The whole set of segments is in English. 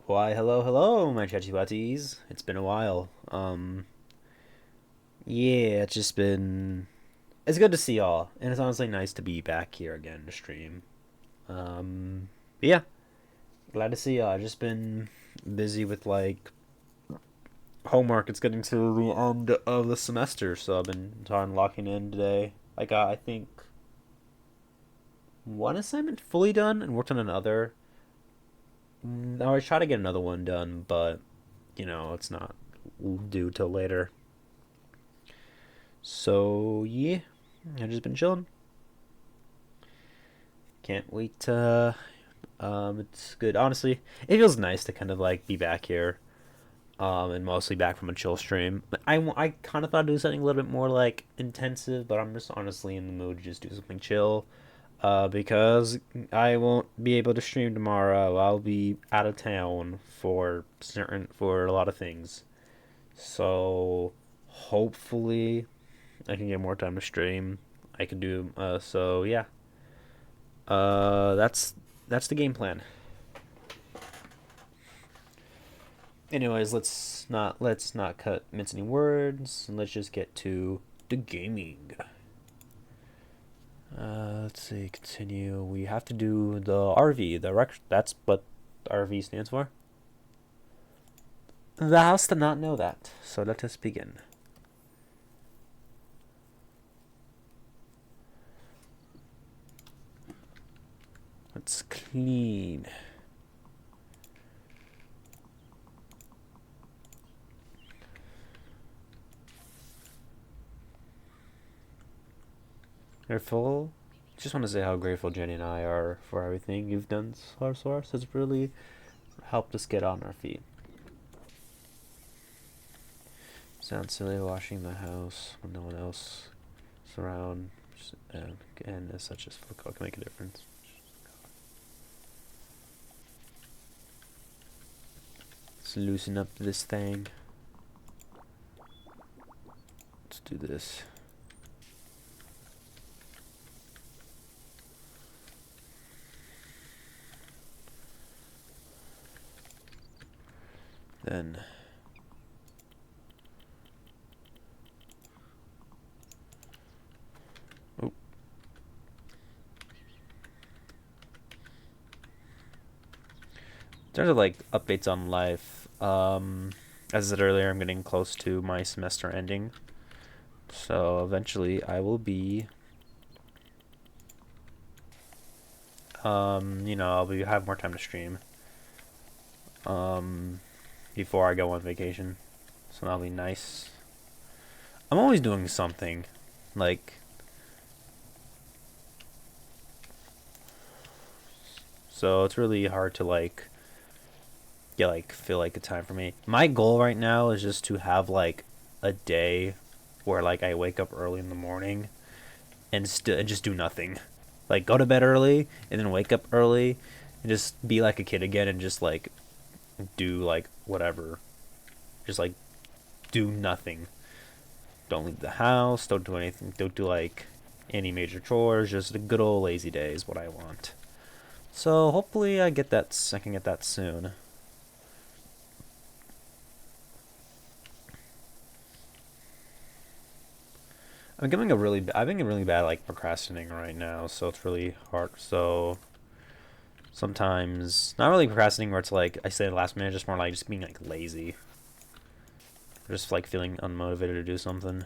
Why, hello, hello, my chatty patties. It's been a while. Yeah, it's just been. It's good to see y'all, and it's honestly nice to be back here again to stream. Yeah, glad to see y'all. I've just been busy with like homework. It's getting to the end of the semester, so I've been trying locking in today. I got, I think, one assignment fully done and worked on another. I try to get another one done, but it's not due till later. So yeah, I've just been chilling. Can't wait to. It's good. Honestly, it feels nice to kind of like be back here. And mostly back from a chill stream. I kind of thought I'd do something a little bit more like intensive, but I'm just honestly in the mood to just do something chill. Because I won't be able to stream tomorrow. I'll be out of town for a lot of things. So hopefully I can get more time to stream. I can do so yeah. That's the game plan. Anyways, let's not cut mince any words and let's just get to the gaming. Let's see, continue. We have to do the RV. That's what RV stands for. The house did not know that, so let us begin. Let's clean. Grateful. Just want to say how grateful Jenny and I are for everything you've done so far. It's really helped us get on our feet. Sounds silly washing the house when no one else is around, and as such as can make a difference. Let's loosen up this thing. Let's do this. Then oh. In terms of like updates on life, as I said earlier, I'm getting close to my semester ending. So eventually I will be I'll be have more time to stream. Before I go on vacation. So that'll be nice. I'm always doing something. Like so it's really hard to like feel like a time for me. My goal right now is just to have like a day where like I wake up early in the morning and just do nothing. Like go to bed early and then wake up early and just be like a kid again and just like do like whatever. Just like do nothing. Don't leave the house, don't do anything, don't do like any major chores, just a good old lazy day is what I want. So hopefully I can get that soon. I've been really bad like procrastinating right now, so it's really hard. So sometimes not really procrastinating where it's like I say the last minute, just more like just being like lazy, or just like feeling unmotivated to do something.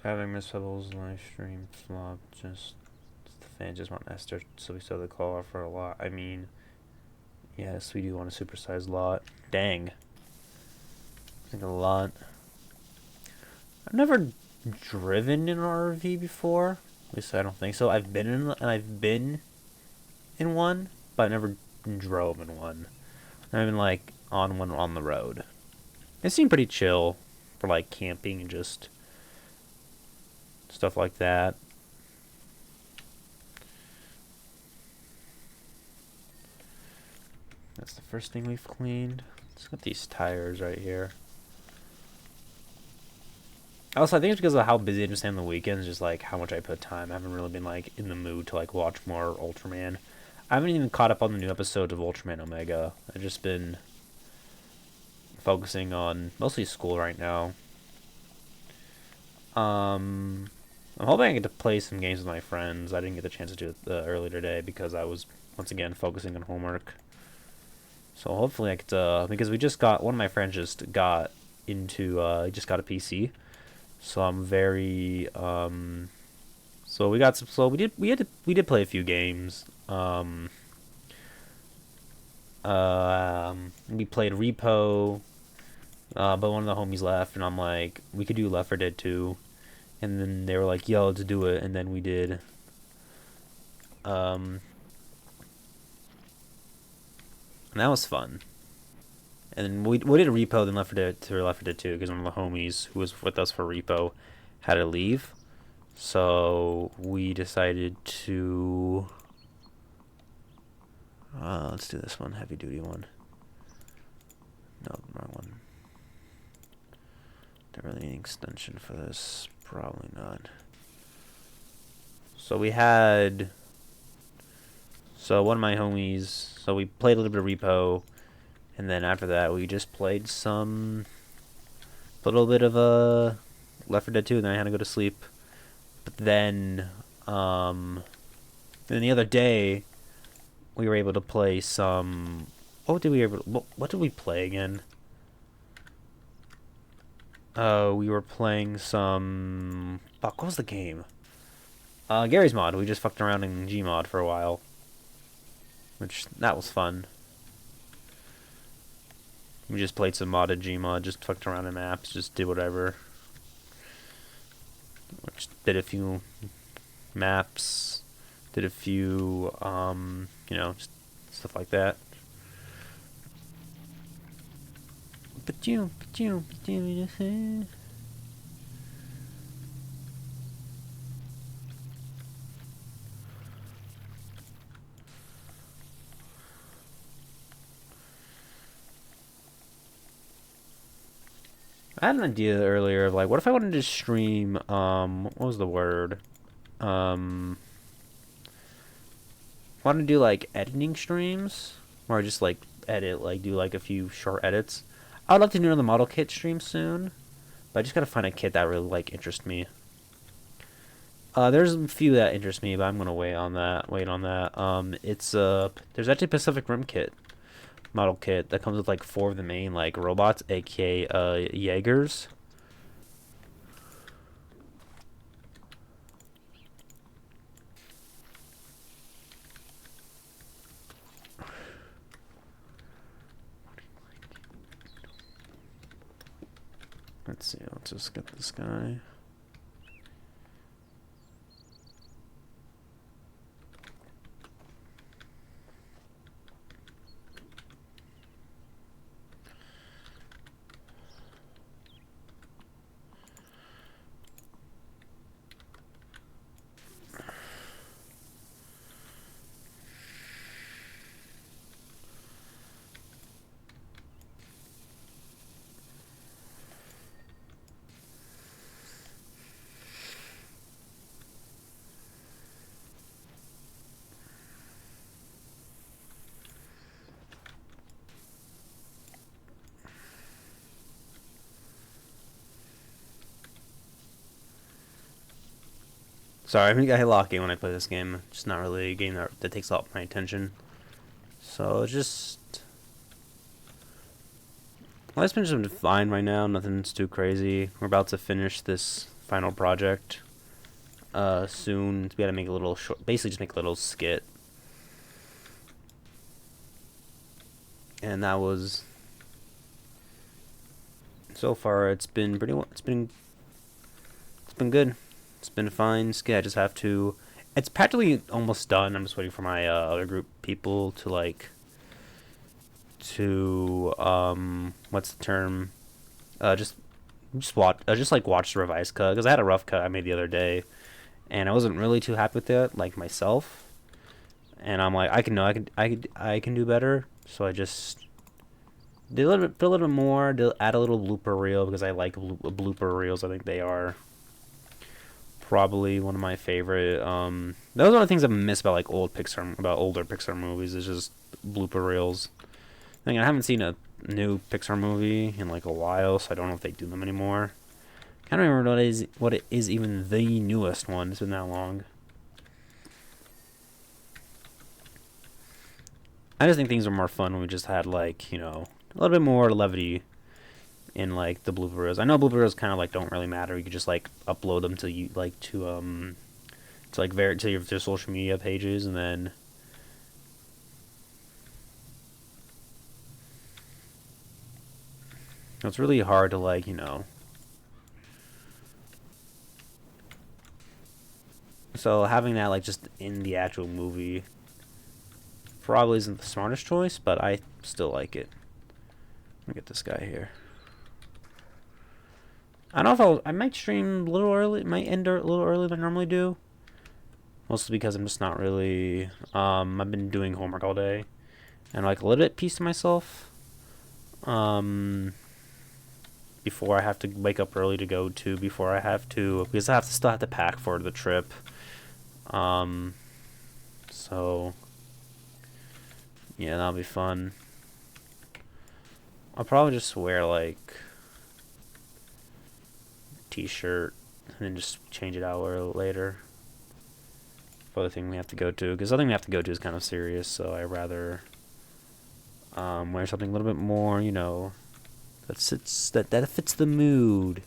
Having Miss Pebbles live stream flop, just the fans just want Esther, so we saw the call for a lot. I mean, yes, we do want a supersized lot. Dang, I think a lot. I've never driven in an RV before. At least I don't think so. I've been in one, but I never drove in one. I've been like on one on the road. It seemed pretty chill for like camping and just stuff like that. That's the first thing we've cleaned. Let's get these tires right here. Also, I think it's because of how busy I just am on the weekends, just like how much I put time. I haven't really been like in the mood to like watch more Ultraman. I haven't even caught up on the new episodes of Ultraman Omega. I've just been focusing on mostly school right now. I'm hoping I get to play some games with my friends. I didn't get the chance to do it earlier today because I was once again focusing on homework. So hopefully I could, because we just got, one of my friends just got into, he just got a PC. So I'm very, so we got some, so we did play a few games. We played Repo, but one of the homies left, and I'm like, we could do Left 4 Dead 2. And then they were like, yo, let's do it, and then we did. And that was fun. And we did Repo, then Left 4 Dead to Left 4 Dead 2, because one of the homies who was with us for Repo had to leave. So we decided to... let's do this one, heavy duty one. No, the wrong one. Do I really need an extension for this? Probably not. So we had... So one of my homies... So we played a little bit of Repo. And then after that, we just played some... A little bit of Left 4 Dead 2, and then I had to go to sleep. But then... then the other day, we were able to play some... What did we play again? We were playing some... Fuck, what was the game? Gary's Mod. We just fucked around in Gmod for a while. Which, that was fun. We just played some modded Gmod, just fucked around in maps, just did whatever. Which did a few maps, did a few, you know, just stuff like that. I had an idea earlier of like, what if I wanted to stream, what was the word? Wanted to do like editing streams, or just like edit, like do like a few short edits. I would love to do another model kit stream soon, but I just gotta find a kit that really like interests me. There's a few that interest me, but I'm gonna wait on that. It's there's actually a Pacific Rim kit. Model kit that comes with like 4 of the main like robots, aka Jaegers. Let's see, let's just get this guy. Sorry, I get locking when I play this game. It's just not really a game that takes all my attention. So it's just... Life's been fine right now. Nothing's too crazy. We're about to finish this final project soon. We gotta make a little short... Basically just make a little skit. And that was... So far, it's been pretty... It's been good. It's been fine. I just have to... It's practically almost done. I'm just waiting for my other group people to, like... What's the term? Just watch... just, like, watch the revised cut. Because I had a rough cut I made the other day. And I wasn't really too happy with it, like, myself. And I'm like, I can do better. So I just... put a little bit more. They'll add a little blooper reel because I like blooper reels. I think they are probably one of my favorite. Those are the things I miss about like older Pixar movies. Is just blooper reels. I haven't seen a new Pixar movie in like a while, so I don't know if they do them anymore. I can't remember what it is even the newest one. It's been that long. I just think things are more fun when we just had like, you know, a little bit more levity in like the blooper reels. I know blooper reels kind of like don't really matter. You could just like upload them to you like to like to your social media pages, and then it's really hard to like, you know. So having that like just in the actual movie probably isn't the smartest choice, but I still like it. Let me get this guy here. I don't know if I might stream a little early. It might end a little earlier than I normally do. Mostly because I'm just not really. I've been doing homework all day, and like a little bit peace to myself. Before I have to wake up early to go to. Before I have to, because I still have to pack for the trip. So yeah, that'll be fun. I'll probably just wear like t-shirt and then just change it out later for the thing we have to go to, because the thing we have to go to is kind of serious, so I'd rather wear something a little bit more, you know, that fits the mood.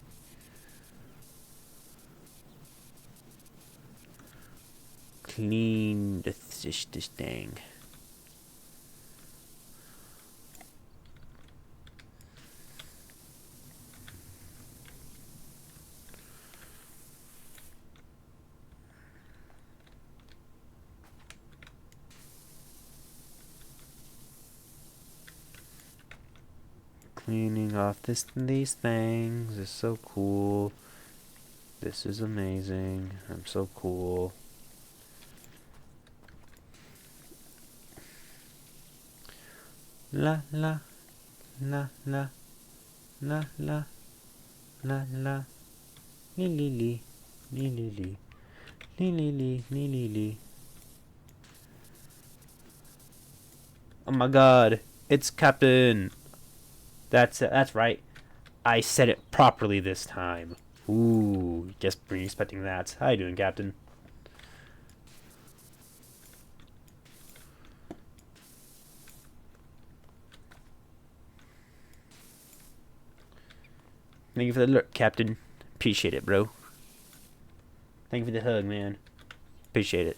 Clean this thing. Cleaning off these things is so cool. This is amazing. I'm so cool. La la la la la la la la li li li li li li li li li li li li. Oh my god, it's Captain. That's right. I said it properly this time. Ooh, just been expecting that. How you doing, Captain? Thank you for the alert, Captain. Appreciate it, bro. Thank you for the hug, man. Appreciate it.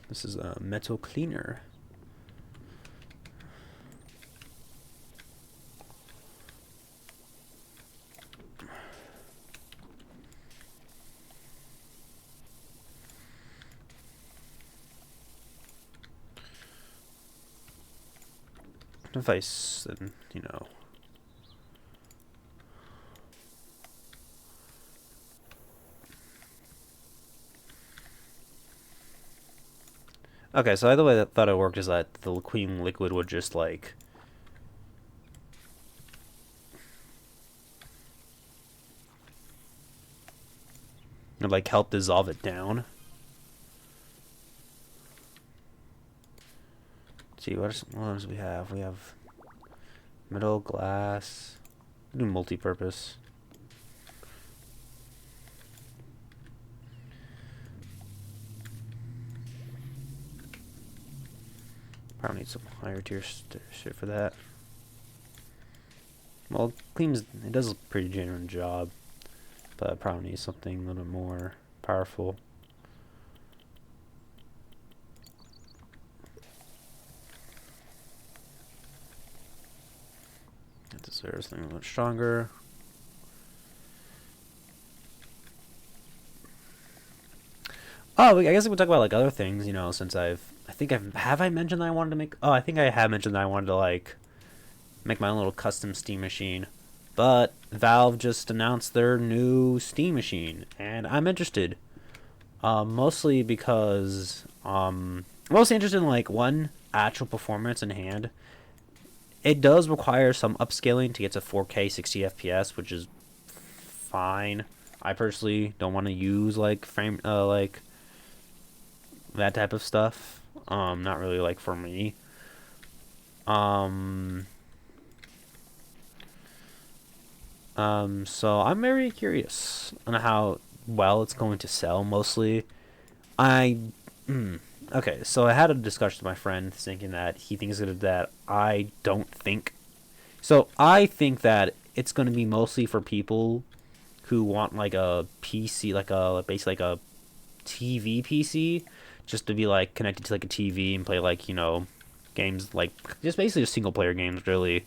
This is a metal cleaner. Device, and you know. Okay, so the way that thought it worked is that the cleaning liquid would just like help dissolve it down. Let's see, what else do we have? We have metal, glass. We do multi-purpose. Probably need some higher tier shit for that. Well, it does a pretty genuine job, but I probably need something a little bit more powerful. That deserves something a little stronger. Oh, I guess we could talk about like other things, you know, since I've I think I mentioned that I wanted to make. Oh, I think I have mentioned that I wanted to like make my own little custom Steam machine. But Valve just announced their new Steam machine, and I'm interested. Mostly because mostly interested in like one actual performance in hand. It does require some upscaling to get to 4K 60 FPS, which is fine. I personally don't want to use like frame like that type of stuff. Not really like for me. Um, so I'm very curious on how well it's going to sell. Mostly, I okay. So I had a discussion with my friend, thinking that he thinks that I don't think. So I think that it's going to be mostly for people who want like a PC, like a basically like a TV PC, just to be like connected to like a TV and play like games like just basically just single player games really.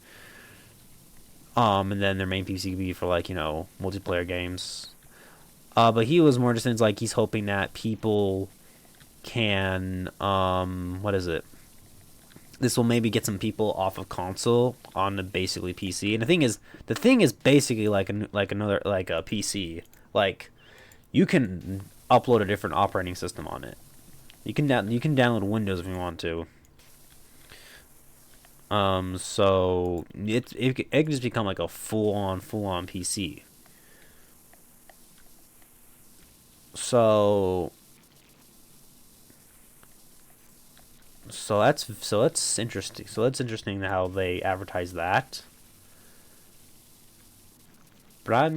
And then their main PC could be for like multiplayer games. But he was more just in like he's hoping that people can what is it? This will maybe get some people off of console on the basically PC. And the thing is basically like another like a PC. Like you can upload a different operating system on it. You can download Windows if you want to. So it can just become like a full on PC. So that's interesting. So that's interesting how they advertise that. But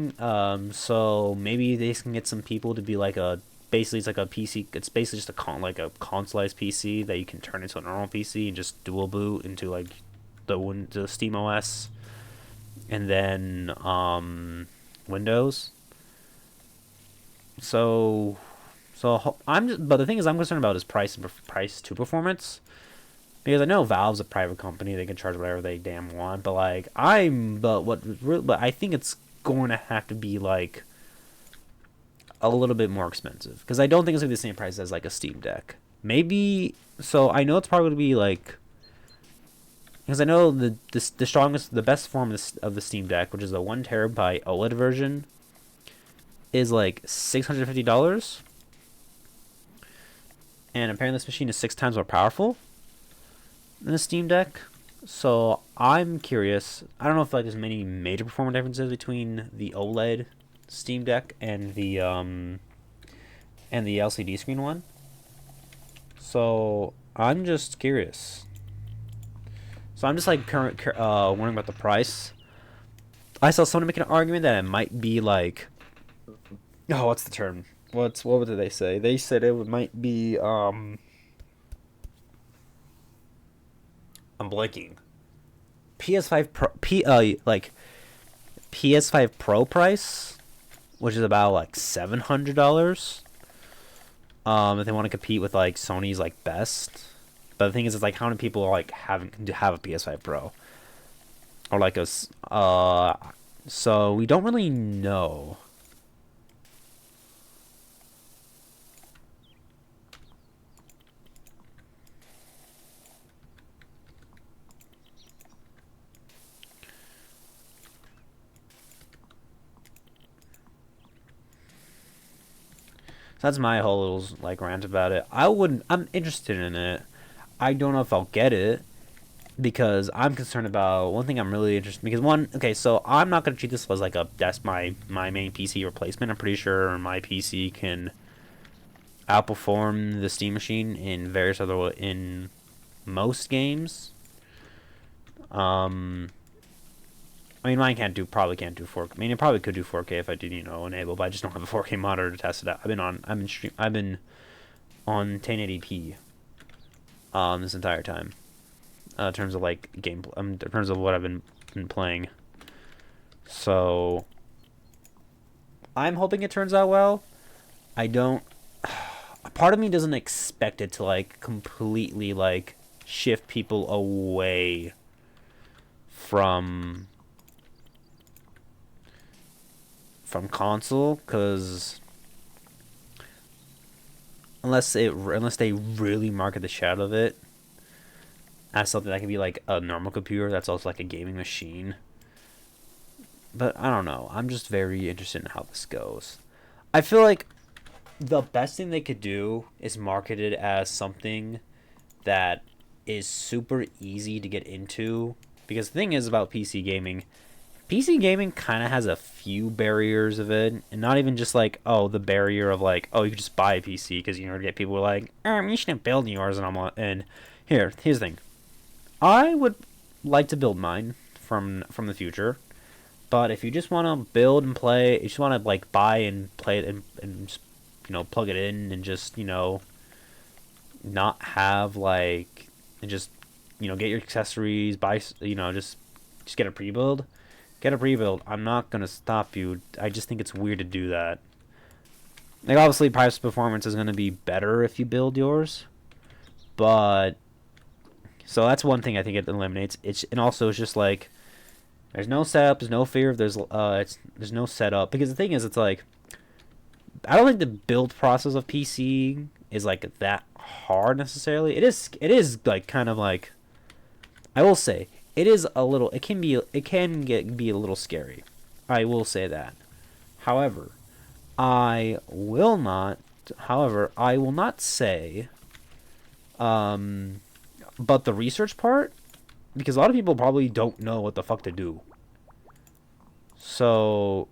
so maybe they can get some people to be like a basically it's like a PC. It's basically just like a consoleized PC that you can turn into a normal PC and just dual boot into like the Steam OS and then Windows. So but the thing is I'm concerned about is price to performance. Because I know Valve's a private company, they can charge whatever they damn want, but like but I think it's going to have to be like a little bit more expensive because I don't think it's gonna be the same price as like a Steam Deck. Maybe so. I know it's probably gonna be like because I know the strongest, the best form of the Steam Deck, which is the 1 TB OLED version, is like $650, and apparently this machine is 6 times more powerful than the Steam Deck. So I'm curious. I don't know if like there's many major performance differences between the OLED Steam Deck and the LCD screen one. So I'm just curious. So I'm just like wondering about the price. I saw someone make an argument that it might be like, oh, what's the term? What did they say? They said might be I'm blanking. PS5 Pro like PS5 Pro price, which is about like $700. If they want to compete with like Sony's like best. But the thing is, it's like how many people are like have a PS5 Pro or like so we don't really know. So that's my whole little like rant about it. I'm interested in it. I don't know if I'll get it because I'm concerned about one thing. I'm really interested because okay, so I'm not gonna treat this as like that's my main PC replacement. I'm pretty sure my PC can outperform the Steam machine in in most games. I mean, mine probably can't do 4K. I mean, it probably could do 4K if I did, enable, but I just don't have a 4K monitor to test it out. I've been on 1080p, this entire time, in terms of like gameplay, in terms of what I've been playing. So, I'm hoping it turns out well. I don't. A part of me doesn't expect it to like completely like shift people away from console because unless they really market the shit out of it as something that can be like a normal computer that's also like a gaming machine. But I don't know. I'm just very interested in how this goes. I feel like the best thing they could do is market it as something that is super easy to get into. Because the thing is about PC gaming kind of has a few barriers of it, and not even just like, oh, the barrier of like, oh, you can just buy a PC, because you know, get people who are like, you shouldn't build yours, and I'm like, and here's the thing, I would like to build mine from the future, but if you just want to build and play, you just want to like buy and play it and just, plug it in and just not have like and just get your accessories, buy just get a pre-build. Get a pre-build. I'm not gonna stop you. I just think it's weird to do that. Like obviously, price performance is gonna be better if you build yours, but so that's one thing I think it eliminates. And also it's just like there's no setup, there's no fear, there's no setup, because the thing is, it's like I don't think the build process of PC is like that hard necessarily. It is like kind of like, I will say it is a little. Be a little scary. I will say that. However, I will not. I will not say. But the research part, because a lot of people probably don't know what the fuck to do. So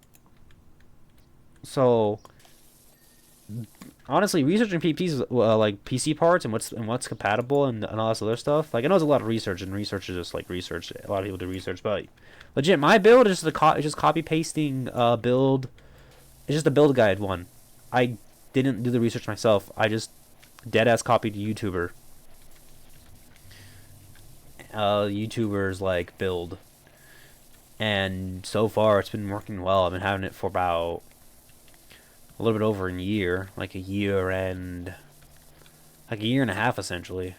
honestly, researching PCs, like PC parts and what's compatible and all this other stuff. Like I know there's a lot of research, and research is just like research. A lot of people do research, but legit, my build is just copy pasting build. It's just a build guide one. I didn't do the research myself. I just dead ass copied YouTuber. YouTubers like build, and so far it's been working well. I've been having it for about a little bit over a year, like a year and a half essentially.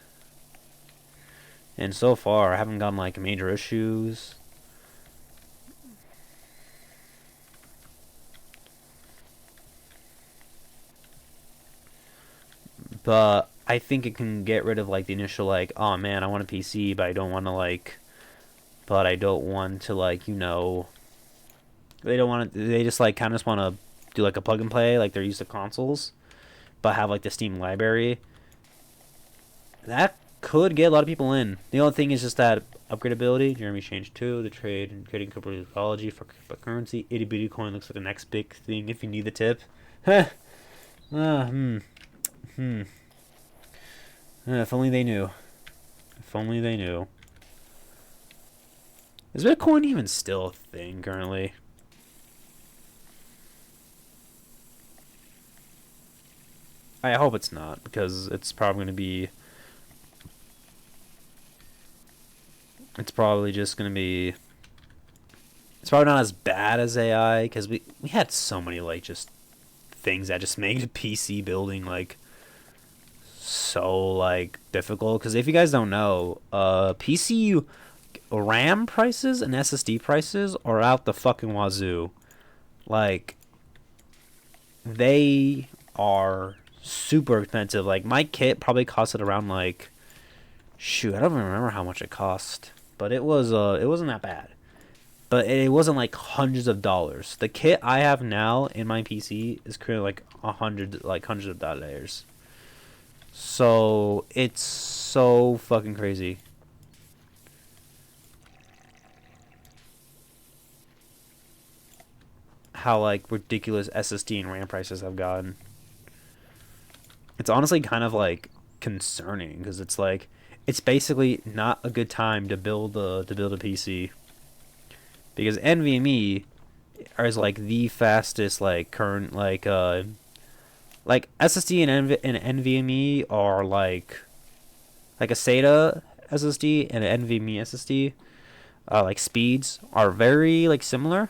And so far, I haven't gotten like major issues. But I think it can get rid of like the initial like, oh man, I want a PC, but I don't want to like, they don't want to. They just like kind of just want to do like a plug and play, like they're used to consoles, but have like the Steam library. That could get a lot of people in. The only thing is just that upgradability. Jeremy changed too. The trade and trading cryptology for currency. Itty bitty coin looks like the next big thing if you need the tip. Huh. Hmm. If only they knew. If only they knew. Is Bitcoin even still a thing currently? I hope it's not, because it's probably going to be. It's probably just going to be. It's probably not as bad as AI, because we had so many like just things that just made PC building like so like difficult. Because if you guys don't know, PC RAM prices and SSD prices are out the fucking wazoo. Like they are super expensive. Like my kit probably costed around like, shoot, I don't even remember how much it cost, but it wasn't that bad. But it wasn't like hundreds of dollars. The kit I have now in my PC is currently like hundreds of dollars. So it's so fucking crazy. How like ridiculous SSD and RAM prices have gotten. It's honestly kind of like concerning, because it's like it's basically not a good time to build a PC, because NVMe is like the fastest like current like SSD and NVMe are like a SATA SSD and an NVMe SSD like speeds are very like similar.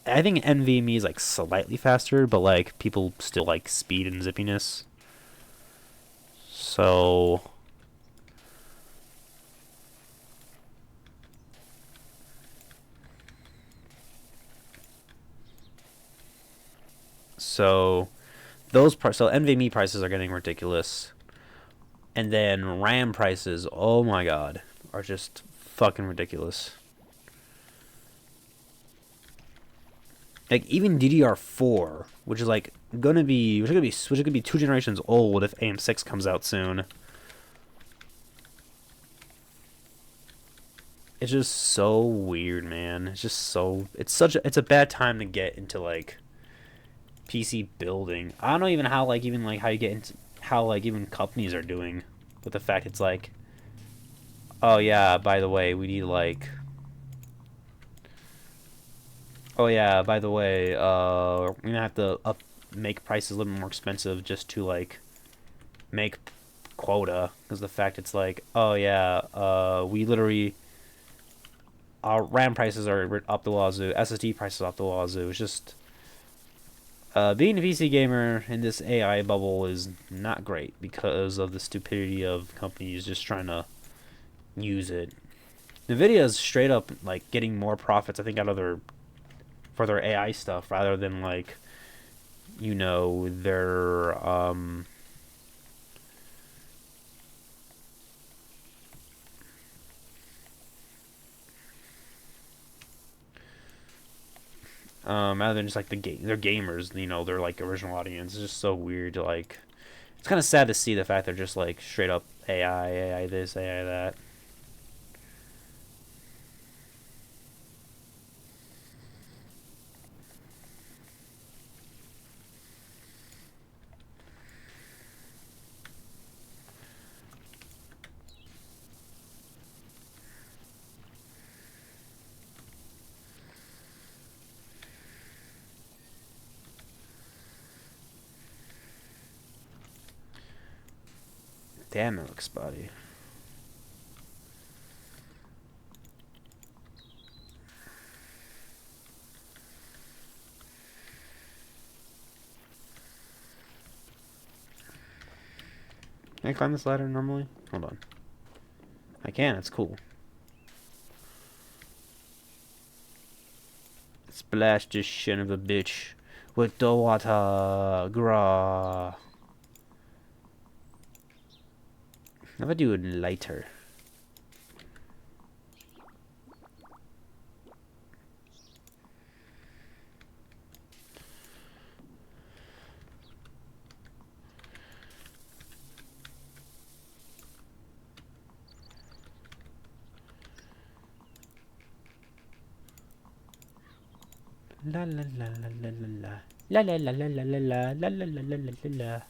I think NVMe is like slightly faster, but like people still like speed and zippiness. So so So NVMe prices are getting ridiculous, and then RAM prices, oh my god, are just fucking ridiculous. Like even DDR4, which is like which is gonna be 2 generations old if AM6 comes out soon. It's just so weird, man. It's a bad time to get into like PC building. I don't know even how how you get into how like even companies are doing with the fact it's like, oh yeah, by the way, we need like, oh yeah, by the way, we're gonna have to make prices a little bit more expensive just to like make quota, because the fact it's like, oh yeah, we literally our RAM prices are up the wazoo, SSD prices up the wazoo. It's just being a PC gamer in this AI bubble is not great because of the stupidity of companies just trying to use it. Nvidia is straight up like getting more profits, I think, out of their for their AI stuff rather than like their rather than just like they're gamers, they're like original audience. It's just so weird to like. It's kind of sad to see the fact they're just like straight up AI this, AI that. Damn, it looks spotty. Can I climb this ladder normally? Hold on. I can, it's cool. Splash this shit of a bitch with the water. Grah. How about I do it lighter? La la la la la la la la la la la la la la la la la la la la.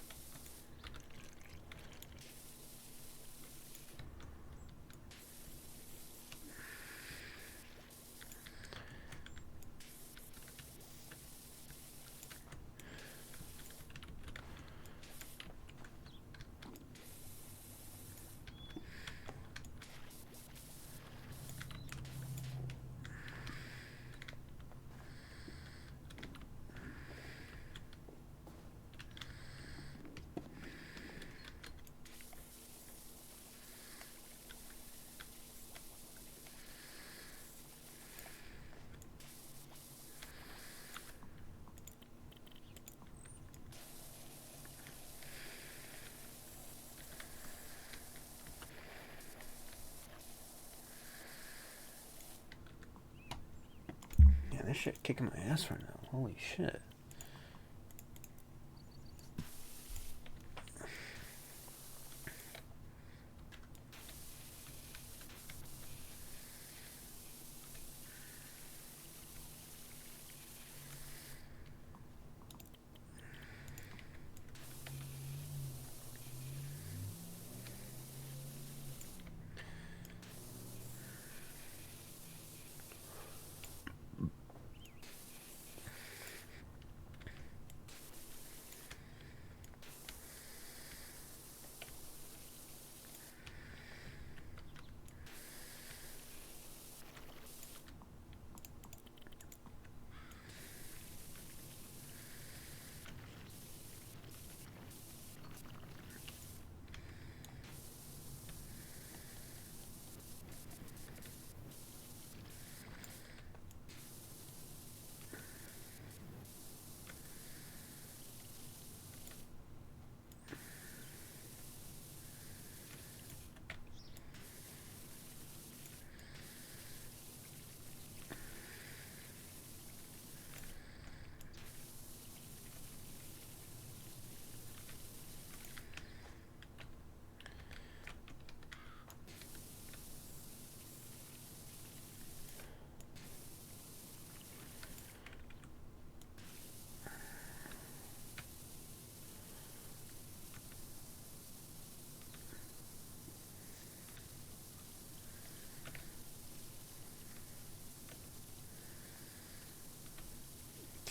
Man, this shit kicking my ass right now. Holy shit.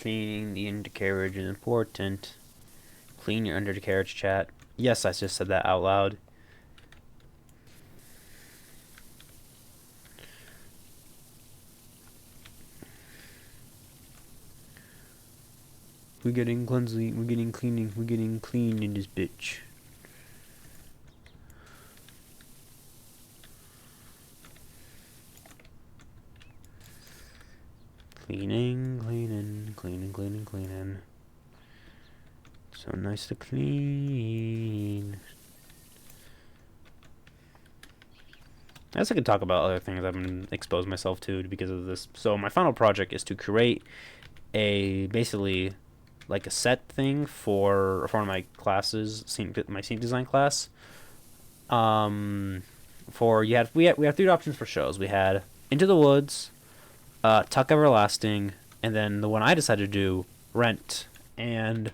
Cleaning the undercarriage is important. Clean your undercarriage, chat. Yes, I just said that out loud. We're getting cleansing, we're getting cleaning, we're getting clean in this bitch. Cleaning, cleaning, cleaning, cleaning, cleaning. So nice to clean. I guess I could talk about other things I've been exposed myself to because of this. So my final project is to create a basically like a set thing for one of my classes, my scene design class. For we had three options for shows. We had Into the Woods, Tuck Everlasting, and then the one I decided to do, Rent. And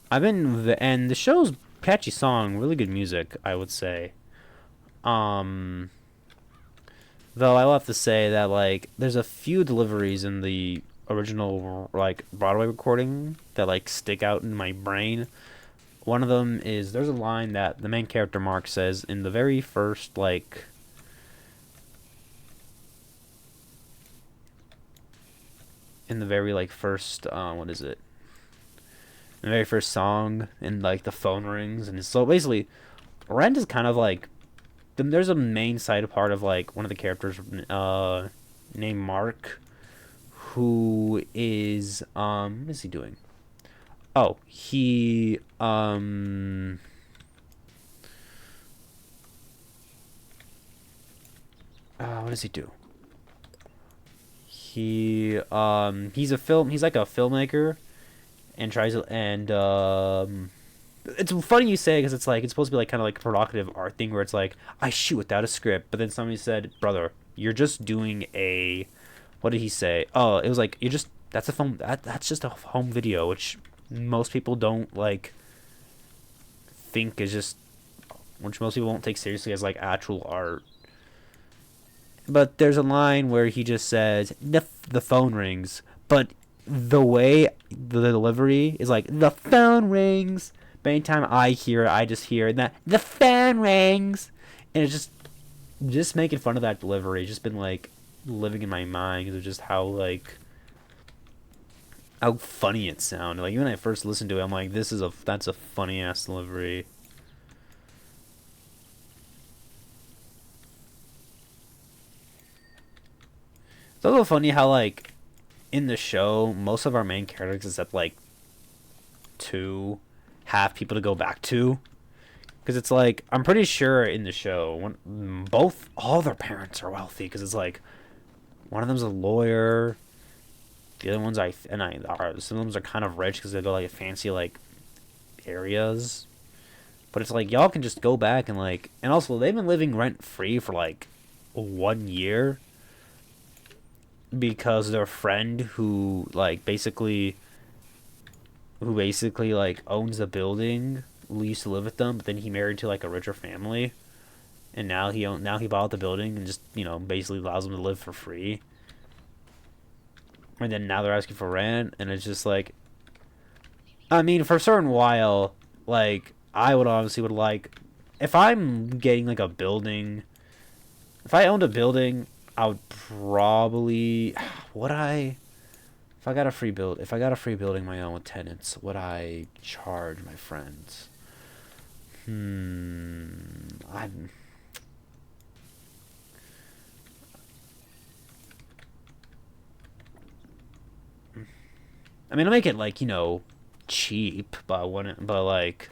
and the show's catchy song, really good music, I would say. Though I will have to say that like there's a few deliveries in the original like Broadway recording that like stick out in my brain. One of them is there's a line that the main character Mark says in the very first like in the very like first what is it? In the very first song and like the phone rings and so basically Rent is kind of like there's a main side part of like one of the characters named Mark who is what is he doing? Oh, he what does he do? He's like a filmmaker and tries to and it's funny you say because it's like it's supposed to be like kind of like a provocative art thing where it's like I shoot without a script, but then somebody said, "Brother, you're just doing a." What did he say? Oh, it was like you're just that's a film that's just a home video, which most people don't like think is just which most people won't take seriously as like actual art. But there's a line where he just says the phone rings, but the way the delivery is like the phone rings. But anytime I hear it, I just hear that the phone rings, and it's just making fun of that delivery. It's just been like living in my mind because of just how like how funny it sounded. Like even when I first listened to it, I'm like, that's a funny ass delivery. It's also funny how like in the show, most of our main characters, except like two, have people to go back to. Because it's like I'm pretty sure in the show, all their parents are wealthy. Because it's like one of them's a lawyer, the other ones some of them are kind of rich because they go like fancy like areas. But it's like y'all can just go back and like, and also they've been living rent free for like 1 year because their friend who basically like owns the building used to live with them, but then he married to like a richer family, and now he bought the building and just basically allows them to live for free. And then now they're asking for rent, and it's just like, I mean, for a certain while, like I would honestly would like if I'm getting like a building, if I owned a building, I would probably would I. If I got a free building my own with tenants, would I charge my friends? I mean, I make it like cheap, but like,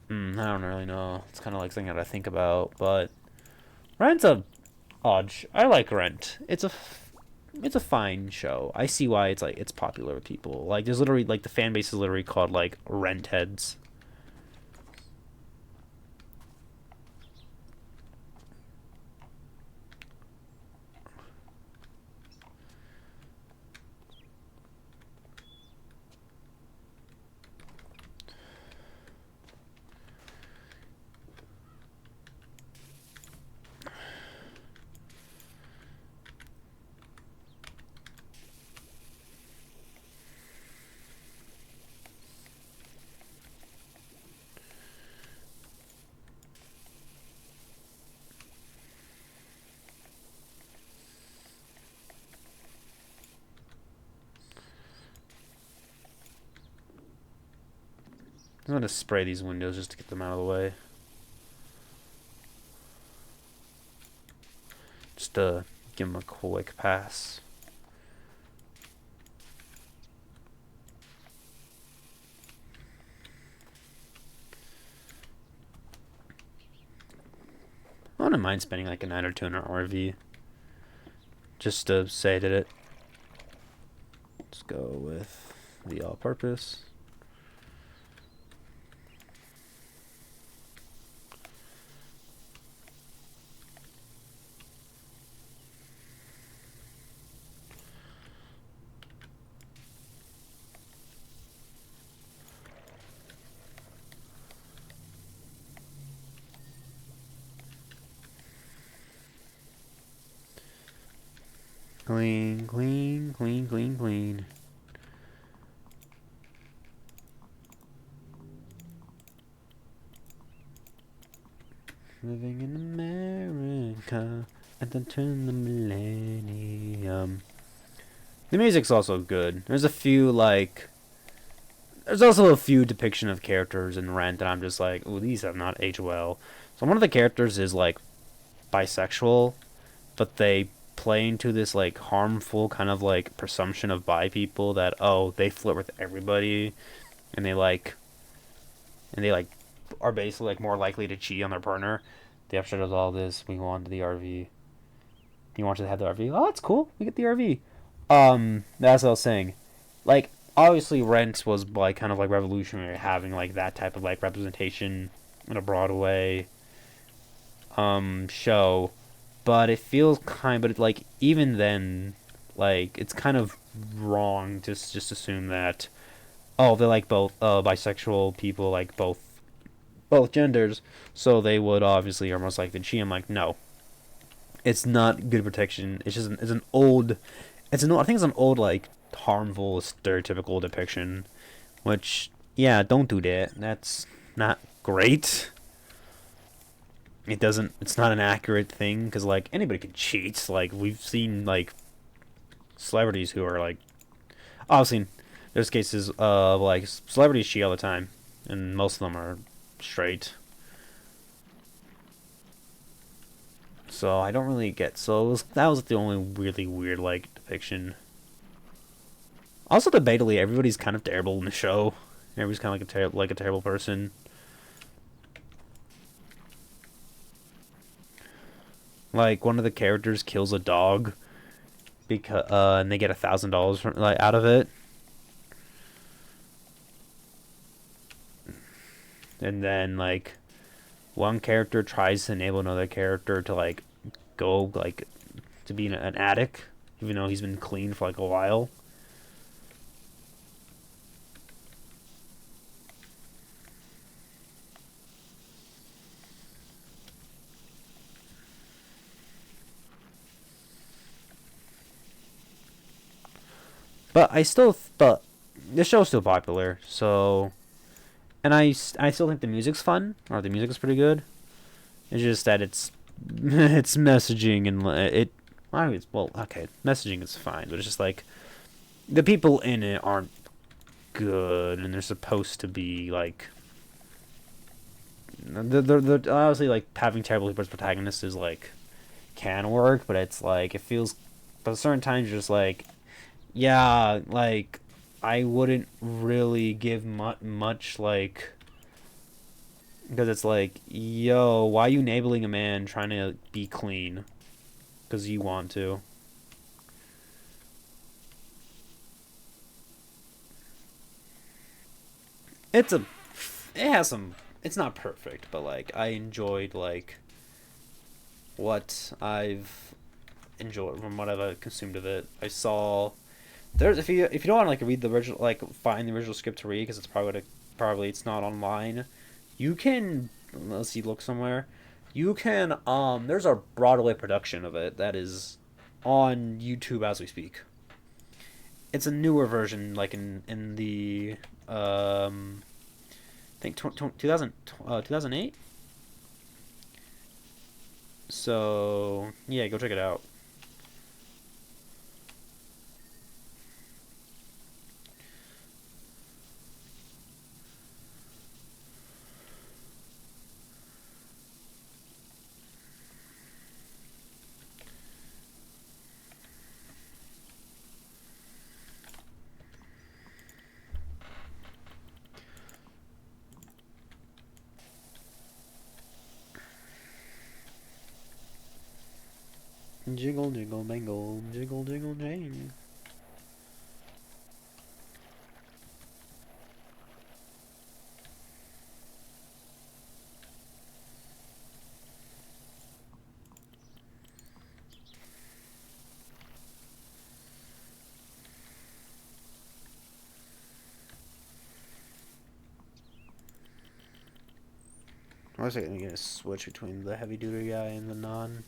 I don't really know. It's kind of like something that I think about, but Rent's a odd. I like Rent. It's a fine show. I see why it's popular with people. Like there's literally like the fan base is literally called like Rent heads. I'm gonna spray these windows just to get them out of the way. Just to give them a quick pass. I wouldn't mind spending like a night or two in an RV. Just to say I did it. Let's go with the all-purpose. Clean, clean, clean, clean, clean. Living in America at the turn of the millennium. The music's also good. There's a few, like... There's also a few depiction of characters in Rent that I'm just like, ooh, these have not aged well. So one of the characters is, like, bisexual, but they play into this, like, harmful kind of, like, presumption of bi people that, oh, they flirt with everybody, and they, like, are basically, like, more likely to cheat on their partner. The episode does all this. We go on to the RV. You want to have the RV? Oh, that's cool. We get the RV. That's what I was saying. Like, obviously, Rent was, like, kind of, like, revolutionary, having, like, that type of, like, representation in a Broadway, show. But it feels but, like, even then, like, it's kind of wrong to just assume that, oh, they're, like, both, bisexual people, like, both genders, so they would obviously are most likely to cheat. I'm like, no, it's not good protection. It's just I think it's an old, like, harmful stereotypical depiction, which, yeah, don't do that. That's not great. It's not an accurate thing, because, like, anybody can cheat. Like, we've seen, like, celebrities who are, like, obviously there's cases of, like, celebrities cheat all the time, and most of them are straight. So I don't really get. That was the only really weird, like, depiction. Also, debatably, everybody's kind of terrible in the show. Everybody's kind of like a terrible person. Like, one of the characters kills a dog because and they get $1,000 like out of it. And then, like, one character tries to enable another character to, like, go, like, to be an addict, even though he's been clean for, like, a while. But this show's still popular, so, and I still think the music's fun, or the music's pretty good. It's just that it's messaging and well, okay, messaging is fine, but it's just like the people in it aren't good, and they're supposed to be like they're obviously, like, having terrible protagonists is, like, can work, but it's like it feels, but at certain times you're just like, yeah, like, I wouldn't really give much, like, because it's like, yo, why are you enabling a man trying to be clean because you want to? It's a it has some, it's not perfect, but, like, I enjoyed, like, what I've enjoyed from what I've consumed of it. I saw there's, if you don't want to, like, read the original, like, find the original script to read, because it's probably it's not online. You can, let's see, look somewhere. You can, there's a Broadway production of it that is on YouTube as we speak. It's a newer version, like, in the I think 2008. So yeah, go check it out. Jiggle, jiggle, bangle, jiggle, jiggle, jang. I was going to switch between the heavy duty guy and the non.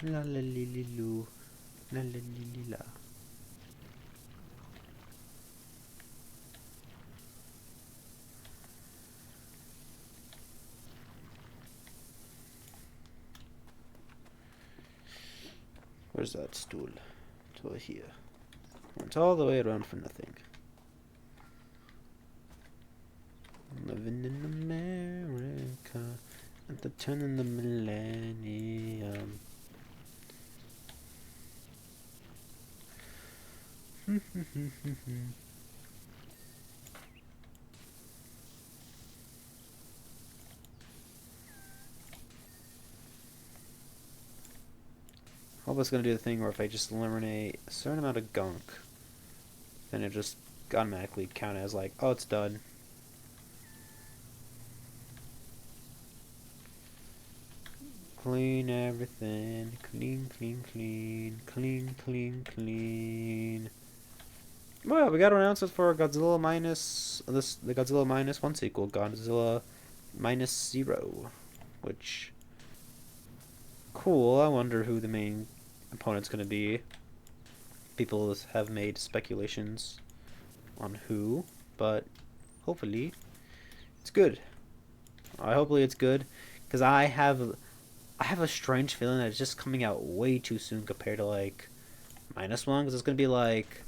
La la li li lu. La la li li la. Where's that stool? It's over here. It's all the way around for nothing. Living in America at the turn of the millennium. Hope it's gonna do the thing where if I just eliminate a certain amount of gunk, then it just automatically count as like, oh, it's done. Clean everything. Clean, clean, clean. Clean, clean, clean. Well, we got announcements for Godzilla minus the Godzilla minus one sequel, Godzilla minus 0, which cool. I wonder who the main opponent's gonna be. People have made speculations on who, but hopefully it's good. Hopefully it's good, because I have a strange feeling that it's just coming out way too soon compared to like minus one, because it's gonna be like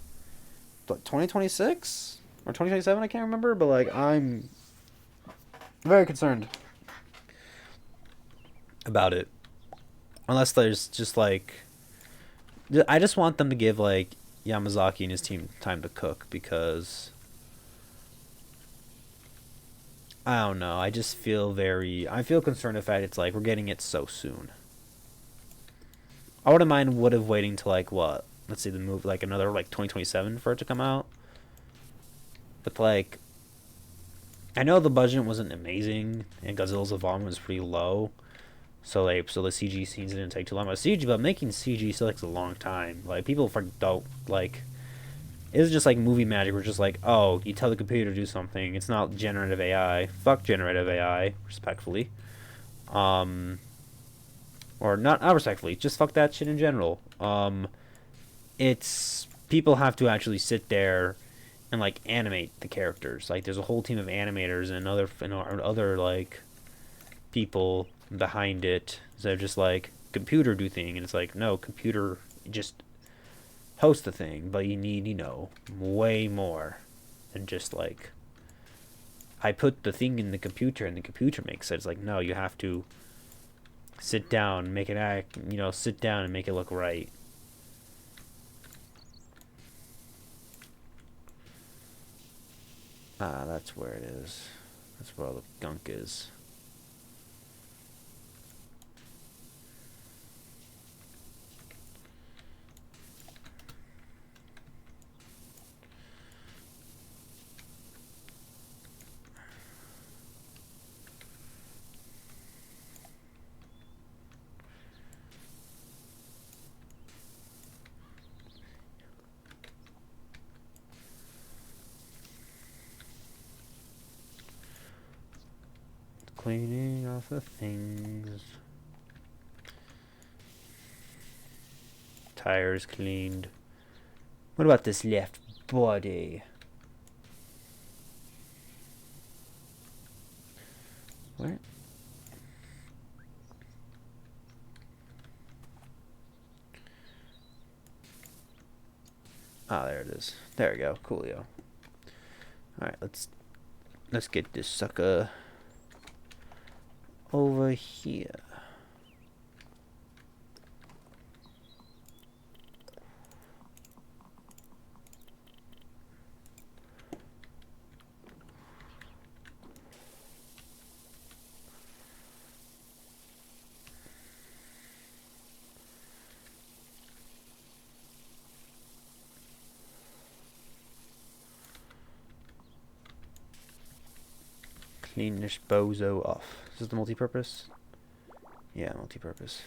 2026 or 2027. I can't remember, but like I'm very concerned about it. Unless there's just like, I just want them to give like Yamazaki and his team time to cook, because I don't know. I feel concerned the fact it's like we're getting it so soon. I wouldn't mind waiting to like what? Let's see, the move like another like 2027 for it to come out. But like, I know the budget wasn't amazing and Godzilla's involvement was pretty low. So the CG scenes didn't take too long. But making CG still takes a long time. Like people don't like. It's just like movie magic. We're just like, oh, you tell the computer to do something. It's not generative AI. Fuck generative AI, respectfully. Um, or not respectfully. Just fuck that shit in general. It's people have to actually sit there and like animate the characters. Like there's a whole team of animators and other like people behind it. So just like computer do thing, and it's like no computer just host the thing, but you need way more than just like I put the thing in the computer and the computer makes it. It's like no, you have to sit down, make it act. Sit down and make it look right. Ah, that's where it is. That's where all the gunk is. Cleaning off the things. Tires cleaned. What about this left body? What? Ah, there it is. There we go. Coolio. Alright, let's get this sucker over here. Clean this bozo off. Is this the multi-purpose? Yeah, multi-purpose.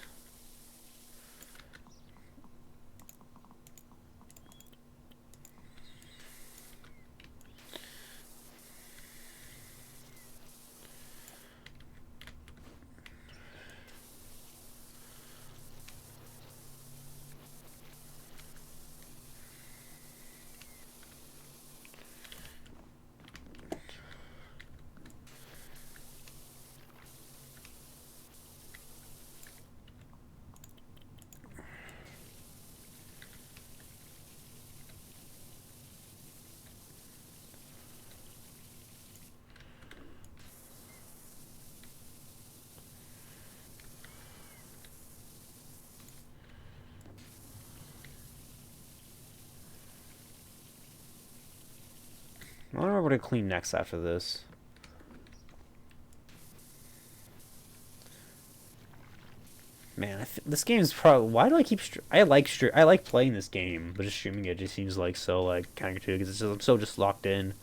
I don't know what to clean next after this. Man, this game is probably. Why do I keep? I like playing this game, but just streaming it just seems like so like counterintuitive because I'm so just locked in.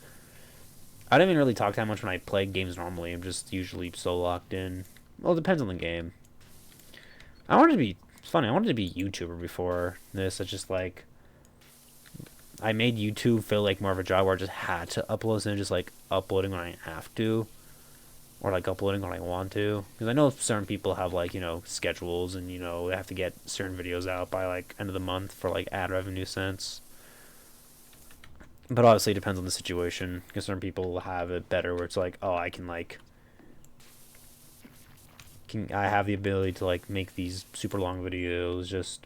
I don't even really talk that much when I play games normally. I'm just usually so locked in. Well, it depends on the game. I wanted to be. It's funny. I wanted to be a YouTuber before this. It's just like I made YouTube feel like more of a job where I just had to upload instead of just like uploading when I have to, or like uploading when I want to. Because I know certain people have like schedules and they have to get certain videos out by like end of the month for like ad revenue sense. But obviously it depends on the situation. Because certain people have it better where it's like, oh, I can like I have the ability to like make these super long videos just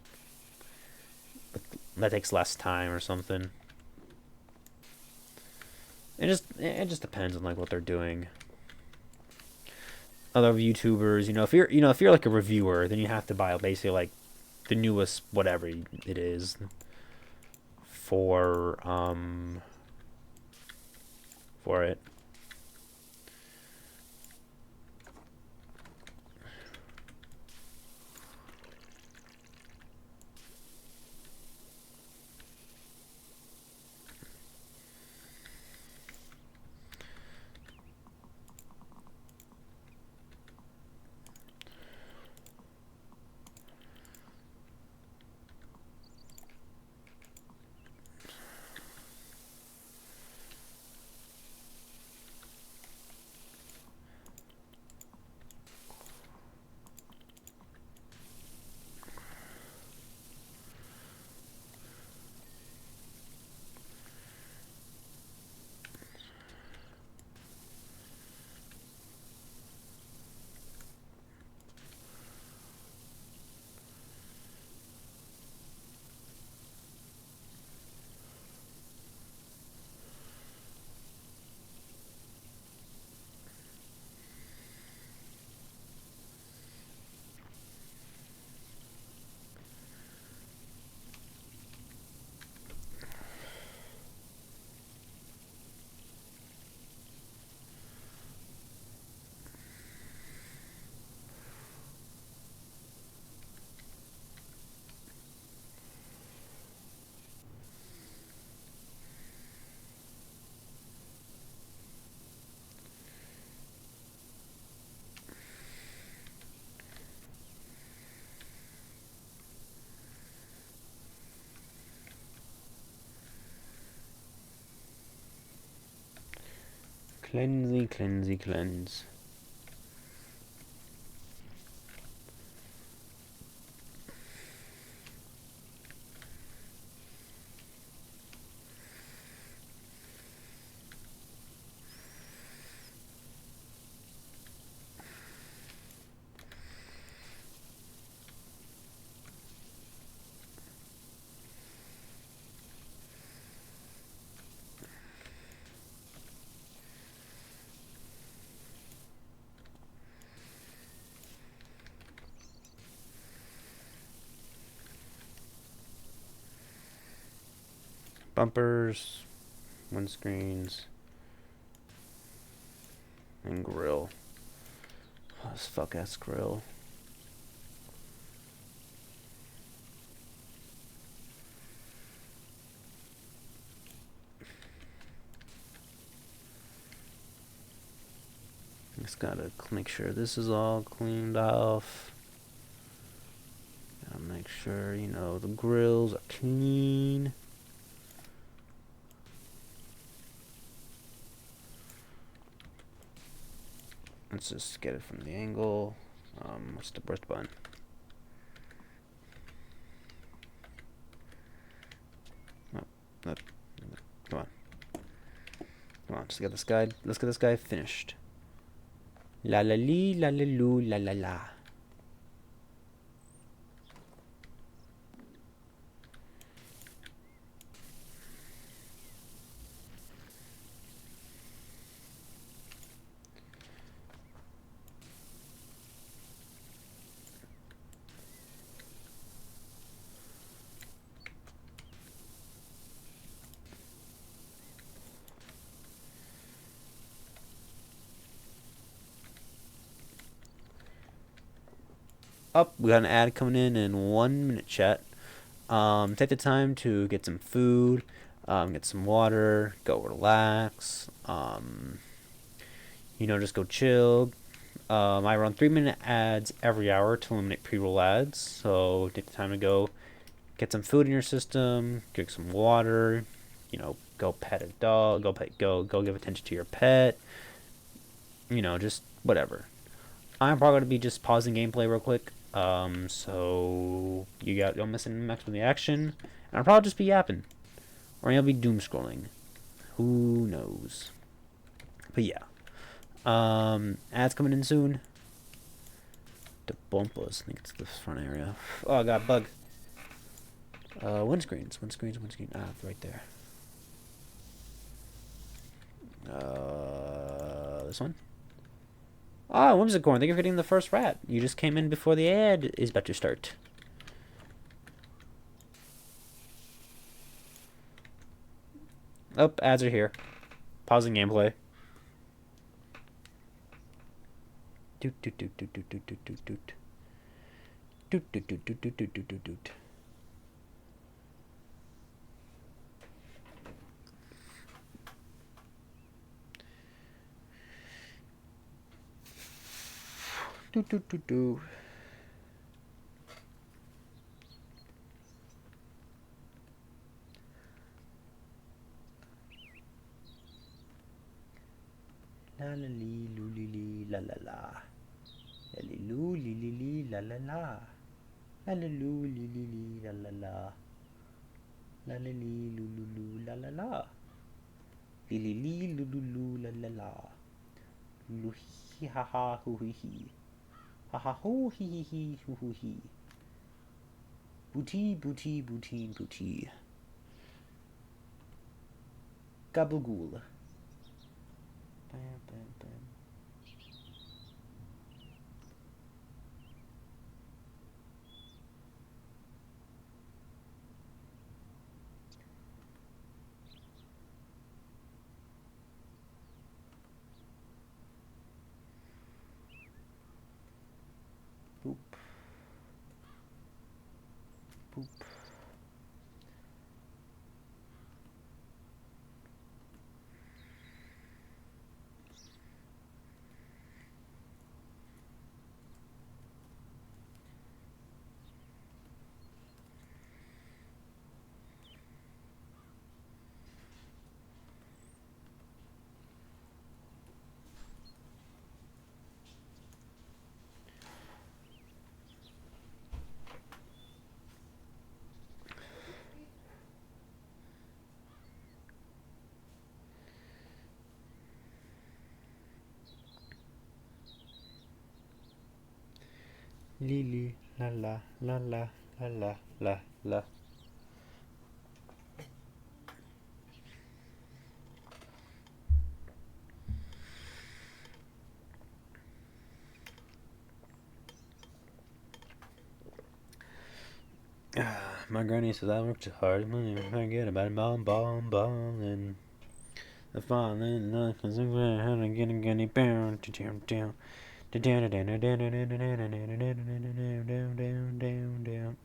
that takes less time or something. It just depends on like what they're doing. Other YouTubers, if you're like a reviewer, then you have to buy basically like the newest whatever it is for it. Cleansey, cleansey, cleanse. Bumpers, windscreens, and grill. Oh, this fuck ass grill. Just gotta make sure this is all cleaned off. Gotta make sure, you know, the grills are clean. Let's just get it from the angle. What's the button? Oh, come on. Come on, just get this guy. Let's get this guy finished. La la lee, la la loo, la la la. Up, we got an ad coming in 1 minute, chat. Take the time to get some food, get some water, go relax. You know, just go chill. I run 3 minute ads every hour to eliminate pre-roll ads. So take the time to go get some food in your system, get some water. You know, go pet a dog. Go give attention to your pet. You know, just whatever. I'm probably gonna be just pausing gameplay real quick. So you'll miss much of the action, and I'll probably just be yapping, or I'll be doom scrolling. Who knows? But yeah, ads coming in soon. The bumpers, I think it's the front area. Oh, I got a bug. Windscreen. Ah, right there. This one. Ah, Whimsicorn, thank you for hitting the first rat. You just came in before the ad is about to start. Oh, ads are here. Pausing gameplay. Doot doot doot doot doot doot doot doot doot. Doot doot doot doot doot doot doot doot doot. Do do do do. La la li lu li li la la la. La li lu li li li la la la. La la lu li li li la la la. La la li lu lu lu la la la. Li li li lu lu lu la la la. Lu hi ha ha hu hi hi. Ha ha ho hi hi hi hu hu hi. Booty booty booty booty. Gabagool. Bam bam bam. Boop. Boop. Lily, la la la la la la la la. My granny says I work too hard. I get about a bomb, and the falling love is a grand, how to get a gunny down, down, down, down, down, down, down, down.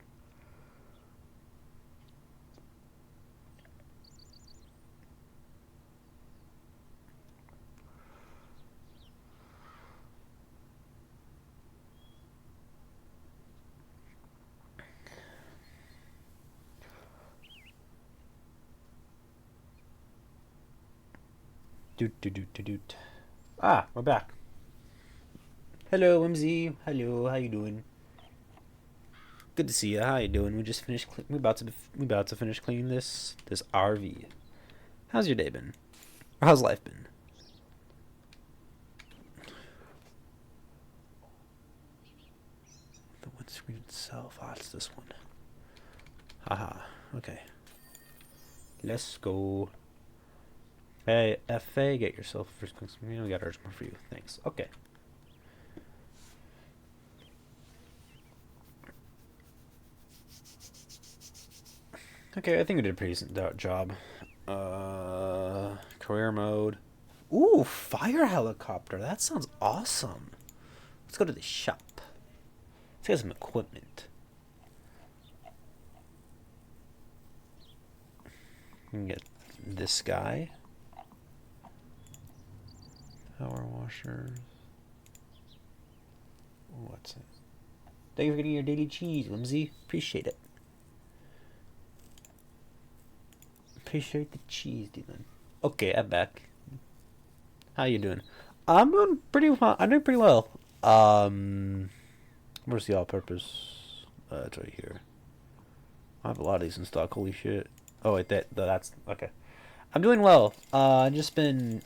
Doot, doot, doot, doot, doot. Ah, we're back. Hello, Whimsy. Hello, how you doing? Good to see you. How you doing? We just finished. We about to finish cleaning this RV. How's your day been? Or how's life been? The windscreen itself. Ah, it's this one. Haha. Okay. Let's go. Hey, FA, get yourself a first class. We got ours more for you. Thanks. Okay. Okay, I think we did a pretty decent job. Career mode. Ooh, fire helicopter. That sounds awesome. Let's go to the shop. Let's get some equipment. We can get this guy. Power washers. What's it? Thank you for getting your daily cheese, Whimsy. Appreciate it. Appreciate the cheese, Dylan. Okay, I'm back. How you doing? I'm doing pretty well. I'm doing pretty well. Where's the all-purpose? It's right here. I have a lot of these in stock. Holy shit. Oh wait, that's okay. I'm doing well. Just been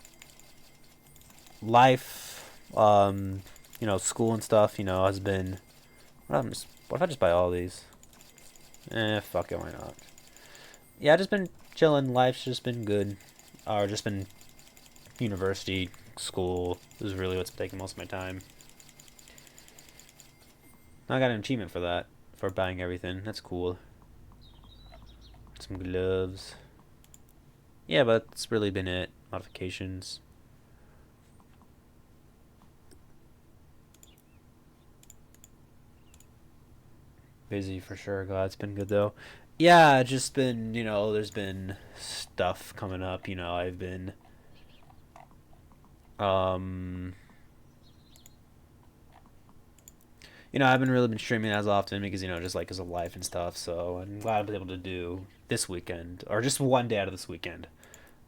life, school and stuff. Has been. What if I just buy all these? Fuck it, why not? Yeah, just been chilling. Life's just been good. Just been university, school. This is really what's taking most of my time. I got an achievement for that, for buying everything. That's cool. Some gloves. Yeah, but that's really been it. Modifications. Busy for sure. God, it's been good though. Yeah, just been, there's been stuff coming up. I've been, I haven't really been streaming as often because, just like because of life and stuff. So I'm glad I've been able to do this weekend, or just one day out of this weekend.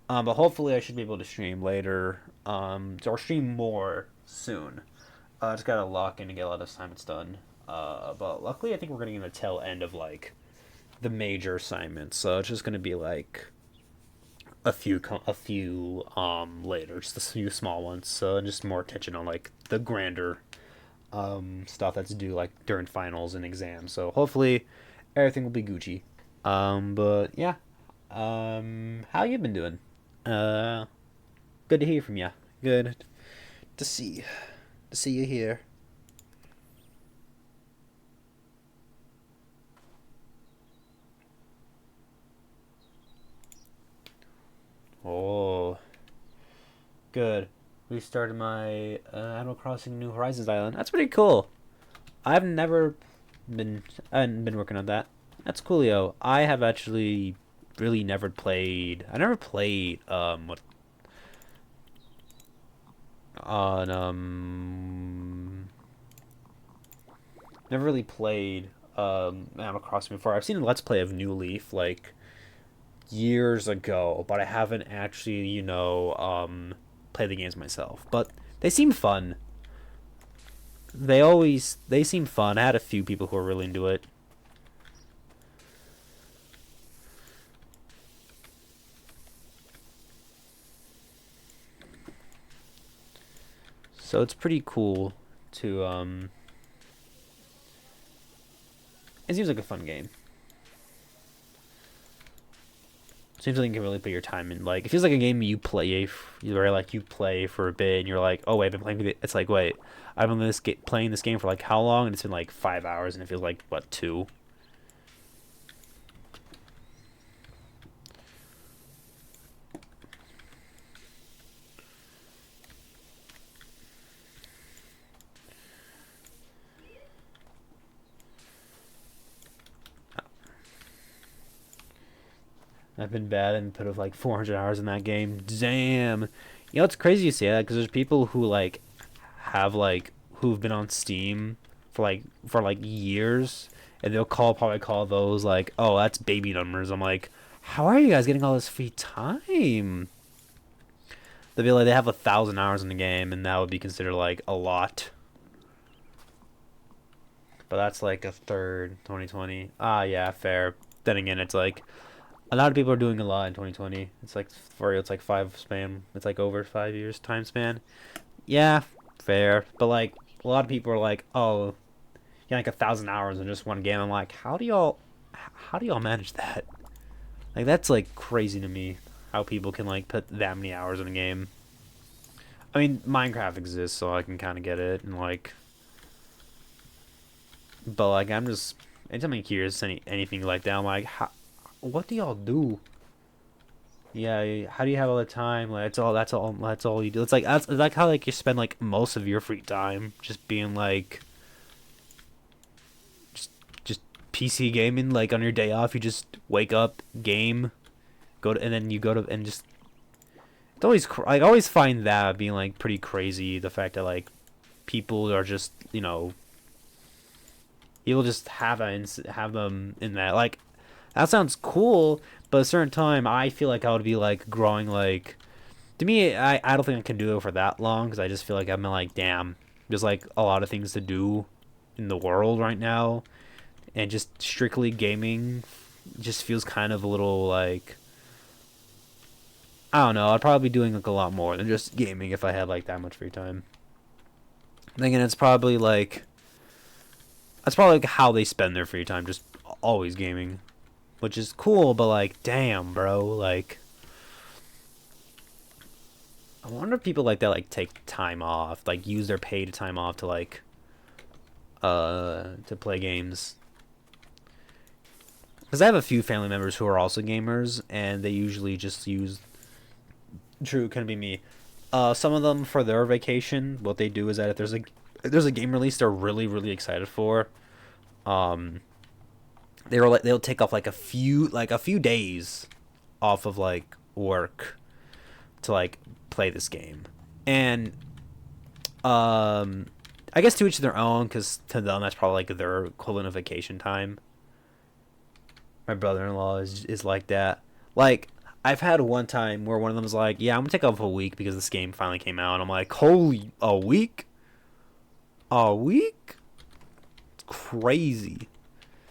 But hopefully I should be able to stream later, or stream more soon. Just gotta lock in and get a lot of assignments done. But luckily I think we're getting in the tail end of like the major assignments, so it's just gonna be like a few later, just a few small ones. So just more attention on like the grander stuff that's due like during finals and exams. So hopefully everything will be Gucci. But yeah, how you been doing? Uh, Good to hear from you. Good to see you here. Oh, good. We started my Animal Crossing New Horizons Island. That's pretty cool. I've never been I haven't been working on that. That's coolio. I have actually really never played. I never played what on never really played Animal Crossing before. I've seen a Let's Play of New Leaf like years ago, but I haven't actually played the games myself. But they seem fun. They seem fun. I had a few people who were really into it. So it's pretty cool to It seems like a fun game. Seems like you can really put your time in. Like, it feels like a game you play, where like you play for a bit, and you're like, oh wait, I've been playing. It's like, wait, I've been playing this game for like how long? And it's been like 5 hours, and it feels like what, 2? I've been bad and put like 400 hours in that game. Damn. You know, it's crazy you say that because there's people who like have like who've been on Steam for like years, and they'll probably call those like, oh, that's baby numbers. I'm like, how are you guys getting all this free time? They'll be like, they have 1,000 hours in the game, and that would be considered like a lot. But that's like a third 2020. Ah, yeah, fair. Then again, it's like a lot of people are doing a lot in 2020. It's like it's like 5 span. It's like over 5 years time span. Yeah, fair. But like a lot of people are like, oh, yeah, like 1,000 hours in just one game. I'm like, how do y'all manage that? Like that's like crazy to me. How people can like put that many hours in a game. I mean, Minecraft exists, so I can kind of get it, and like, but like I'm just anytime I'm curious anything like that, I'm like, what do y'all do? Yeah, how do you have all the time? Like that's all you do. It's like how like you spend like most of your free time just being like just PC gaming. Like on your day off, you just wake up, game, and then you go to and just. It's always I always find that being like pretty crazy. The fact that like people are just you'll just have them in that like. That sounds cool, but at a certain time, I feel like I would be like growing like. To me, I don't think I can do it for that long because I just feel like I'm like, damn, there's like a lot of things to do in the world right now, and just strictly gaming just feels kind of a little like. I don't know. I'd probably be doing like a lot more than just gaming if I had like that much free time. Thinking it's probably like. That's probably like how they spend their free time, just always gaming. Which is cool, but like, damn, bro, like, I wonder if people like that like take time off, like use their paid time off to like, to play games. Because I have a few family members who are also gamers, and they usually just use. True, couldn't be me. Some of them for their vacation, what they do is that if there's a game release they're really excited for, they'll take off like a few days off of like work to like play this game. And I guess to each their own, because to them that's probably like their equivalent of vacation time. My brother-in-law is like that. Like I've had one time where one of them was like, yeah, I'm gonna take off a week because this game finally came out, and I'm like, holy, a week, it's crazy.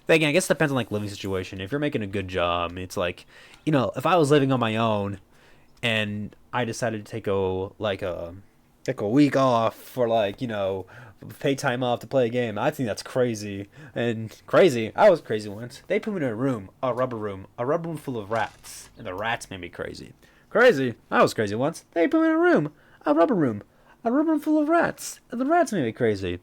Again, I guess it depends on like living situation. If you're making a good job, it's like, if I was living on my own and I decided to take a week off for like, pay time off to play a game, I think that's crazy. And crazy, I was crazy once. They put me in a rubber room full of rats, and the rats made me crazy. Crazy, I was crazy once. They put me in a rubber room full of rats, and the rats made me crazy.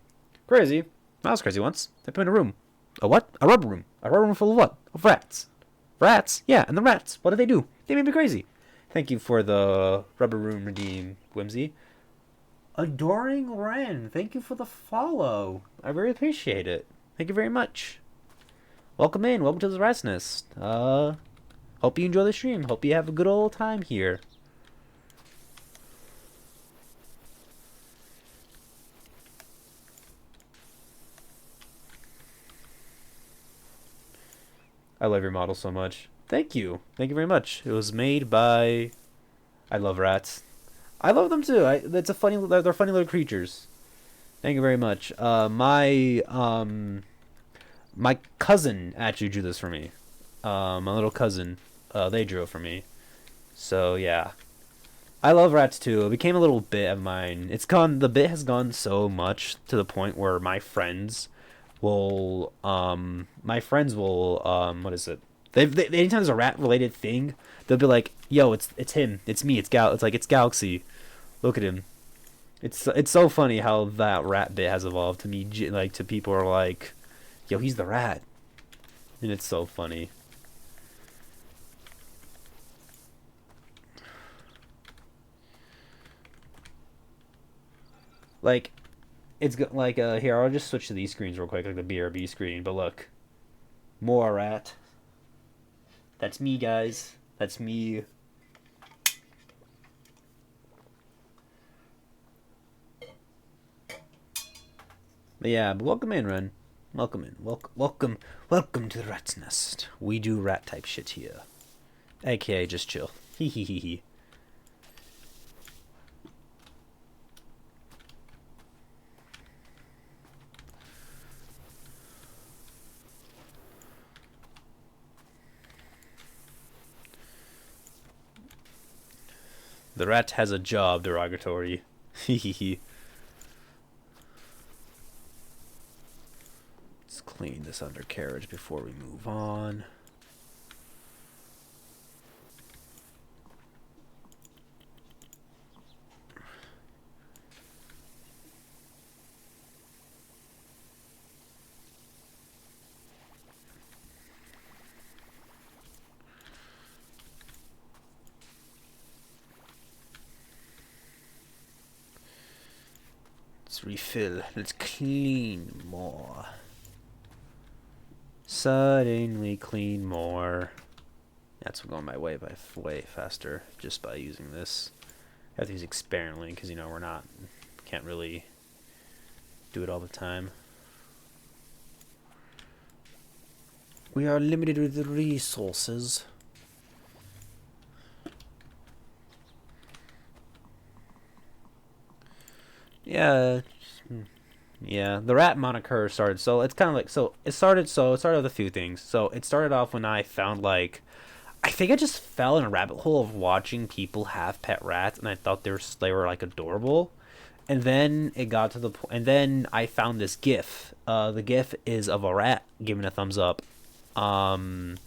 Crazy, I was crazy once. They put me in a room. A what? A rubber room. A rubber room full of what? Of rats. Rats? Yeah, and the rats. What did they do? They made me crazy. Thank you for the rubber room redeem, Whimsy. Adoring Ren, thank you for the follow. I really appreciate it. Thank you very much. Welcome in. Welcome to the Rat's Nest. Hope you enjoy the stream. Hope you have a good old time here. I love your model so much. Thank you. Thank you very much. It was made by. I love rats. I love them too. They're funny little creatures. Thank you very much. My cousin actually drew this for me. My little cousin, they drew it for me. So yeah, I love rats too. It became a little bit of mine. The bit has gone so much to the point where my friends will my friends will what is it? Anytime there's a rat related thing, they'll be like, "Yo, it's him, it's me, it's like it's Galaxy. Look at him." It's so funny how that rat bit has evolved to me. Like to people are like, "Yo, he's the rat," and it's so funny. Like like here I'll just switch to these screens real quick, like the BRB screen. But look, more rat. That's me, guys. That's me. But yeah, but welcome in, Ren. Welcome in. Welcome to the rat's nest. We do rat type shit here. AKA just chill. Hee hee hee hee. The rat has a job, derogatory. Hee hee hee. Let's clean this undercarriage before we move on. Let's refill. Let's clean more. Suddenly clean more. That's going my way by way faster just by using this. I have to use experimentally because we're not, can't really do it all the time. We are limited with the resources. Yeah, yeah. The rat moniker started, so it's kind of like it started with a few things. So it started off when I found like I think I just fell in a rabbit hole of watching people have pet rats, and I thought they were like adorable. And then it got to the point, and then I found this GIF. The GIF is of a rat giving a thumbs up. Um,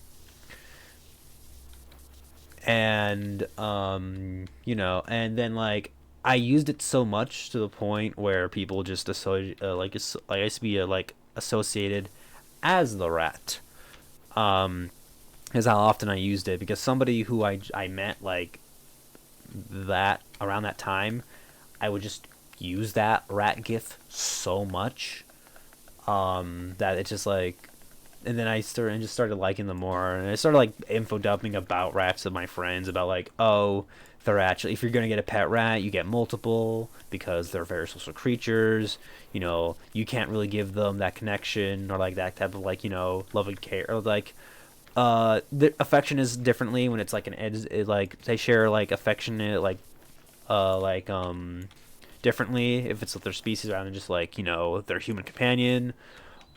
and and then like I used it so much to the point where people just associate like I used to be like associated as the rat. Um, is how often I used it because somebody who I met like that around that time, I would just use that rat gif so much that it's just like, and then I started liking them more, and I started like info dumping about rats to my friends about like, oh, they're actually, if you're gonna get a pet rat, you get multiple because they're very social creatures. You can't really give them that connection or like that type of like love and care or like the affection is differently when it's like like they share like affectionate differently if it's with their species rather than just like their human companion,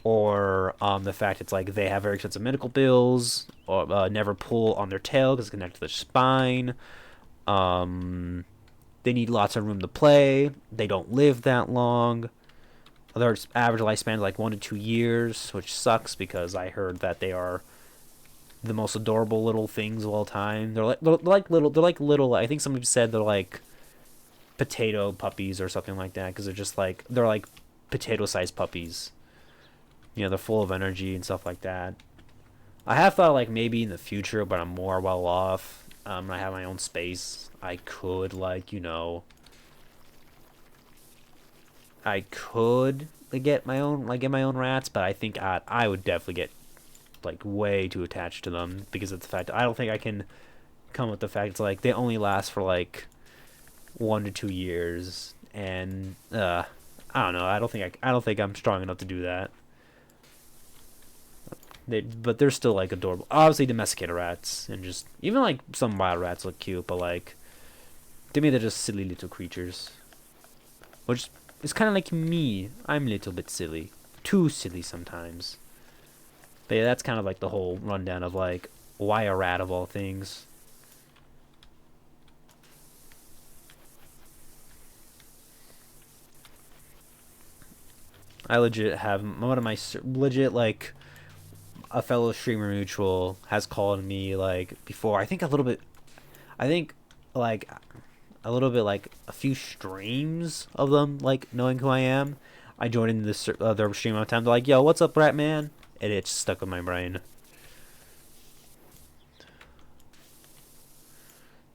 or the fact it's like they have very expensive medical bills, or never pull on their tail because it's connected to their spine. um they need lots of room to play, they don't live that long, their average lifespan is like 1 to 2 years, which sucks because I heard that they are the most adorable little things of all time. They're like little. I think somebody said they're like potato puppies or something like that because they're like potato-sized puppies. They're full of energy and stuff like that. I have thought like maybe in the future, but I'm more well off. I have my own space. I could I could get my own rats, but I think I would definitely get like way too attached to them because of the fact I don't think I can come with the fact it's like they only last for like 1 to 2 years, and I don't know. I don't think I'm strong enough to do that. But they're still like adorable. Obviously, domesticated rats and just even like some wild rats look cute, but like to me they're just silly little creatures, which is kind of like me. I'm a little bit silly, too silly sometimes. But yeah, that's kind of like the whole rundown of like why a rat of all things. I legit have one of my legit like a fellow streamer mutual has called me like before. I think a little bit. I think like a little bit like a few streams of them like knowing who I am. I joined in this other stream one time. They're like, "Yo, what's up, Rat Man?" And it's stuck in my brain.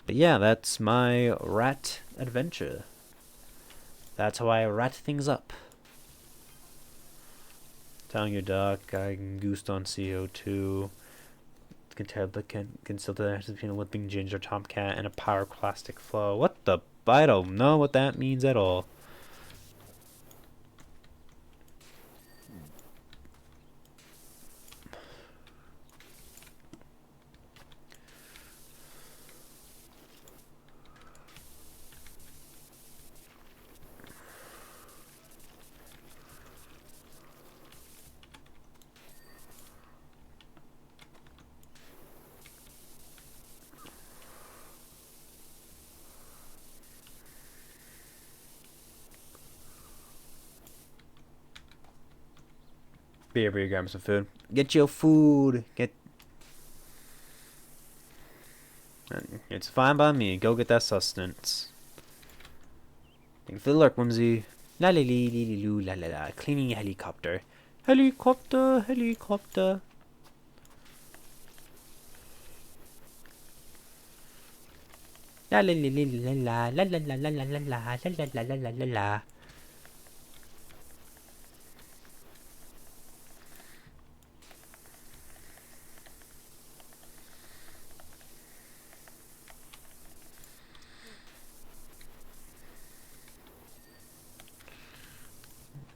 But yeah, that's my rat adventure. That's how I rat things up. Telling your duck, I can goosed on CO2. Can still between a limping ginger tomcat and a pyroclastic flow. What the? I don't know what that means at all. Beer, grab some food. Get your food. It's fine by me. Go get that sustenance. Thank you for the lurk, Whimsy. La la li li li loo la la la. Cleaning helicopter. Helicopter, helicopter. La la li li la la la la la la la la la la la la la la.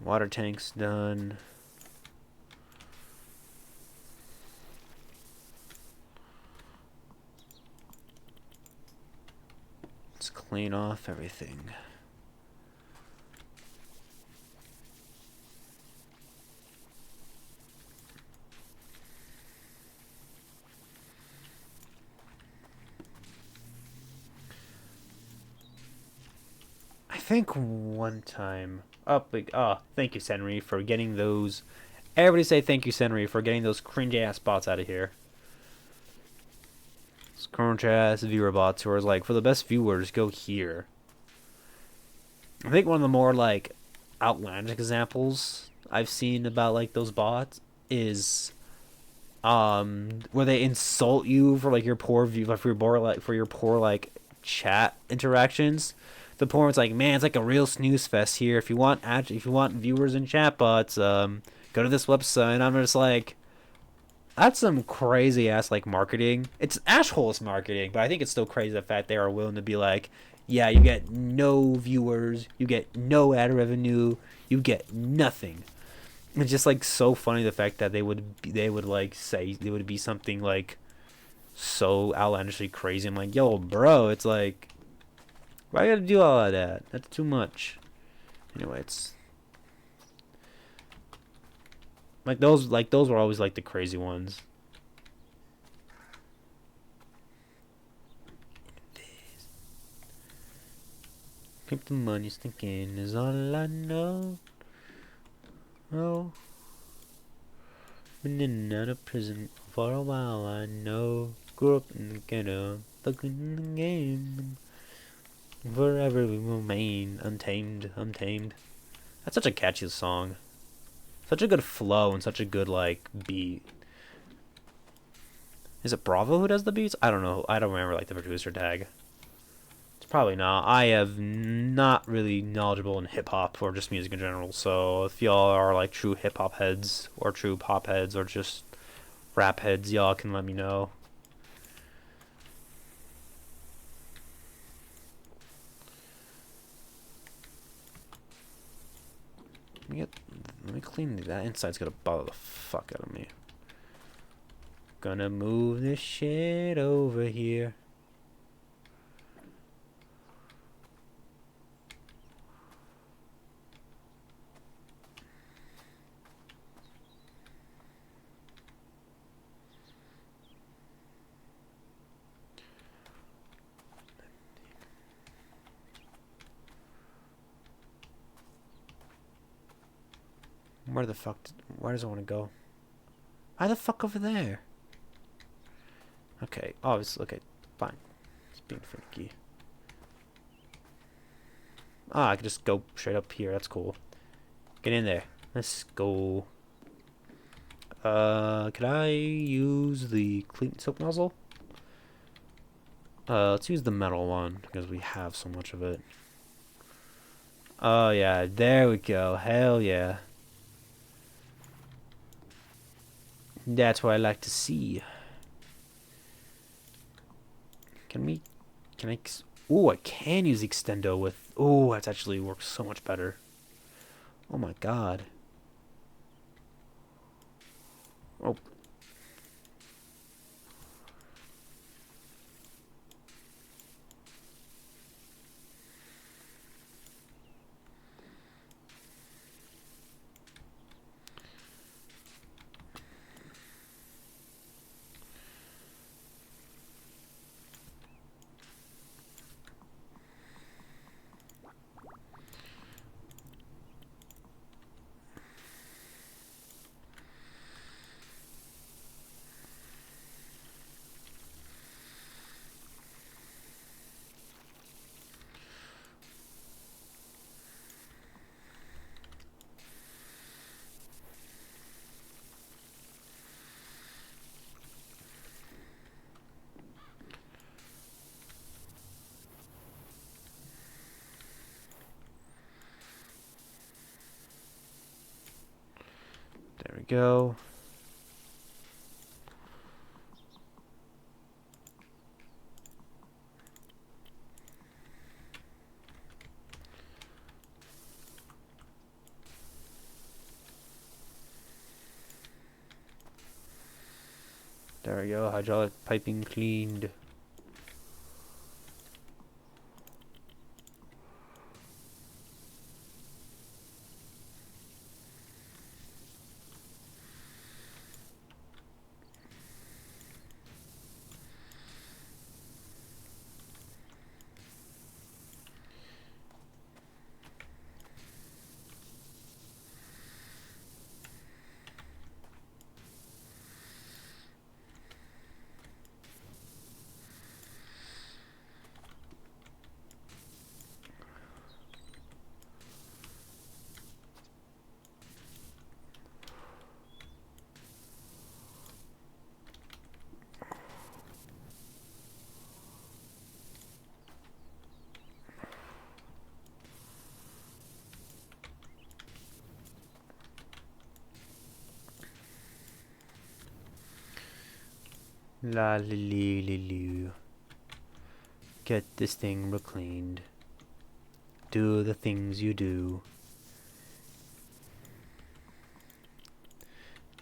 Water tank's done. Let's clean off everything. I think one time. Thank you, Senri, for getting those. Everybody say thank you, Senri, for getting those cringe ass bots out of here. Those cringe ass viewer bots who are like, for the best viewers, go here. I think one of the more like outlandish examples I've seen about like those bots is where they insult you for like your poor view, like for your poor like chat interactions. The point like, man, it's like a real snooze fest here. If you want viewers and chatbots, go to this website. And I'm just like, that's some crazy ass like marketing. It's ashholes marketing, but I think it's still crazy the fact they are willing to be like, yeah, you get no viewers, you get no ad revenue, you get nothing. It's just like so funny the fact that they would like say they would be something like so outlandishly crazy. I'm like, yo, bro, it's like, why you gotta do all of that? That's too much. Anyway, it's like those were always like the crazy ones. Keep the money stinking is all I know. Oh, been in and out of prison for a while. I know. Grew up in the ghetto, looking in the game. Forever we remain untamed, untamed. That's such a catchy song. Such a good flow and such a good like beat. Is it Bravo who does the beats? I don't know. I don't remember like the producer tag. It's probably not. I have not really knowledgeable in hip hop or just music in general. So if y'all are like true hip hop heads or true pop heads or just rap heads, y'all can let me know. Let me clean that inside's gonna bother the fuck out of me. Gonna move this shit over here. Where the fuck? Where does it want to go? Why the fuck over there? Okay. Oh, it's okay. Fine. It's being finicky. Ah, I can just go straight up here. That's cool. Get in there. Let's go. Can I use the clean soap nozzle? Let's use the metal one because we have so much of it. Oh yeah, there we go. Hell yeah. That's what I like to see. Can I, ooh, I can use extendo with, ooh, that's actually works so much better. Oh my god. Oh. There we go. There we go. Hydraulic piping cleaned. La li li li li. Get this thing recleaned. Do the things you do.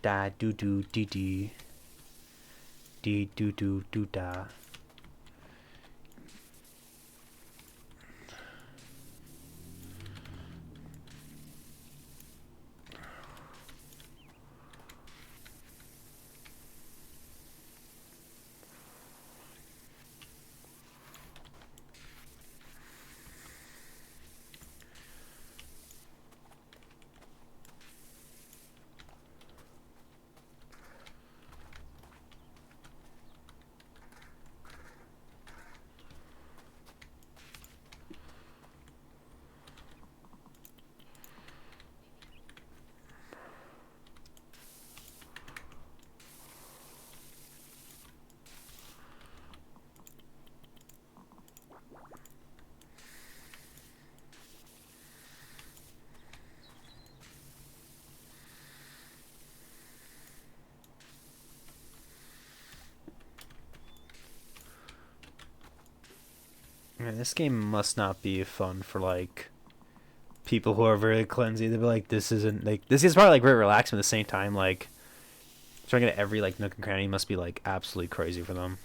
Da do do dee dee. Dee do do do da. Man, this game must not be fun for like people who are very cleansy. They'd be like, this isn't like this is probably like very relaxing at the same time. Like trying to get every like nook and cranny must be like absolutely crazy for them.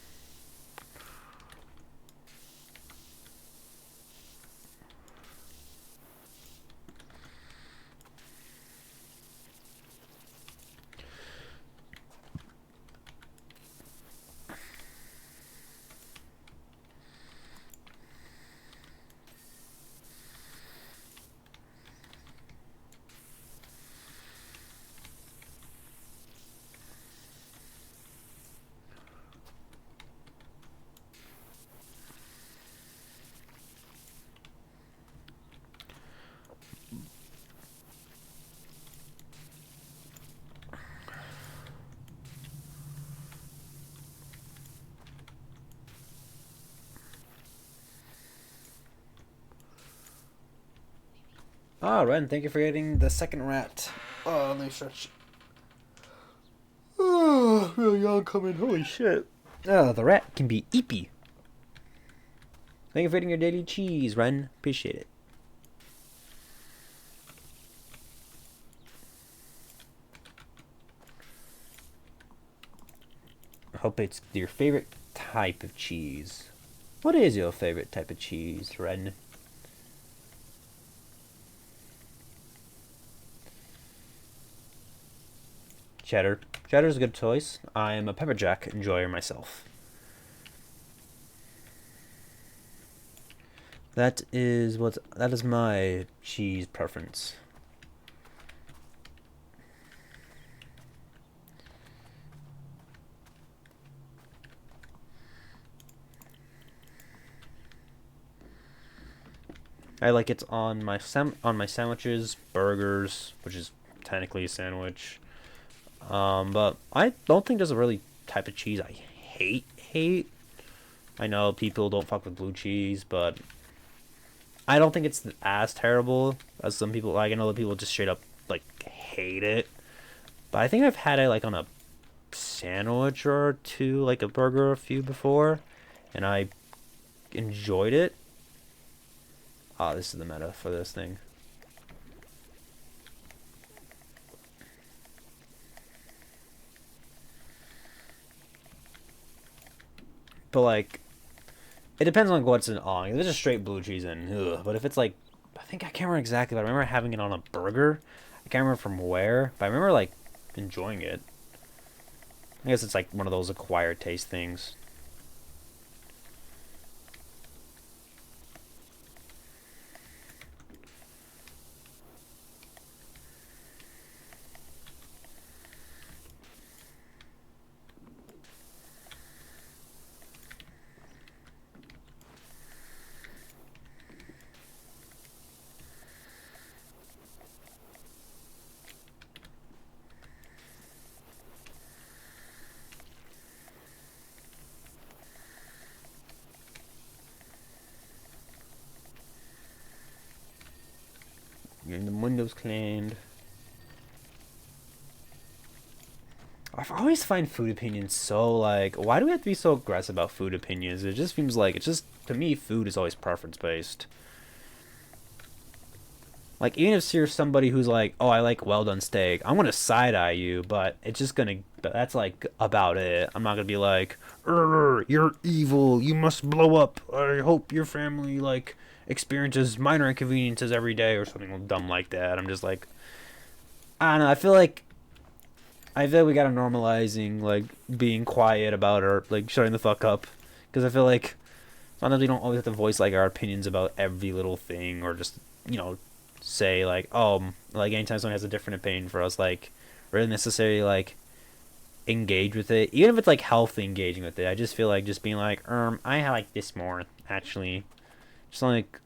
Ah, Ren, thank you for getting the second rat. Oh, let me stretch. Oh, really young coming. Holy shit. Oh, the rat can be eepy. Thank you for getting your daily cheese, Ren. Appreciate it. I hope it's your favorite type of cheese. What is your favorite type of cheese, Ren? Cheddar. Cheddar's a good choice. I'm a pepper jack enjoyer myself. That is my cheese preference. I like it on my sandwiches, burgers, which is technically a sandwich. But I don't think there's a really type of cheese I hate. I know people don't fuck with blue cheese, but I don't think it's as terrible as some people. Like I know that people just straight up like hate it. But I think I've had it like on a sandwich or two, like a burger or a few before, and I enjoyed it. Ah, this is the meta for this thing. But like, it depends on what's in on. If it's just straight blue cheese, and ugh. But if it's like, I can't remember exactly, but I remember having it on a burger. I can't remember from where, but I remember like enjoying it. I guess it's like one of those acquired taste things. Getting the windows cleaned. I always find food opinions so like, why do we have to be so aggressive about food opinions? It just seems like it's just to me, food is always preference based. Like even if you're somebody who's like, oh, I like well done steak, I'm gonna side eye you, but it's just gonna. That's like about it. I'm not gonna be like, you're evil. You must blow up. I hope your family like experiences minor inconveniences every day or something dumb like that. I'm just like, I don't know. I feel like we gotta normalizing like being quiet about our like shutting the fuck up, because I feel like sometimes we don't always have to voice like our opinions about every little thing, or just you know say like like anytime someone has a different opinion for us, like really necessarily like engage with it, even if it's like healthy engaging with it. I just feel like just being like I like this more actually, just like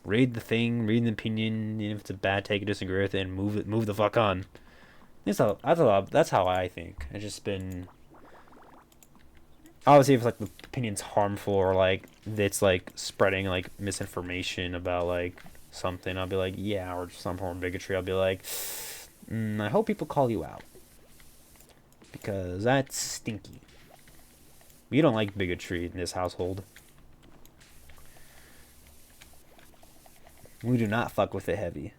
read the thing, read the opinion, even if it's a bad take, disagree with it, and move the fuck on. That's how I think. It's just been obviously if like the opinion's harmful or like it's like spreading like misinformation about like something, I'll be like yeah, or some form of bigotry, I'll be like I hope people call you out because that's stinky. We don't like bigotry in this household. We do not fuck with it heavy.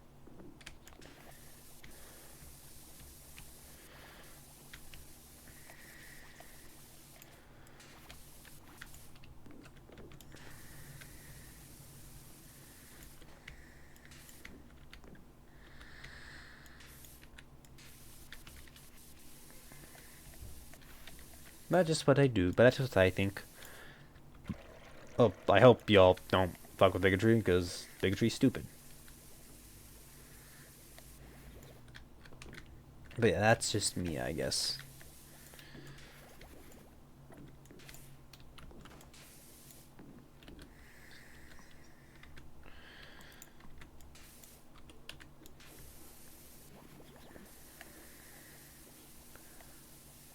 That's just what I do, but that's what I think. Oh, I hope y'all don't fuck with bigotry because bigotry's stupid. But yeah, that's just me, I guess.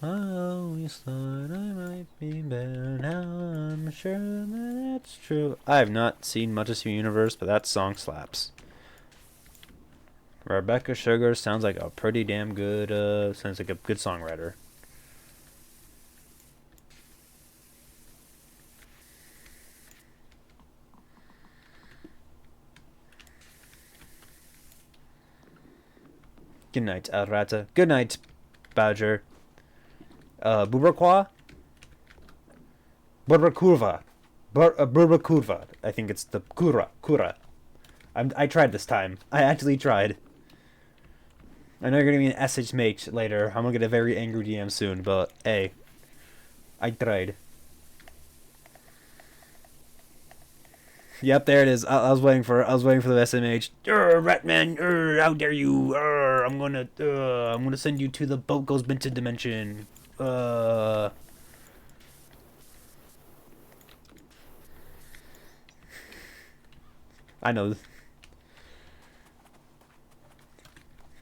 I always thought I might be better. Now I'm sure that that's true. I have not seen much of Steven Universe, but that song slaps. Rebecca Sugar sounds like a pretty damn good, sounds like a good songwriter. Good night, Alrata. Good night, Badger. Buberqua? Burbakurva. Burbakurva. I think it's the Kura. I tried this time. I actually tried. I know you're gonna be an SH mate later. I'm gonna get a very angry DM soon, but hey, I tried. Yep, there it is. I was waiting for the SMH. Ratman, how dare you? I'm gonna send you to the boat goes into dimension. I know.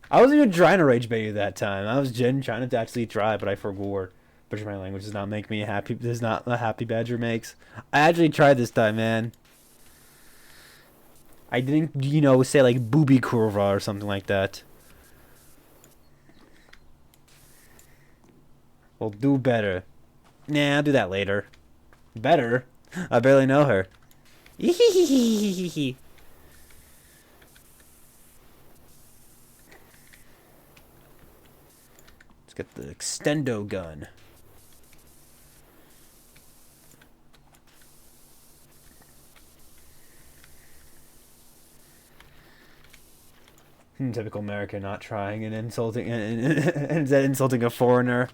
I wasn't even trying to rage bait you that time. I was trying to actually try, but I forgot. But my language does not make me happy. Does not a happy badger makes. I actually tried this time, man. I didn't, say like booby curva or something like that. Well, do better. Nah, I'll do that later. Better? I barely know her. Let's get the extendo gun. Typical American not trying and insulting and insulting a foreigner.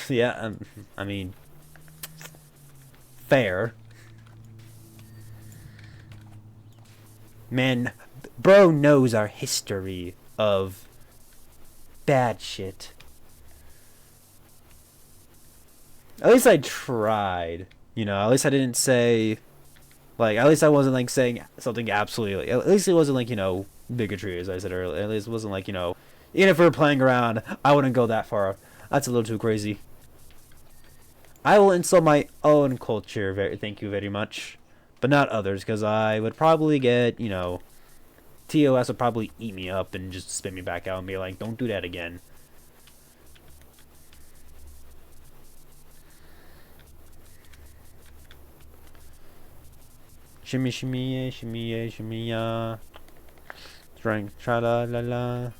Yeah, I mean, fair. Man, bro knows our history of bad shit. At least I tried. At least I didn't say, like, at least I wasn't, like, saying something absolutely, at least it wasn't, like, bigotry, as I said earlier. At least it wasn't, like, even if we were playing around, I wouldn't go that far. That's a little too crazy. I will insult my own culture, thank you very much. But not others, because I would probably get, TOS would probably eat me up and just spit me back out and be like, don't do that again. Shimmy, shimmy, shimmy, shimmy, drink, tra la la la.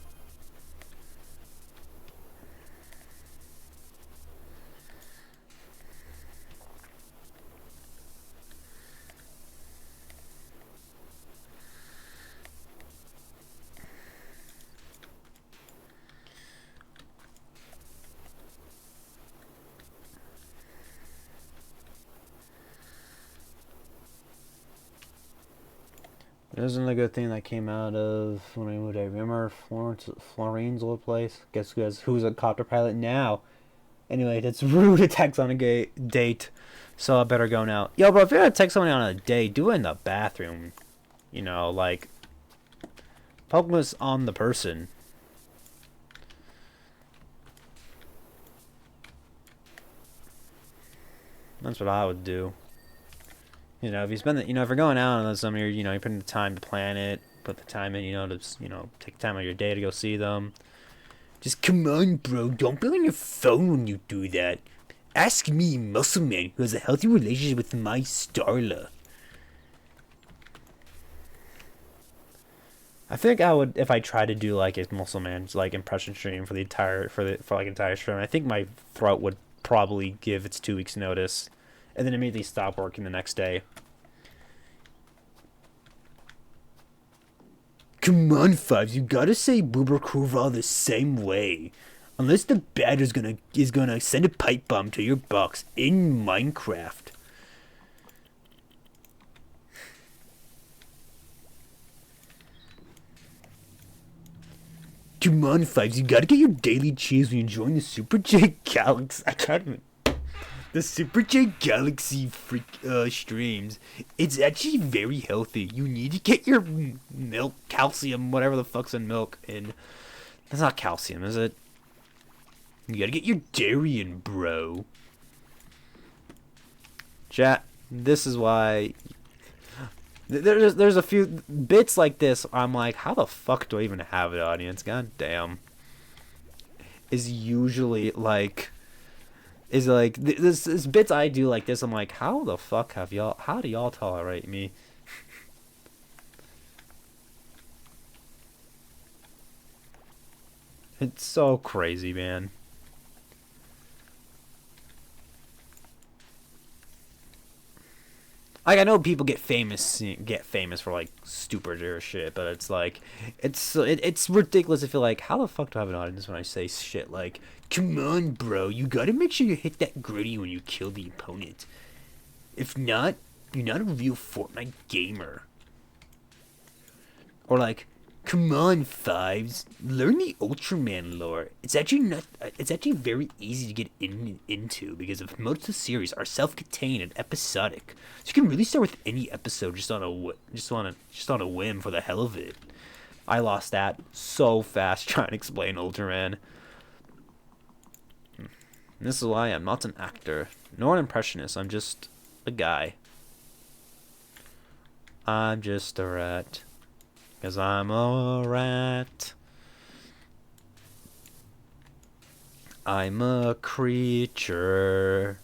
It wasn't a good thing that came out of when I moved. I remember Florine's old place. Guess who's a copter pilot now? Anyway, it's rude to text on a date, so I better go now. Yo, bro, if you're gonna text someone on a date, do it in the bathroom. Like, focus on the person. That's what I would do. If you spend if you're going out and some you're putting the time to plan it, put the time in, to take time out of your day to go see them. Just come on, bro, don't be on your phone when you do that. Ask me, Muscle Man, who has a healthy relationship with my Starla. I think I would, if I tried to do like a Muscle Man's like impression stream for entire stream. I think my throat would probably give its 2 weeks notice, and then immediately stop working the next day. Come on, Fives, you gotta say Boober Kurva the same way. Unless the badger is gonna send a pipe bomb to your box in Minecraft. Come on, Fives, you gotta get your daily cheese when you join the superjgalaxy. I can't even. The superjgalaxy streams. It's actually very healthy. You need to get your milk, calcium, whatever the fuck's in milk, in. That's not calcium, is it? You gotta get your dairy in, bro. Chat, this is why. There's a few bits like this. I'm like, how the fuck do I even have an audience? God damn. Is usually like is like this bits I do like this. I'm like, how the fuck have y'all? How do y'all tolerate me? It's so crazy, man. Like I know people get famous for like stupid or shit, but it's like it's ridiculous to feel like how the fuck do I have an audience when I say shit like, "Come on, bro, you gotta make sure you hit that gritty when you kill the opponent. If not, you're not a real Fortnite gamer." Or like, "Come on, Fives, learn the Ultraman lore. It's actually not. It's actually very easy to get into because of most of the series are self-contained and episodic. So you can really start with any episode just on a whim for the hell of it." I lost that so fast trying to explain Ultraman. This is why I'm not an actor nor an impressionist. I'm just a guy. I'm just a rat. 'Cause I'm a rat. I'm a creature.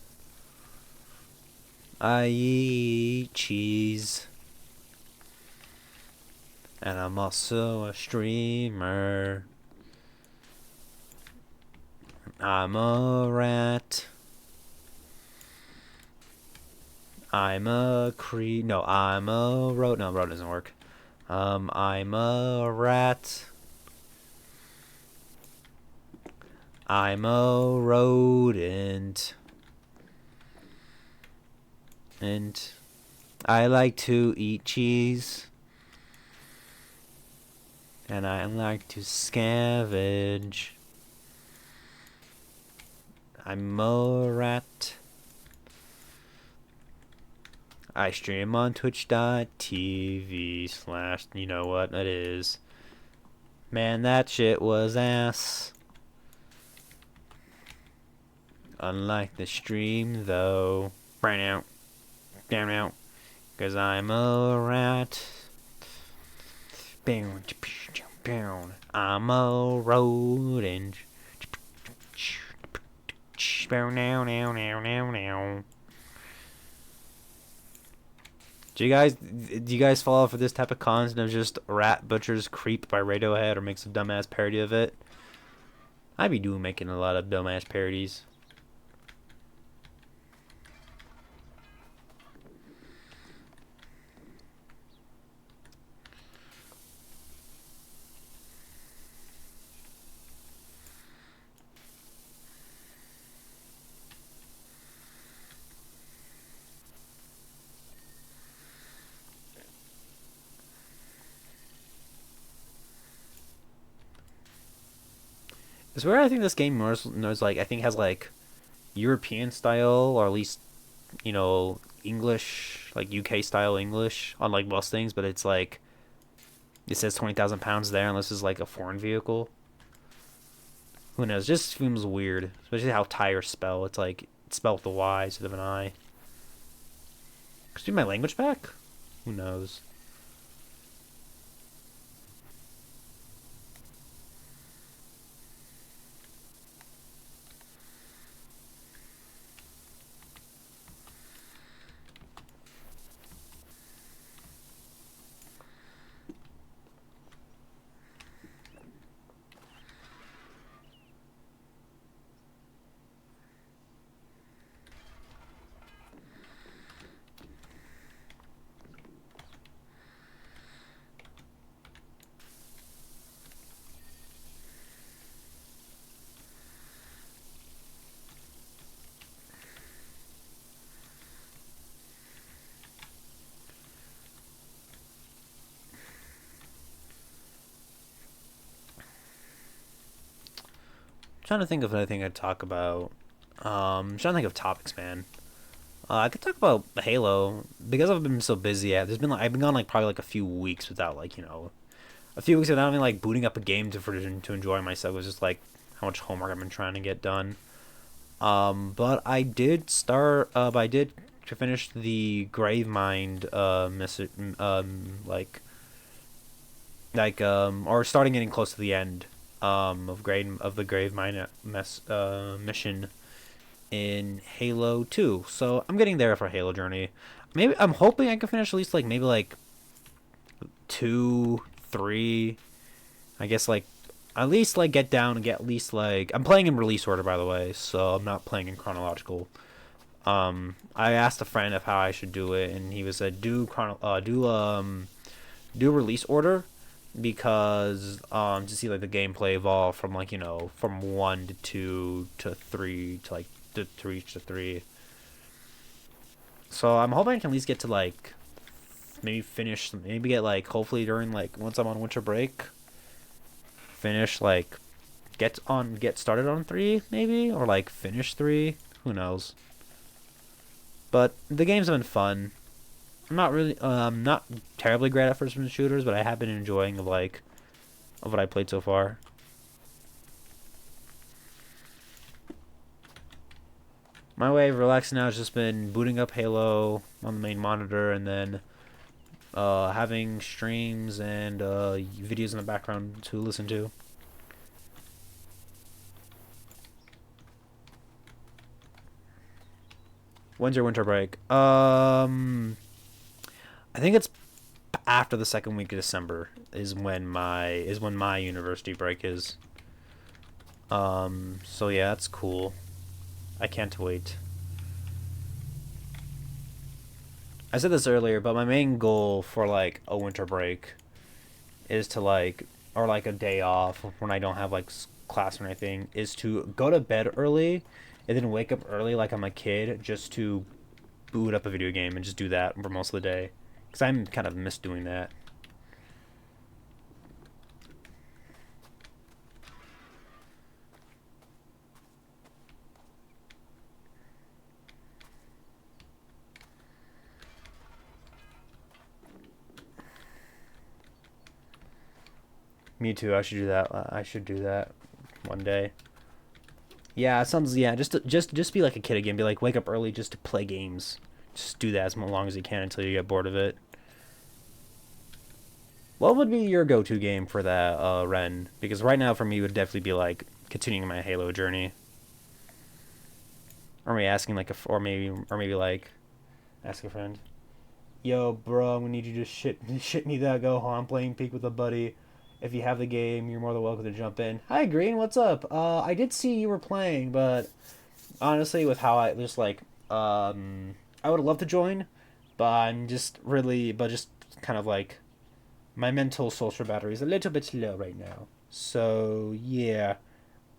I eat cheese. And I'm also a streamer. I'm a rat. I'm a No, I'm a road. No, road doesn't work. I'm a rat. I'm a rodent. And I like to eat cheese. And I like to scavenge. I'm a rat. I stream on twitch.tv/ you know what that is. Man, that shit was ass. Unlike the stream, though. Right now. Down out. Cause I'm a rat. I'm a rodent. Do you guys fall for this type of content of just Rat Butcher's Creep by Radiohead or makes a dumbass parody of it? I be making a lot of dumbass parodies. It's where I think this game knows like I think has like European style or at least English like UK style English on like most things, but it's like it says 20,000 pounds there unless it's like a foreign vehicle. Who knows? Just seems weird, especially how tires spell. It's like it's spelled with a Y instead of an I. Could you my language back? Who knows? Trying to think of anything I'd talk about. Trying to think of topics, man. I could talk about Halo because I've been so busy. Yeah, I've been gone like probably like a few weeks without like a few weeks without even like booting up a game to enjoy myself. It was just like how much homework I've been trying to get done. But I did start. I did to finish the Gravemind or starting getting close to the end of the Gravemind mission in Halo 2. So I'm getting there for Halo Journey. Maybe I'm hoping I can finish at least like maybe like 2, 3. I guess like at least like get down and get at least like I'm playing in release order, by the way, so I'm not playing in chronological. I asked a friend of how I should do it, and he was said do release order because to see like the gameplay evolve from like from 1 to 2 to 3 to like to reach to 3. So I'm hoping I can at least get to like maybe get like hopefully during like once I'm on winter break, finish like get started on 3 maybe, or like finish 3. Who knows? But the games have been fun. I'm not terribly great at first person shooters, but I have been enjoying of what I played so far. My way of relaxing now has just been booting up Halo on the main monitor and then having streams and videos in the background to listen to. When's your winter break? I think it's after the second week of December is when my university break is. So yeah, that's cool. I can't wait. I said this earlier, but my main goal for like a winter break is to or like a day off when I don't have like class or anything, is to go to bed early and then wake up early like I'm a kid just to boot up a video game and just do that for most of the day. Because I'm kind of miss doing that. Me too. I should do that. I should do that one day. Yeah, it sounds just be like a kid again. Be like wake up early just to play games. Just do that as long as you can until you get bored of it. What would be your go-to game for that, Ren? Because right now for me it would definitely be like continuing my Halo journey. Or maybe asking like or maybe like ask a friend. Yo, bro, I'm gonna need you to ship me that Go home. I'm playing Peak with a buddy. If you have the game, you're more than welcome to jump in. Hi, Green, what's up? I did see you were playing, but honestly, with how I just I would love to join, but just kind of like, my mental social battery is a little bit low right now. So, yeah.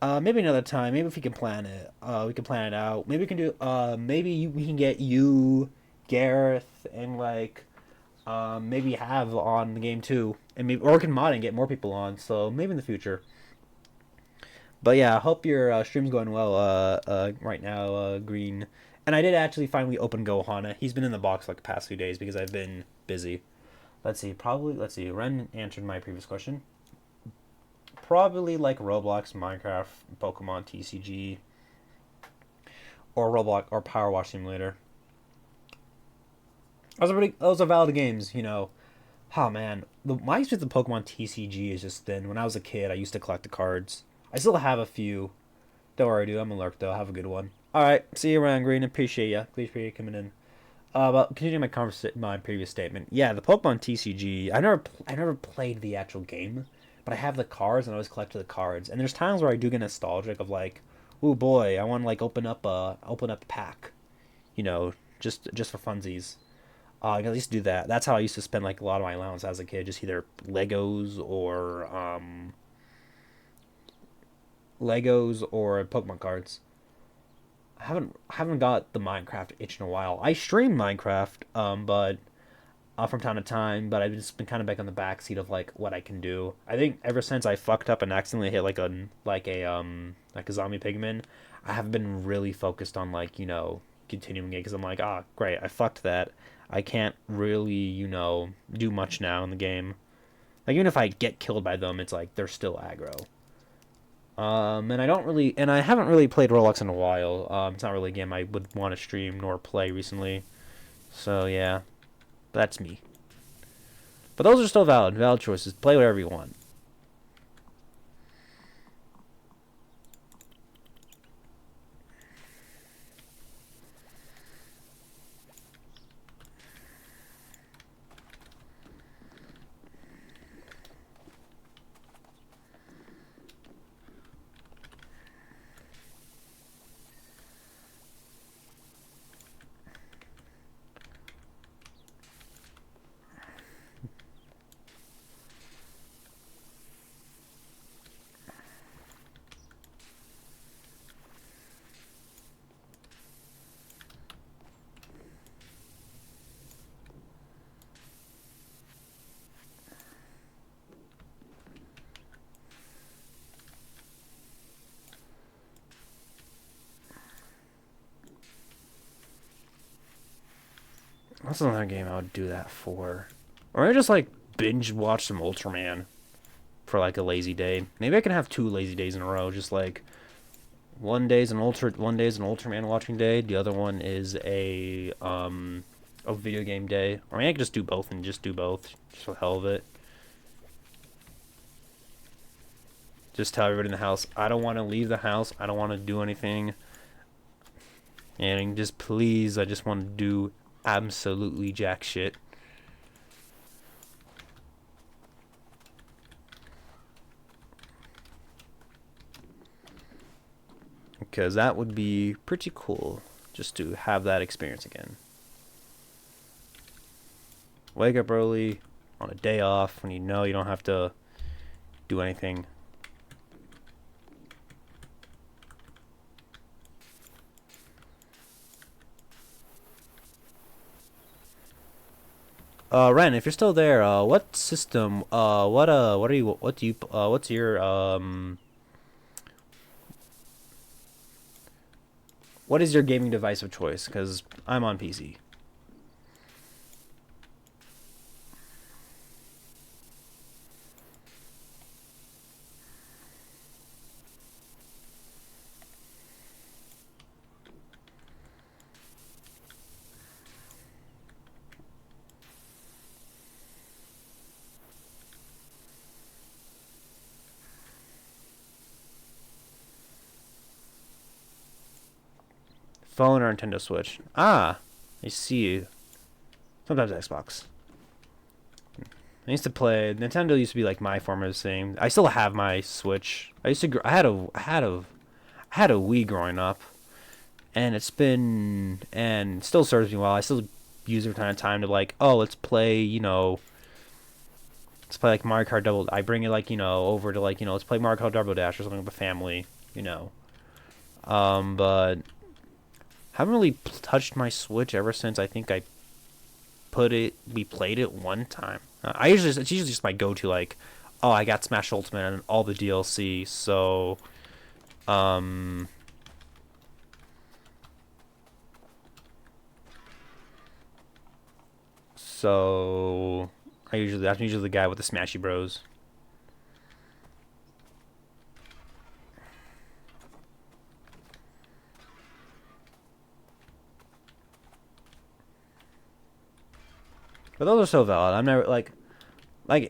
Maybe another time. Maybe if we can plan it. We can plan it out. Maybe we can do, we can get you, Gareth, and maybe have on the game too, and maybe or we can mod and get more people on. So maybe in the future. But yeah, I hope your stream's going well. Right now, Green, and I did actually finally open Gohana. He's been in the box like the past few days because I've been busy. Let's see. Ren answered my previous question. Probably like Roblox, Minecraft, Pokemon TCG, or Roblox or Power Wash Simulator. Those are valid games, Oh man, my experience with Pokemon TCG is just thin. When I was a kid, I used to collect the cards. I still have a few. Don't worry, dude. I'm a lurk though. Have a good one. All right, see you around, Green. Appreciate ya. Appreciate you coming in. But continuing my previous statement. Yeah, the Pokemon TCG. I never played the actual game, but I have the cards and I always collected the cards. And there's times where I do get nostalgic of like, oh boy, I want to like open up a pack, just for funsies. I can at least do that. That's how I used to spend like a lot of my allowance as a kid, just either Legos or Pokemon cards. I haven't got the Minecraft itch in a while. I stream Minecraft, but from time to time, but I've just been kind of back on the backseat of like what I can do. I think ever since I fucked up and accidentally hit like a zombie pigman, I have been really focused on continuing it because I'm like, great, I fucked that. I can't really do much now in the game. Like even if I get killed by them, it's like they're still aggro. And I haven't really played Roblox in a while. It's not really a game I would want to stream nor play recently. So yeah, that's me. But those are still valid choices. Play whatever you want. That's another game I would do that for. Or I just like binge watch some Ultraman for like a lazy day. Maybe I can have 2 lazy days in a row. Just like one day is an Ultraman watching day. The other one is a video game day. Or maybe I could just do both and just do both, just for the hell of it. Just tell everybody in the house, I don't want to leave the house. I don't want to do anything. And just please, I just want to do absolutely jack shit. Because that would be pretty cool, just to have that experience again. Wake up early on a day off when you know you don't have to do anything. Ren, if you're still there, what system, what are you, what do you, what's your, what is your gaming device of choice? Because I'm on PC. Phone or Nintendo Switch? Ah, I see you. Sometimes Xbox. I used to play Nintendo. Used to be like my form of thing. I still have my Switch. I used to. I had a Wii growing up, and it's been and still serves me well. I still use it from time to time to like, oh, let's play. Let's play like Mario Kart Double. I bring it like over to like let's play Mario Kart Double Dash or something with the family. But haven't really touched my Switch ever since I think we played it one time. It's usually just my go-to, like, oh, I got Smash Ultimate and all the DLC, so um so I'm usually the guy with the Smashy Bros. But those are so valid. I'm never like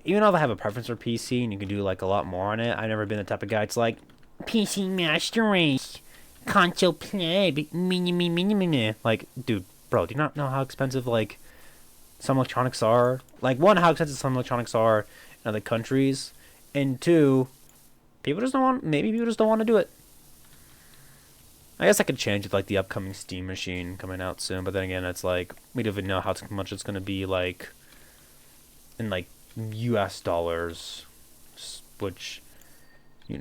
even though I have a preference for PC and you can do like a lot more on it, I've never been the type of guy. It's like PC Master Race, console play, like, dude, bro, do you not know how expensive like some electronics are? Like, one, how expensive some electronics are in other countries, and two, people just don't want. Maybe people just don't want to do it. I guess I could change with like the upcoming Steam machine coming out soon, but then again, it's like we don't even know how much it's gonna be like in like U.S. dollars, which we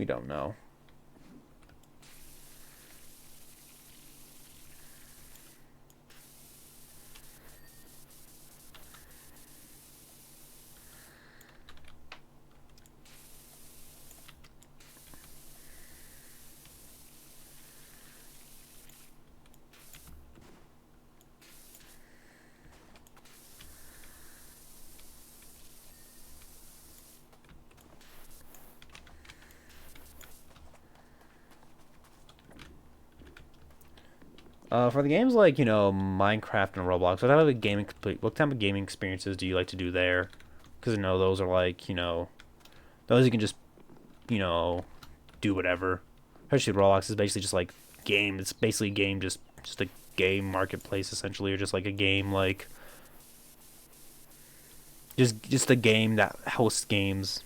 don't know. For the games like, Minecraft and Roblox, what type of gaming experiences do you like to do there? Because, those are like, those you can just, you know, do whatever. Especially Roblox is basically just like game. It's basically a game, just a game marketplace essentially, or just like a game like just a game that hosts games.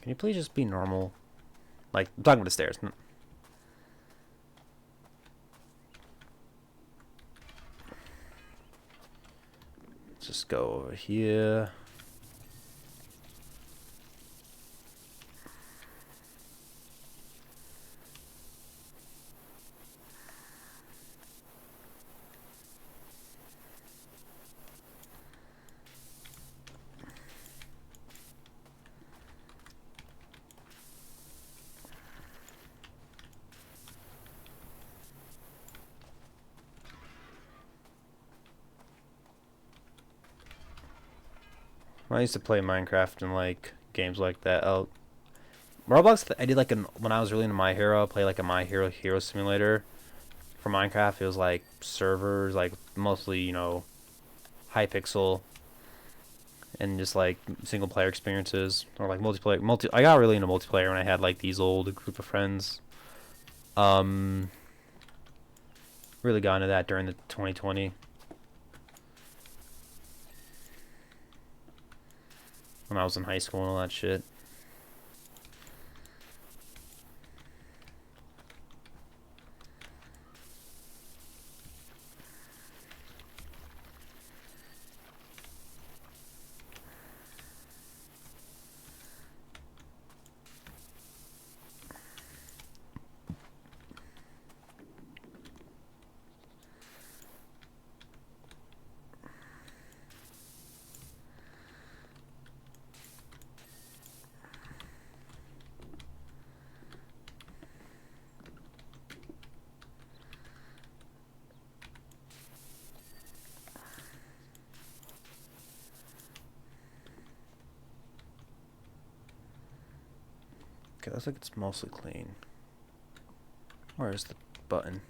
Can you please just be normal? Like, I'm talking about the stairs. Let's just go over here. When I used to play Minecraft and like games like that. Roblox. I did like when I was really into My Hero. I played like a My Hero Simulator. For Minecraft, it was like servers, like mostly high pixel and just like single player experiences or like multiplayer. I got really into multiplayer when I had like these old group of friends. Um, really got into that during the 2020 when I was in high school and all that shit. Okay, looks like it's mostly clean. Where's the button?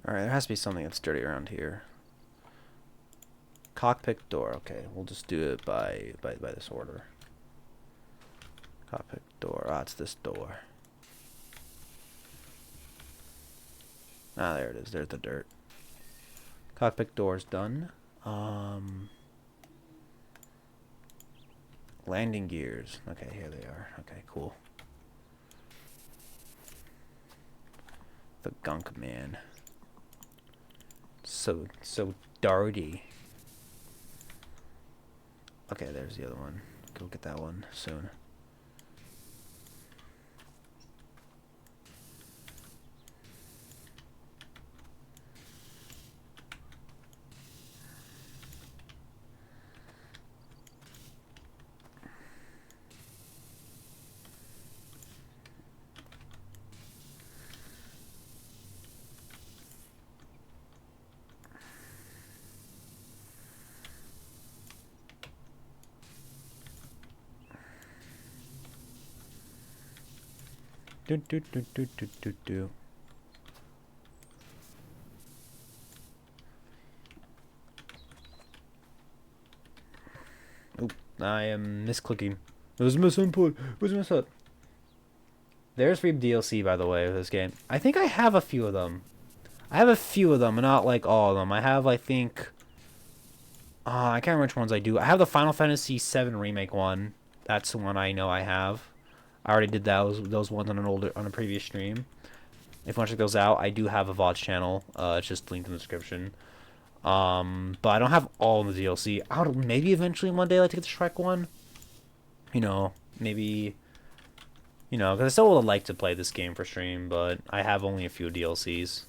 Alright, there has to be something that's dirty around here. Cockpit door. Okay, we'll just do it by this order. Cockpit door. Ah, it's this door. Ah, there it is. There's the dirt. Cockpit door's done. Landing gears. Okay, here they are. Okay, cool. The gunk man. So dirty. Okay, there's the other one. Go get that one soon. Do, do, do, do, do, do, do. Oop, I am misclicking. It was misinput. It was misinput. There's free DLC, by the way, of this game. I think I have a few of them. I have a few of them, but not like all of them. I have, I think... I can't remember which ones I do. I have the Final Fantasy VII Remake one. That's the one I know I have. I already did those ones on a previous stream. If you want to check those out, I do have a VOD channel. It's just linked in the description. But I don't have all of the DLC. I'll maybe eventually one day like to get the Shrek one. You know, maybe... You know, because I still would like to play this game for stream, but I have only a few DLCs.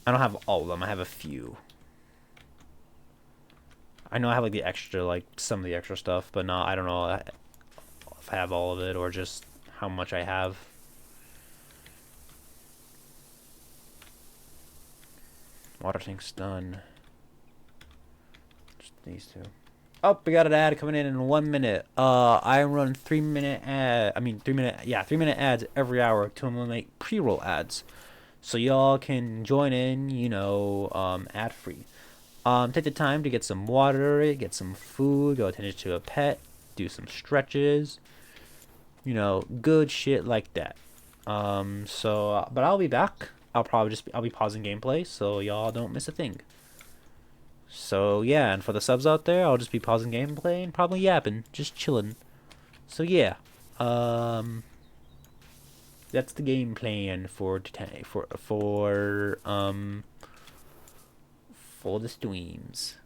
I don't have all of them. I have a few. I know I have like the extra, like some of the extra stuff, but I don't know if I have all of it or just how much I have. Water tank's done. Just these two. Oh, we got an ad coming in 1 minute. I run 3-minute ad. I mean, 3-minute. Yeah, 3-minute ads every hour to eliminate pre-roll ads, so y'all can join in. You know, ad free. Take the time to get some water, get some food, go attend to a pet, do some stretches. You know, good shit like that. But I'll be back. I'll be pausing gameplay so y'all don't miss a thing. So yeah, and for the subs out there, I'll just be pausing gameplay and probably yapping, just chilling. So yeah, that's the game plan for today for the streams.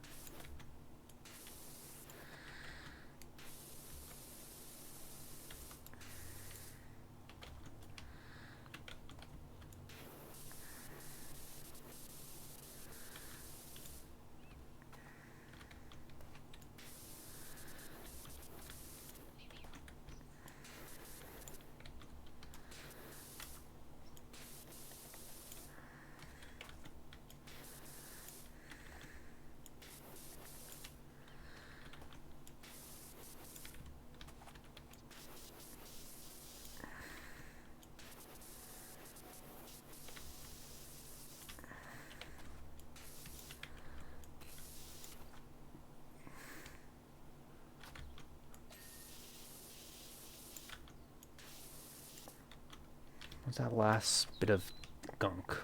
What's that last bit of gunk?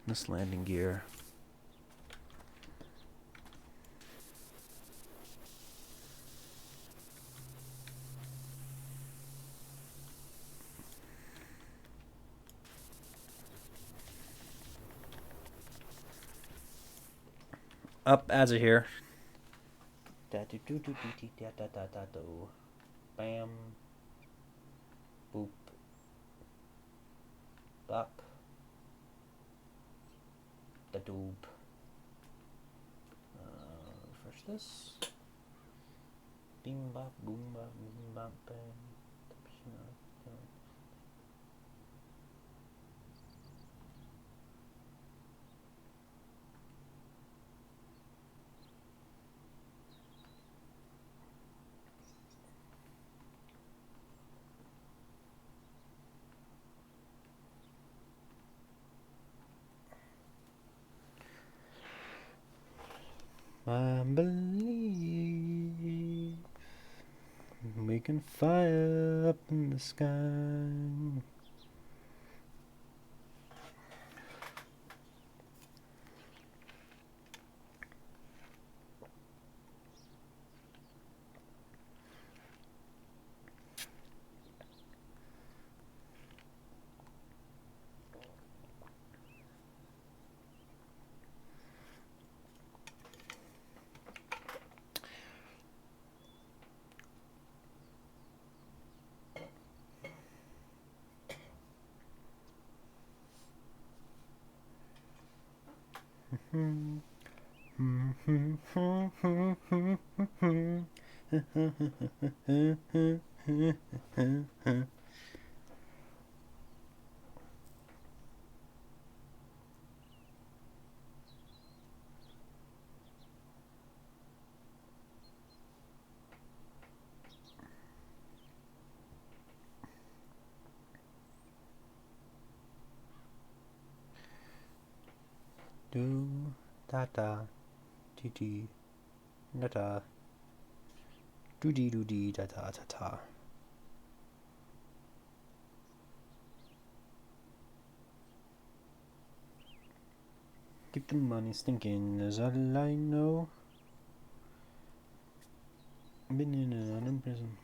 This landing gear. Up, ads are here. Bam. Boop. Bop. Da doob. Refresh this. Bing bop, boom bop, boom bop, bang. I believe we can fly up in the sky. do da da dee dee da da do dee da da da da. Keep the money stinking is all I know. Been in an prison.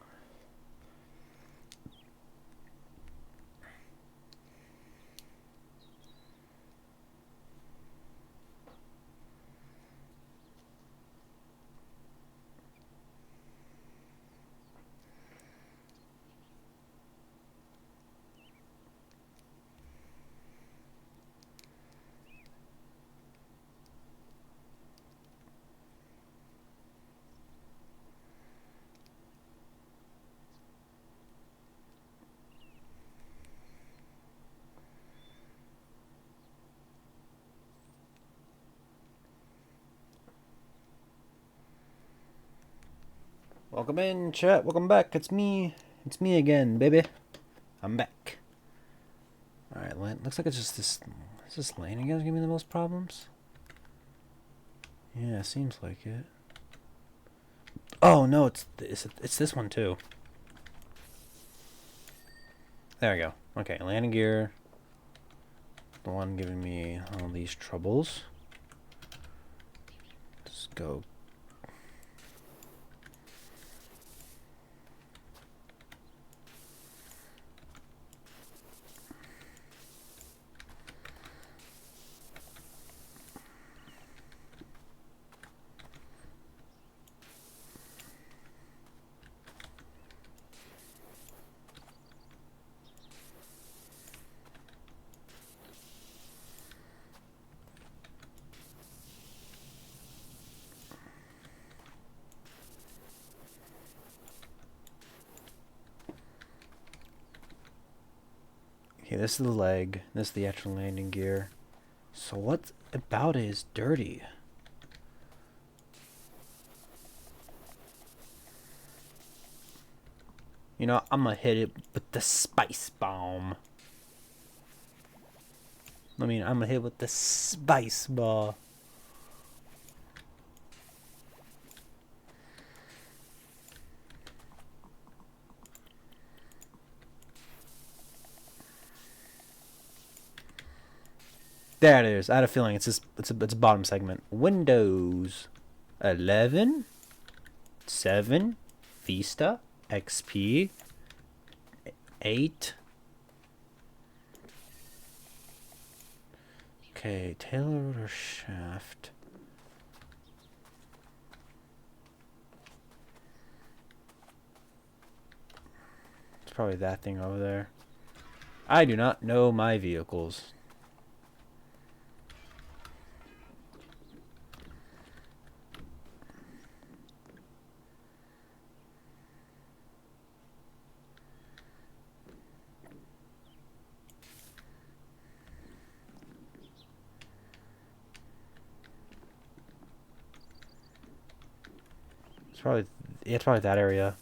Welcome in, chat. Welcome back. It's me. It's me again, baby. I'm back. Alright, looks like it's just this. Is this lane again giving me the most problems? Yeah, seems like it. Oh, no, it's this one, too. There we go. Okay, landing gear. The one giving me all these troubles. Just go. Okay, this is the leg. This is the actual landing gear. So what about it is dirty? You know, I'm gonna hit it with the spice bomb. I'm gonna hit it with the spice ball. There it is. I had a feeling it's a bottom segment. Windows 11, 7, Vista, XP, 8. Okay, tail rotor shaft. It's probably that thing over there. I do not know my vehicles. It's probably that area.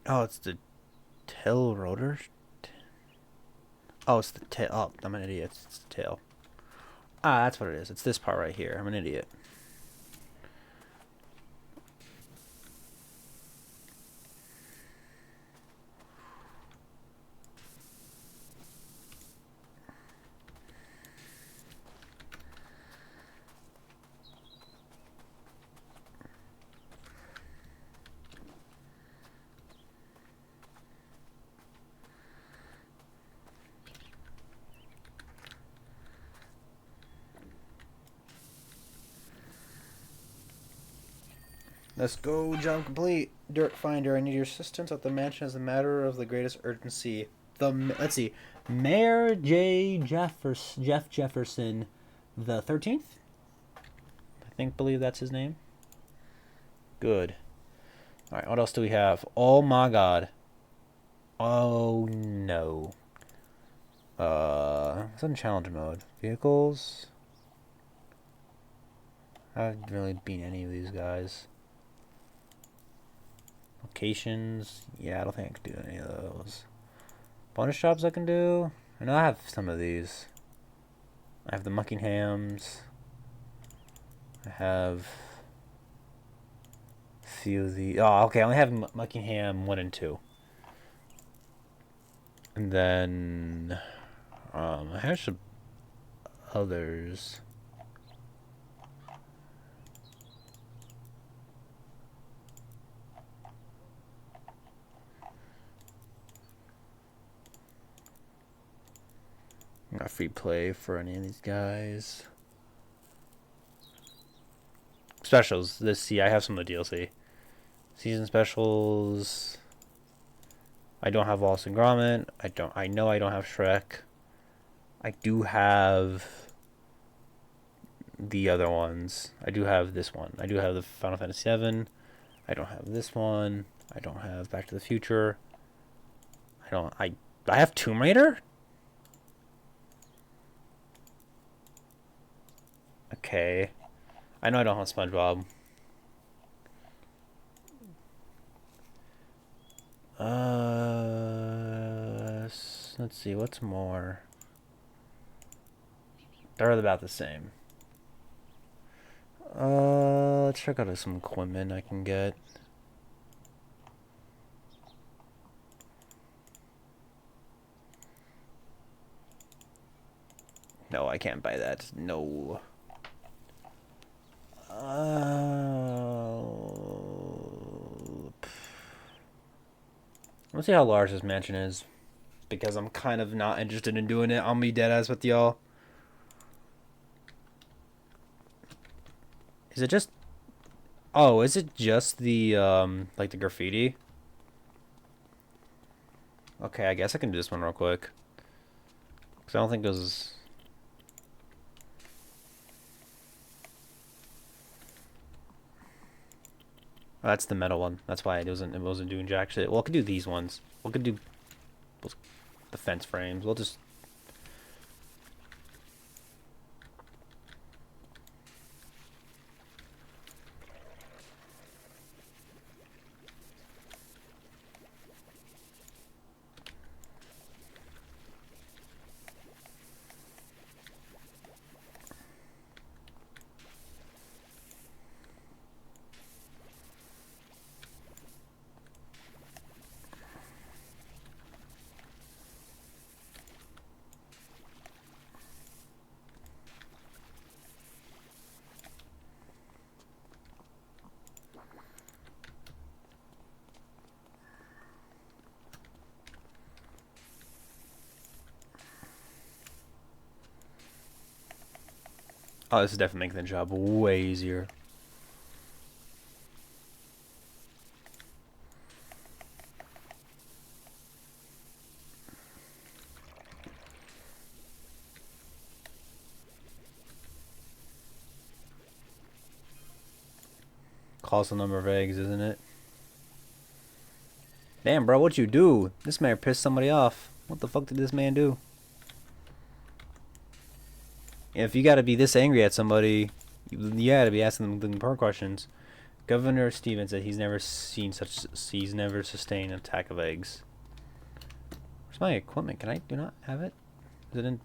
Oh, it's the tail rotor. Oh, it's the tail. Oh, I'm an idiot. It's the tail. Ah, that's what it is. It's this part right here. I'm an idiot. Let's go, jump complete. Dirt Finder, I need your assistance at the mansion as a matter of the greatest urgency. Let's see, Mayor Jeff Jefferson, the 13th. Believe that's his name. Good. All right, what else do we have? Oh my God. Oh no. It's in challenge mode. Vehicles. I haven't really beat any of these guys. Locations. Yeah, I don't think I can do any of those. Bonus jobs I can do. I know I have some of these. I have the Muckinghams. I have a few of the. Oh, okay. I only have Muckingham 1 and 2. And then I have some others. Got free play for any of these guys. Specials. Let's see. I have some of the DLC. Season specials. I don't have Wallace and Gromit. I know I don't have Shrek. I do have the other ones. I do have this one. I do have the Final Fantasy VII. I don't have this one. I don't have Back to the Future. I have Tomb Raider? Okay. I know I don't have SpongeBob. Let's see, what's more? They're about the same. Let's check out some equipment I can get. No, I can't buy that. No. Let's see how large this mansion is. Because I'm kind of not interested in doing it. I'll be deadass with y'all. Is it just... Oh, is it just the, like the graffiti? Okay, I guess I can do this one real quick. Because I don't think it was... Oh, that's the metal one. That's why it wasn't doing jack shit. Well, I could do these ones. We could do the fence frames. We'll just... Oh, this is definitely making the job way easier. Cost the number of eggs, isn't it? Damn, bro, what you do? This man pissed somebody off. What the fuck did this man do? If you gotta be this angry at somebody, you gotta be asking them poor questions. Governor Stevens said he's never sustained an attack of eggs. Where's my equipment? Can I do not have it? Is it in?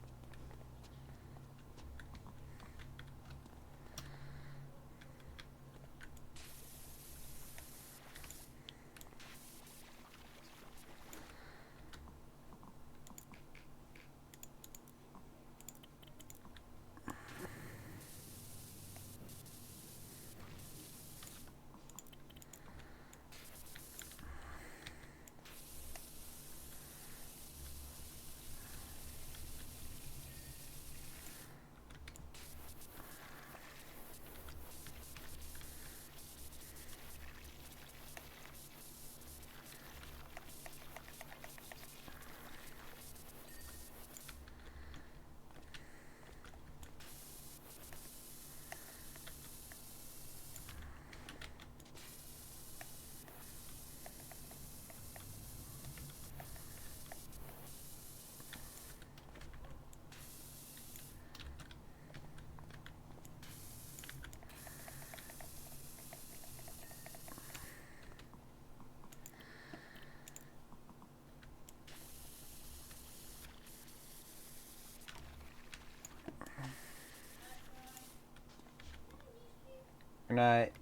Good night.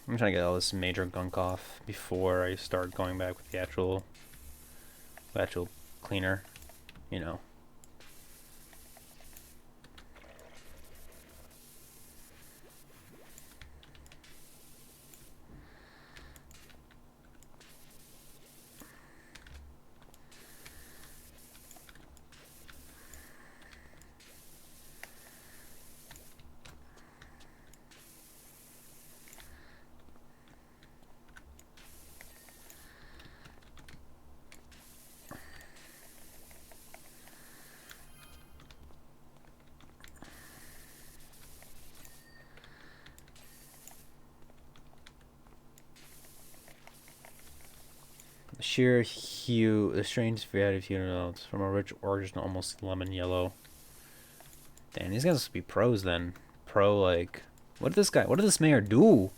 I'm trying to get all this major gunk off before I start going back with the actual cleaner, you know. Sheer hue, the strange variety of hue notes from a rich orange to almost lemon yellow. Damn, these guys must be pros then. Pro, like, what did this mayor do?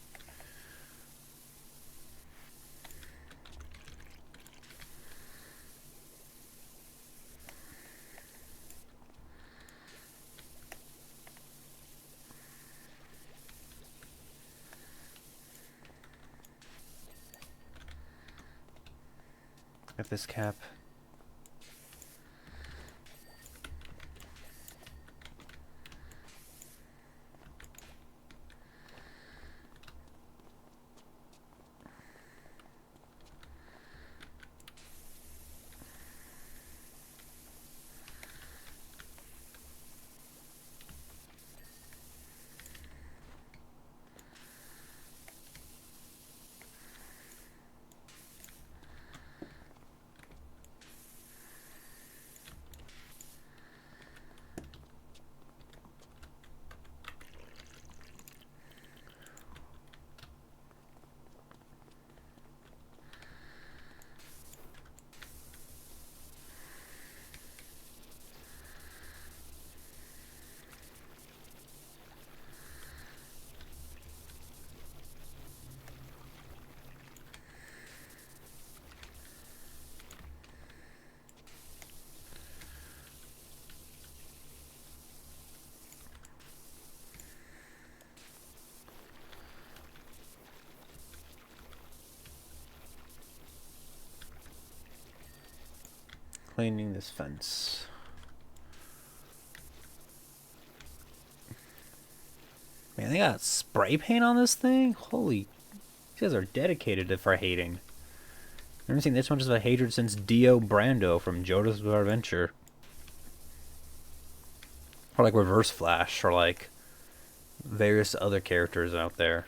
At this cap. Cleaning this fence. Man, they got spray paint on this thing? Holy, these guys are dedicated to for hating. I've never seen this much of a hatred since Dio Brando from JoJo's Bizarre Adventure. Or like Reverse Flash, or like various other characters out there.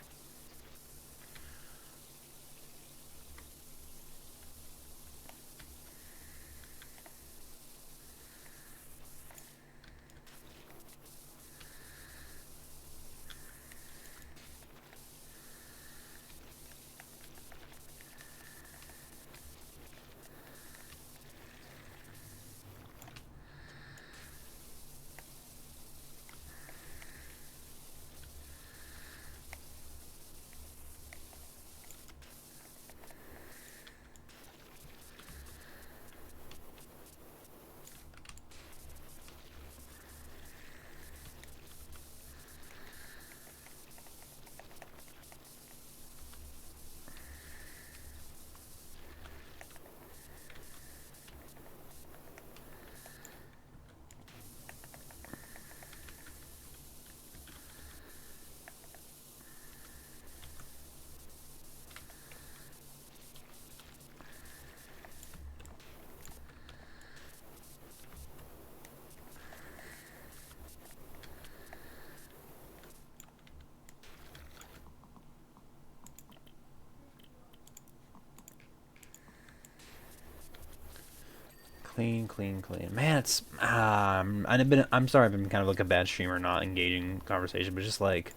Clean, clean, clean. Man, it's I'm sorry, I've been kind of like a bad streamer, not engaging conversation, but just like,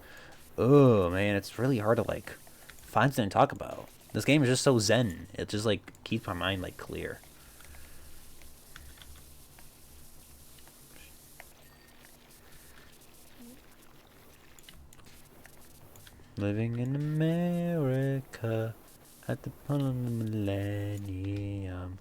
oh man, it's really hard to like find something to talk about. This game is just so zen. It just like keeps my mind like clear. Living in America at the point of the millennium.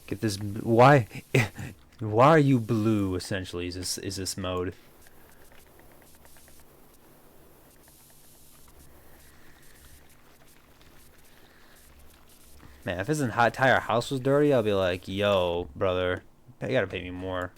Get this. Why? Why are you blue? Essentially, is this mode? Man, if this entire house was dirty, I'll be like, yo, brother, you gotta pay me more.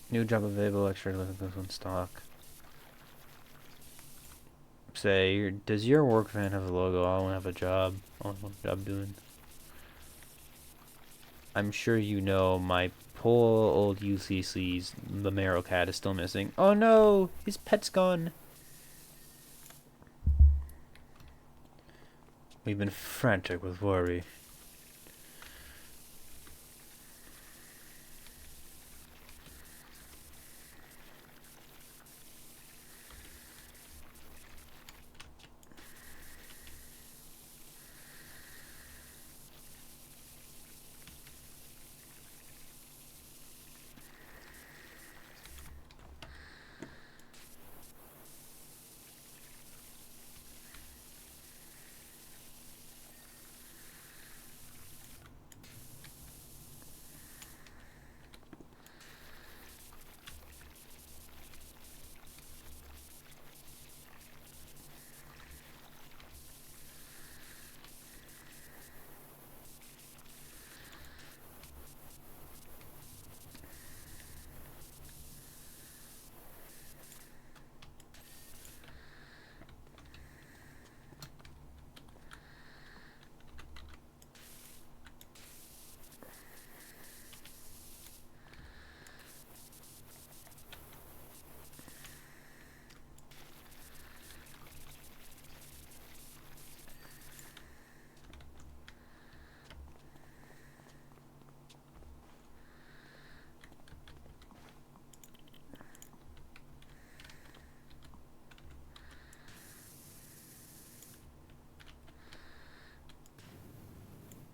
New job available, extra in stock. Say, does your work van have a logo? I don't have a job. I don't have a job doing. I'm sure you know my poor old UCC's Mamero cat is still missing. Oh no, his pet's gone. We've been frantic with worry.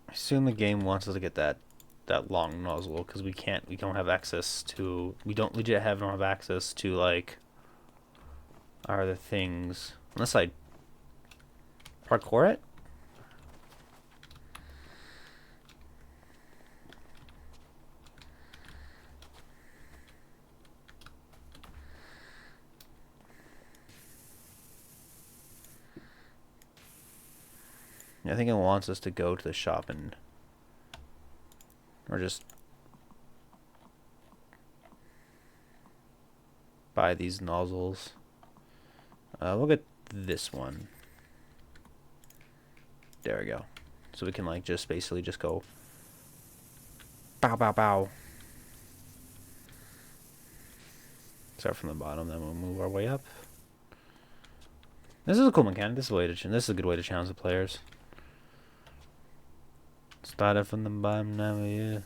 I assume the game wants us to get that long nozzle because we don't have access to, we don't legit don't have access to like our other things unless I parkour it. I think it wants us to go to the shop and... Or just... buy these nozzles. We'll get this one. There we go. So we can like just basically just go... Bow, bow, bow. Start from the bottom, then we'll move our way up. This is a cool mechanic. This is a good way to challenge the players. Started from the bottom, now yeah.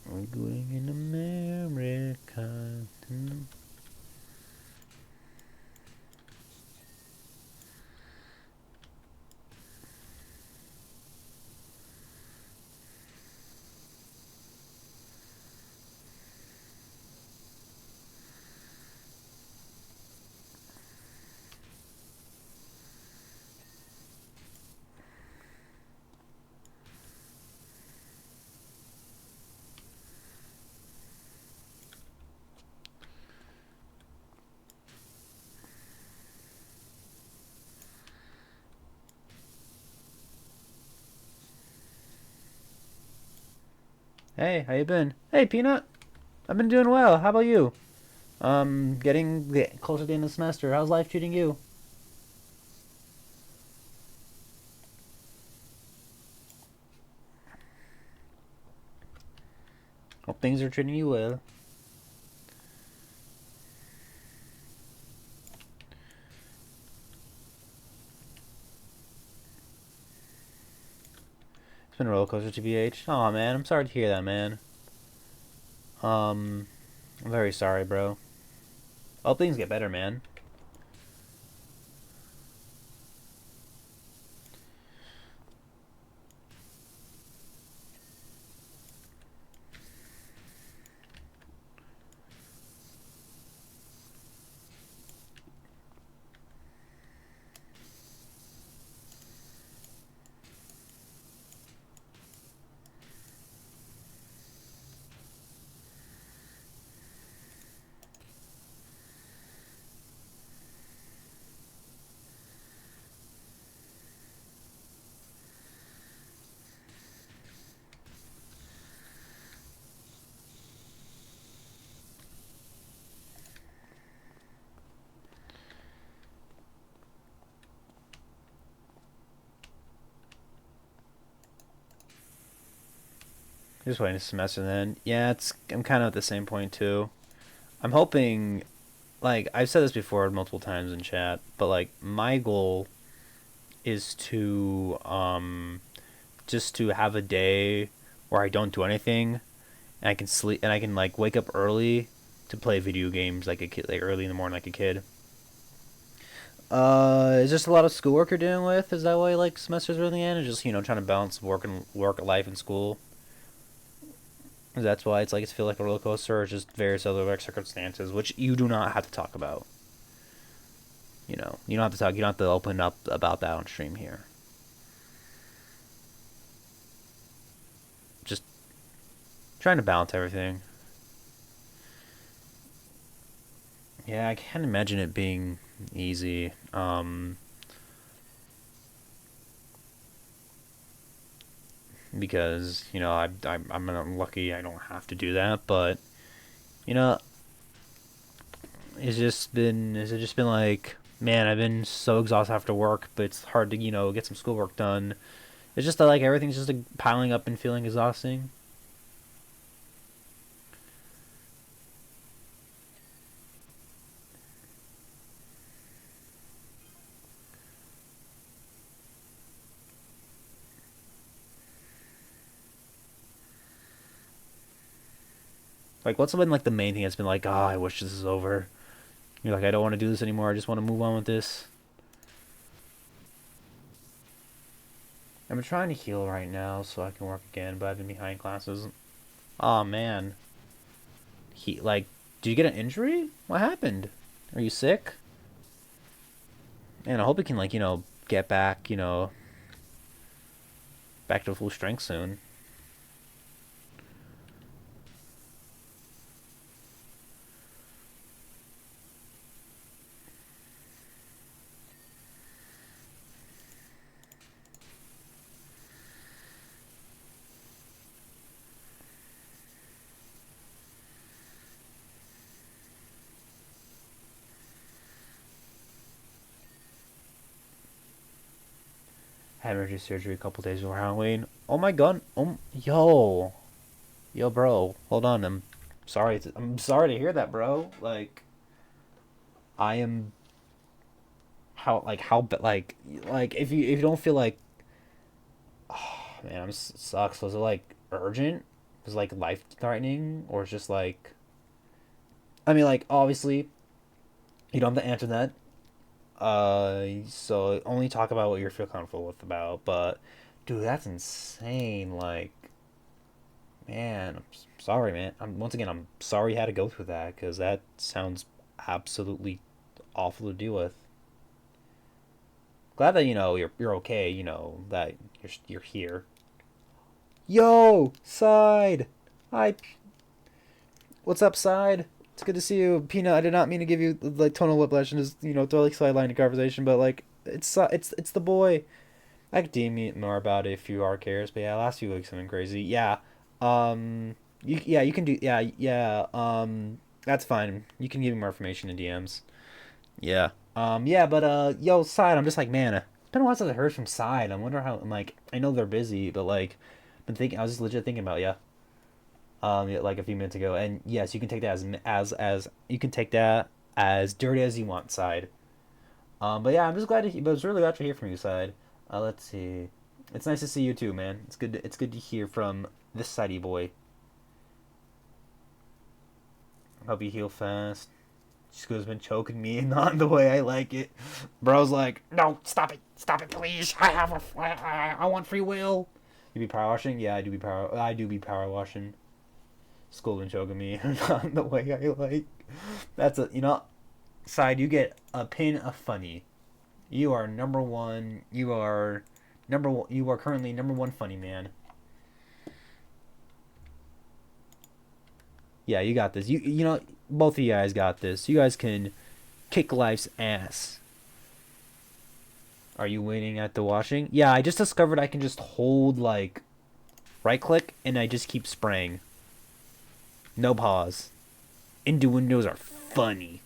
We're going in America. Hey, how you been? Hey, Peanut. I've been doing well. How about you? Getting closer to the end of the semester. How's life treating you? Hope things are treating you well. It's been a roller coaster, TBH. Aw, man, I'm sorry to hear that, man. I'm very sorry, bro. Hope things get better, man. Just waiting a semester then. Yeah, I'm kind of at the same point too. I'm hoping, like, I've said this before multiple times in chat, but like, my goal is to, just to have a day where I don't do anything, and I can sleep, and I can, like, wake up early to play video games like a kid, like early in the morning like a kid. Is just a lot of schoolwork you're dealing with? Is that why, like, semesters are in the end? Or just, trying to balance work life and school? That's why it's like it's feel like a roller coaster, or just various other like circumstances, which you do not have to talk about. You don't have to talk. You don't have to open up about that on stream here. Just trying to balance everything. Yeah, I can't imagine it being easy. Because I'm lucky I don't have to do that, but you know it's just been like, man, I've been so exhausted after work, but it's hard to get some schoolwork done. It's just that like everything's just like, piling up and feeling exhausting. Like, what's been like the main thing that's been like, I wish this is over. You're like, I don't want to do this anymore. I just want to move on with this. I'm trying to heal right now so I can work again, but I've been behind classes. Oh man. Did you get an injury? What happened? Are you sick? Man, I hope you can get back, back to full strength soon. Had emergency surgery a couple days before Halloween. Oh my god. Yo, bro. Hold on. I'm sorry to hear that, bro. Like, I am like if you don't feel like, oh, man, sucks. Was it like urgent? Was it like life threatening, or it's just like, I mean, like, obviously you don't have to answer that. So only talk about what you feel comfortable with about. But dude, that's insane. Like, man, sorry, man. I'm sorry you had to go through that, because that sounds absolutely awful to deal with. Glad that you're okay. That you're here. Yo, side. Hi. What's up, side? It's good to see you, Peanut. I did not mean to give you like tonal whiplash and just throw like sideline the conversation, but like it's the boy. I could DM more about it if you are curious. But yeah, last few weeks have been crazy. Yeah. You can do yeah. That's fine. You can give me more information in DMs. Yeah. Yeah, but yo, Side, I'm just like, man, it's been a while since I heard from Side. I wonder how. I'm like, I know they're busy, but like, been thinking. I was just legit thinking about, yeah. Yeah, like a few minutes ago, and yes, you can take that as you can take that as dirty as you want, Side. But yeah, I'm just glad to. But it's really glad to hear from you, Side. Let's see. It's nice to see you too, man. It's good to hear from this sidey boy. Hope you heal fast. School's been choking me, not the way I like it. Bro's like, no, stop it, please. I want free will. You be power washing? Yeah, I do be power washing. School's been choking me, not the way I like. That's Side. You get a pin of funny. You are number one. You are number one. You are currently number one funny man. Yeah, you got this. Both of you guys got this. You guys can kick life's ass. Are you waiting at the washing? Yeah, I just discovered I can just hold like right click and I just keep spraying. No pause. Into windows are funny.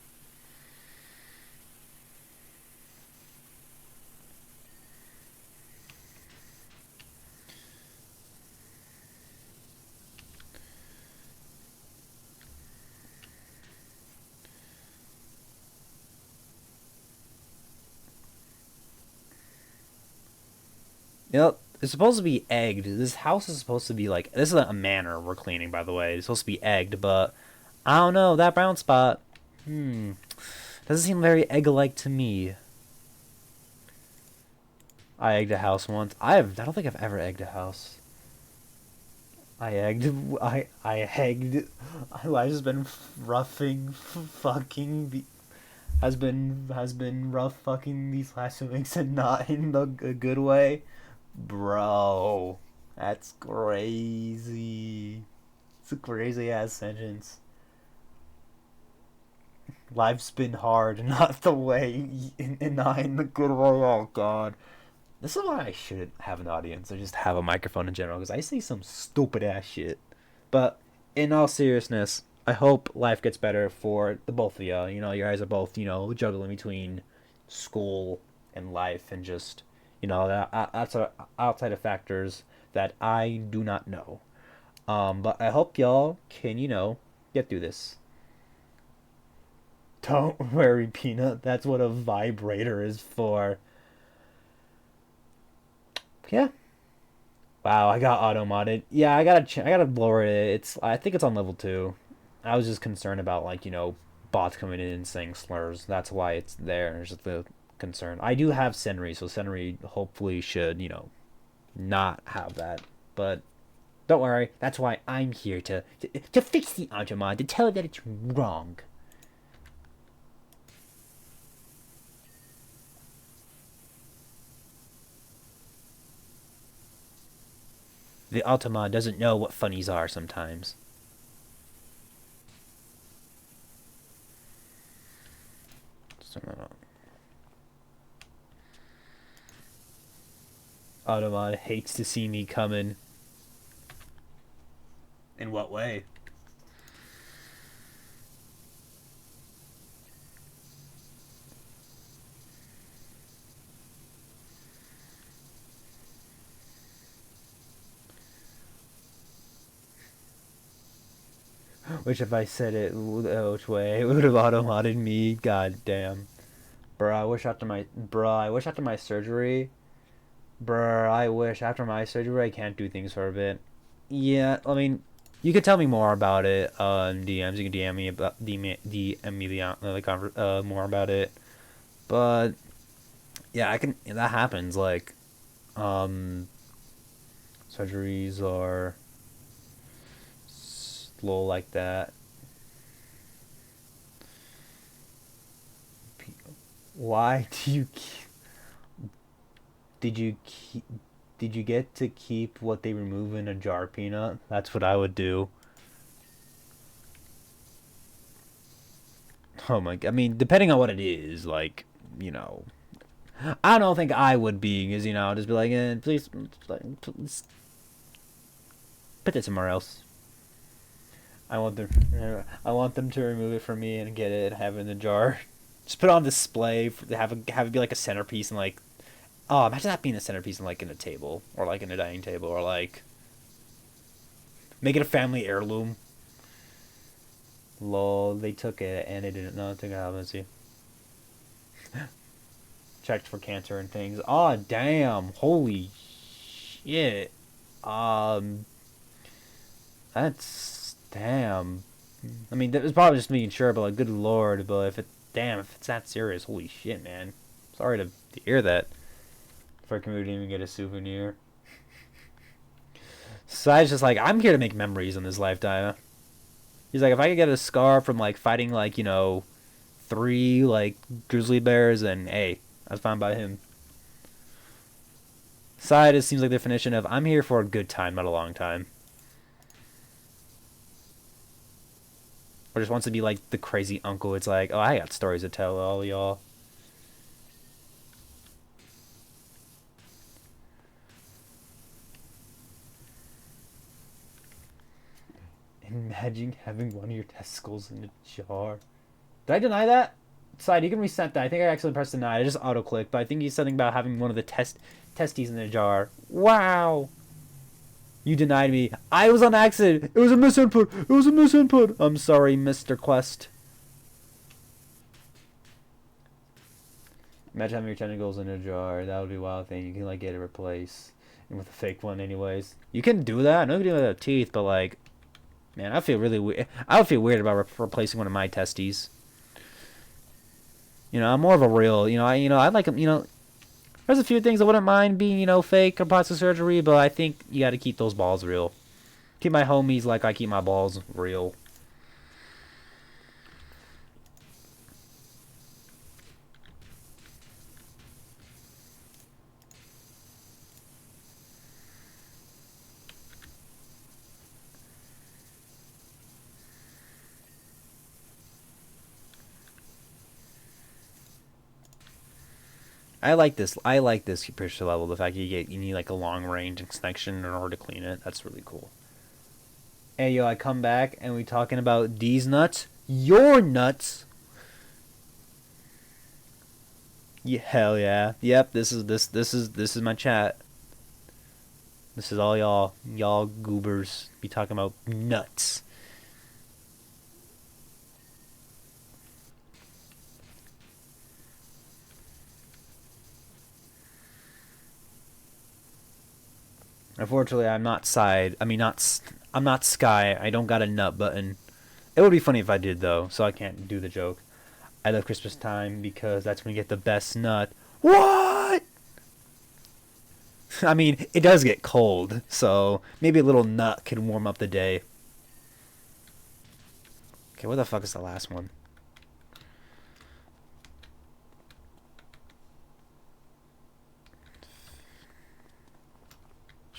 Yep. It's supposed to be egged. This house is supposed to be like, this is a manor we're cleaning, by the way. It's supposed to be egged, but I don't know, that brown spot. Doesn't seem very egg-like to me. I egged a house once. I don't think I've ever egged a house. I egged. My life has been roughing, fucking, has been rough fucking these last 2 weeks, and not in the good way. Bro, that's crazy. It's a crazy ass sentence. Life's been hard, not the way, and not in the good way. Oh god. This is why I should have an audience or just have a microphone in general, because I say some stupid ass shit. But in all seriousness, I hope life gets better for the both of you. You guys are both, juggling between school and life, and just, that's outside of factors that I do not know. But I hope y'all can, get through this. Don't worry, Peanut. That's what a vibrator is for. Yeah. Wow, I got auto modded. Yeah, I gotta lower it. I think it's on level 2. I was just concerned about like bots coming in and saying slurs. That's why it's there. It's just the concern. I do have Senri, so Senri hopefully should not have that. But don't worry. That's why I'm here to fix the auto mod, to tell it that it's wrong. The Automa doesn't know what funnies are sometimes. Automa hates to see me coming. In what way? Which if I said it which way, it would have auto-modded me. God damn. I wish after my surgery. I wish after my surgery I can't do things for a bit. Yeah, I mean, you could tell me more about it DMs. You can DM me about DM me more about it. But yeah, I can. That happens. Like, surgeries are slow like that. Why do you did you keep, did you get to keep what they remove in a jar, Peanut? That's what I would do. Oh my god. I mean, depending on what it is, like, you know, I don't think I would be, because, just be like, please put it somewhere else. I want them to remove it from me and get it and have it in the jar. Just put it on display, have it be like a centerpiece and like, oh, imagine that being a centerpiece and like in a table or like in a dining table or like make it a family heirloom. Lol, they took it and they didn't know. Took it out. Let's see. Checked for cancer and things. Oh damn! Holy shit. That's damn. I mean, it was probably just being sure, but like, good lord. But if it's that serious, holy shit, man. Sorry to hear that. If I can even get a souvenir. So I was just like, I'm here to make memories in this lifetime. He's like, if I could get a scar from like fighting like 3 like grizzly bears, and hey, that's fine by him. Side it seems like the definition of I'm here for a good time, not a long time. Or just wants to be like the crazy uncle. It's like, oh, I got stories to tell all y'all. Imagine having one of your testicles in a jar. Did I deny that? Side, you can reset that. I think I actually pressed deny. I just auto-clicked, but I think he's something about having one of the testes in a jar. Wow! You denied me. I was on accident. It was a misinput. It was a misinput. I'm sorry, Mr. Quest. Imagine having your tentacles in a jar. That would be a wild thing. You can like get it replaced. And with a fake one anyways. You can do that. I know you can do it with teeth, but like, man, I feel really weird. I would feel weird about replacing one of my testes. I'm more of a real, I like them, there's a few things I wouldn't mind being, fake or plastic surgery, but I think you got to keep those balls real. Keep my homies like I keep my balls real. I like this. I like this pressure level. The fact you need like a long range extension in order to clean it. That's really cool. Hey yo, I come back and we talking about these nuts. Your nuts. Yeah, hell yeah. Yep. This is my chat. This is all y'all goobers be talking about nuts. Unfortunately, I'm not side. I mean, I'm not Sky. I don't got a nut button. It would be funny if I did though, so I can't do the joke. I love Christmas time because that's when you get the best nut. What? I mean, it does get cold, so maybe a little nut can warm up the day. Okay, what the fuck is the last one?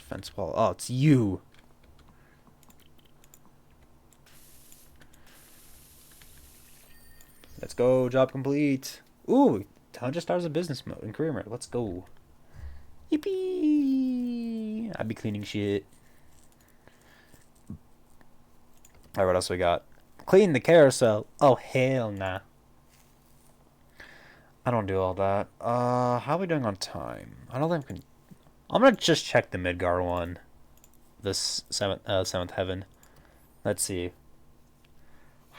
Fence wall. Oh, it's you. Let's go. Job complete. Ooh, 100 stars of business mode and career mode. Let's go. Yippee! I'd be cleaning shit. Alright, what else we got? Clean the carousel. Oh, hell nah. I don't do all that. How are we doing on time? I don't think I can... I'm gonna just check the Midgar one. This seventh heaven. Let's see.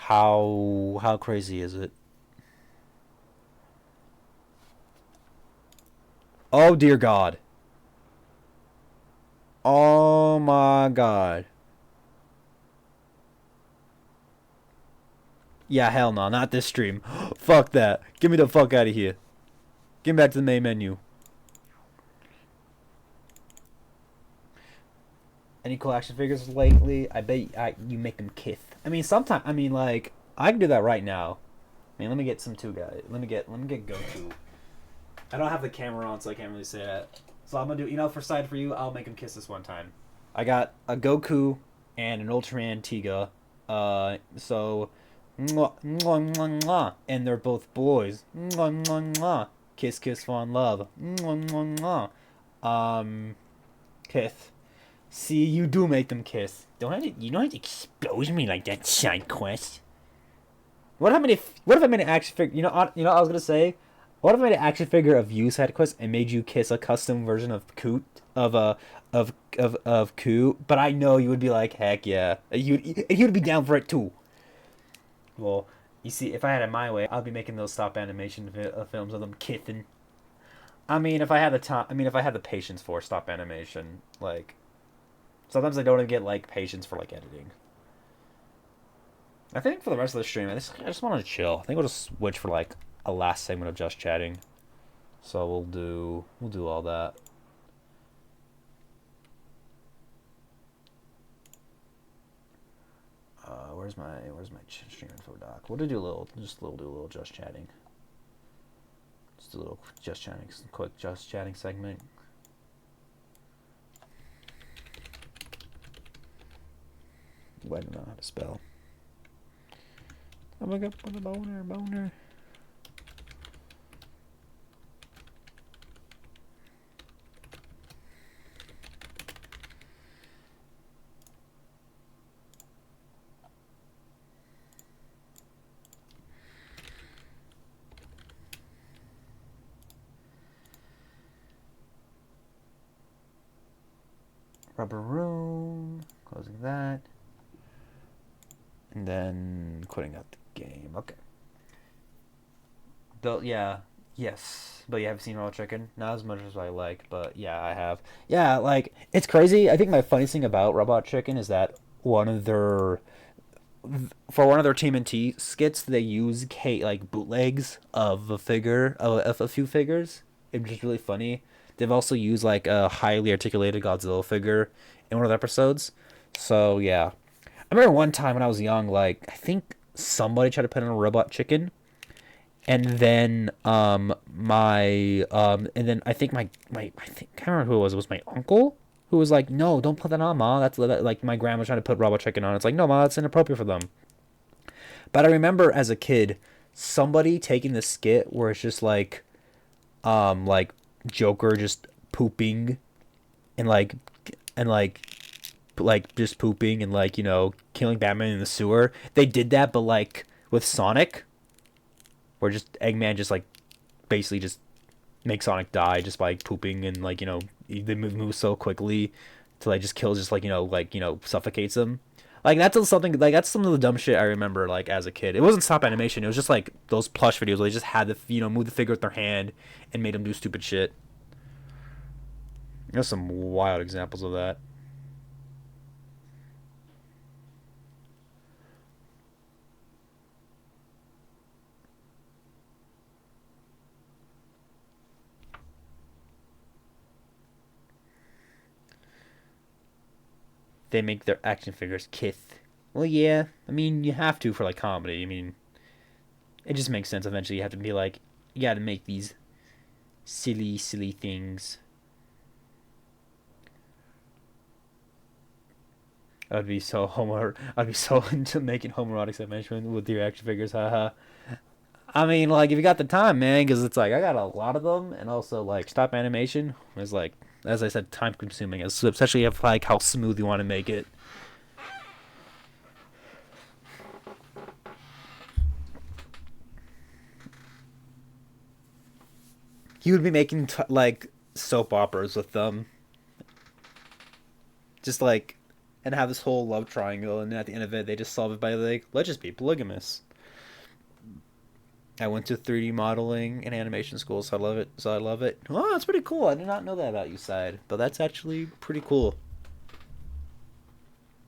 How crazy is it? Oh dear God. Oh my God. Yeah, hell no, not this stream. Fuck that. Get me the fuck out of here. Get me back to the main menu. Any cool action figures lately? I bet you make them kiss. I mean, sometimes. I mean, like I can do that right now. I mean, let me get some two guys. Let me get Goku. I don't have the camera on, so I can't really say that. So I'm gonna do. For side for you, I'll make him kiss this one time. I got a Goku and an Ultraman Tiga. So, mwah, mwah, mwah, mwah. And they're both boys. Mwah, mwah, mwah. Kiss, kiss, fall in love. Mwah, mwah, mwah. Kiss. See, you do make them kiss. You don't have to expose me like that, side quest. What if I made an action figure? I was gonna say, what if I made an action figure of you, side quest, and made you kiss a custom version of Coot of Coot? But I know you would be like, heck yeah, he would be down for it too. Well, you see, if I had it my way, I'd be making those stop animation films of them kissing. I mean, if I had the time, if I had the patience for stop animation, like sometimes I don't even get like patience for like editing. I think for the rest of the stream, I just want to chill. I think we'll just switch for like a last segment of just chatting. So we'll do all that. Where's my stream info doc? We'll do a little just chatting. Just a little just chatting, quick just chatting segment. I don't know how to spell. I'm gonna put a boner. Rubber room. Closing that. And then quitting out the game. Okay. Yes. But you haven't seen Raw Chicken? Not as much as I like, but yeah, I have. Yeah, like, it's crazy. I think my funniest thing about Robot Chicken is that one of their TMNT skits, they use like bootlegs of a few figures. It's just really funny. They've also used like a highly articulated Godzilla figure in one of the episodes. So yeah, I remember one time when I was young, like I think somebody tried to put in a Robot Chicken, and then I think I can't remember who it was. It was my uncle who was like, "No, don't put that on, ma. That's like my grandma trying to put Robot Chicken on." It's like, "No, ma, that's inappropriate for them." But I remember as a kid, somebody taking the skit where it's just like Joker just pooping, and like just pooping and like killing Batman in the sewer. They did that, but like with Sonic, where just Eggman just like basically just makes Sonic die just by pooping, and like they move so quickly to like just kills, just suffocates him. Like that's some of the dumb shit I remember like as a kid. It wasn't stop animation. It was just like those plush videos where they just had to move the figure with their hand and made them do stupid shit. There's some wild examples of that. They make their action figures kiss. Well, yeah. I mean, you have to for like comedy. I mean, it just makes sense. Eventually, you have to be like, you got to make these silly things. I'd be so into making homoerotic submission with your action figures. Haha. I mean, like, if you got the time, man, because it's like I got a lot of them, and also like stop animation is like, as I said, time consuming, especially if like how smooth you want to make it. He would be making like soap operas with them, just like, and have this whole love triangle, and at the end of it, they just solve it by like, let's just be polygamous. I went to 3D modeling and animation school, so I love it. So I love it. Oh, that's pretty cool. I did not know that about you, side, but that's actually pretty cool.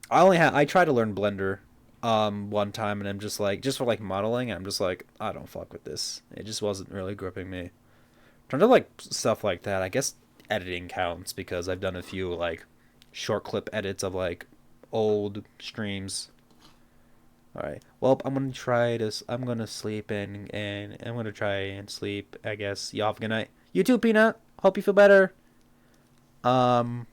I tried to learn Blender, one time, and I'm just like, just for like modeling, I'm just like, I don't fuck with this. It just wasn't really gripping me. In terms of like stuff like that, I guess editing counts because I've done a few like short clip edits of like old streams. All right. Well, I'm gonna try this. I'm gonna sleep and I'm gonna try and sleep. I guess. Y'all have a good night. You too, Peanut. Hope you feel better. Um,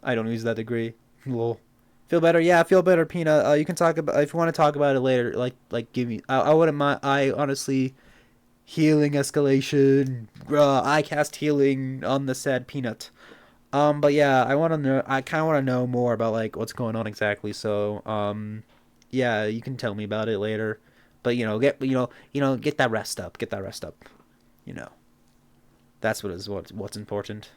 I don't use that degree. Lol. Feel better? Yeah, feel better, Peanut. You can talk about if you want to talk about it later. Like give me. I wouldn't mind. I honestly healing escalation. I cast healing on the sad Peanut. But yeah, I want to know. I kind of want to know more about like what's going on exactly. So, yeah, you can tell me about it later. But get that rest up. Get that rest up. You know, that's what's important.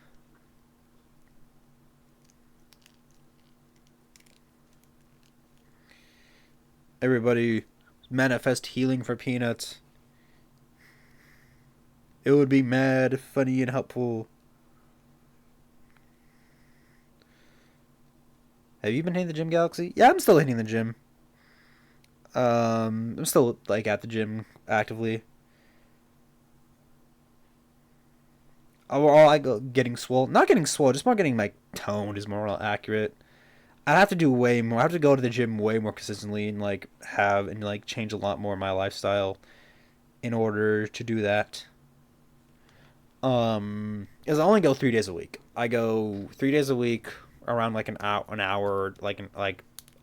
Everybody, manifest healing for Peanuts. It would be mad, funny, and helpful. Have you been hitting the gym, Galaxy? Yeah, I'm still hitting the gym. I'm still like at the gym actively. Oh, I go getting swole. Not getting swole, just more getting like toned is more accurate. I have to do way more. I have to go to the gym way more consistently and like have and like change a lot more of my lifestyle in order to do that. Because I only go 3 days a week. I go 3 days a week around like an hour, like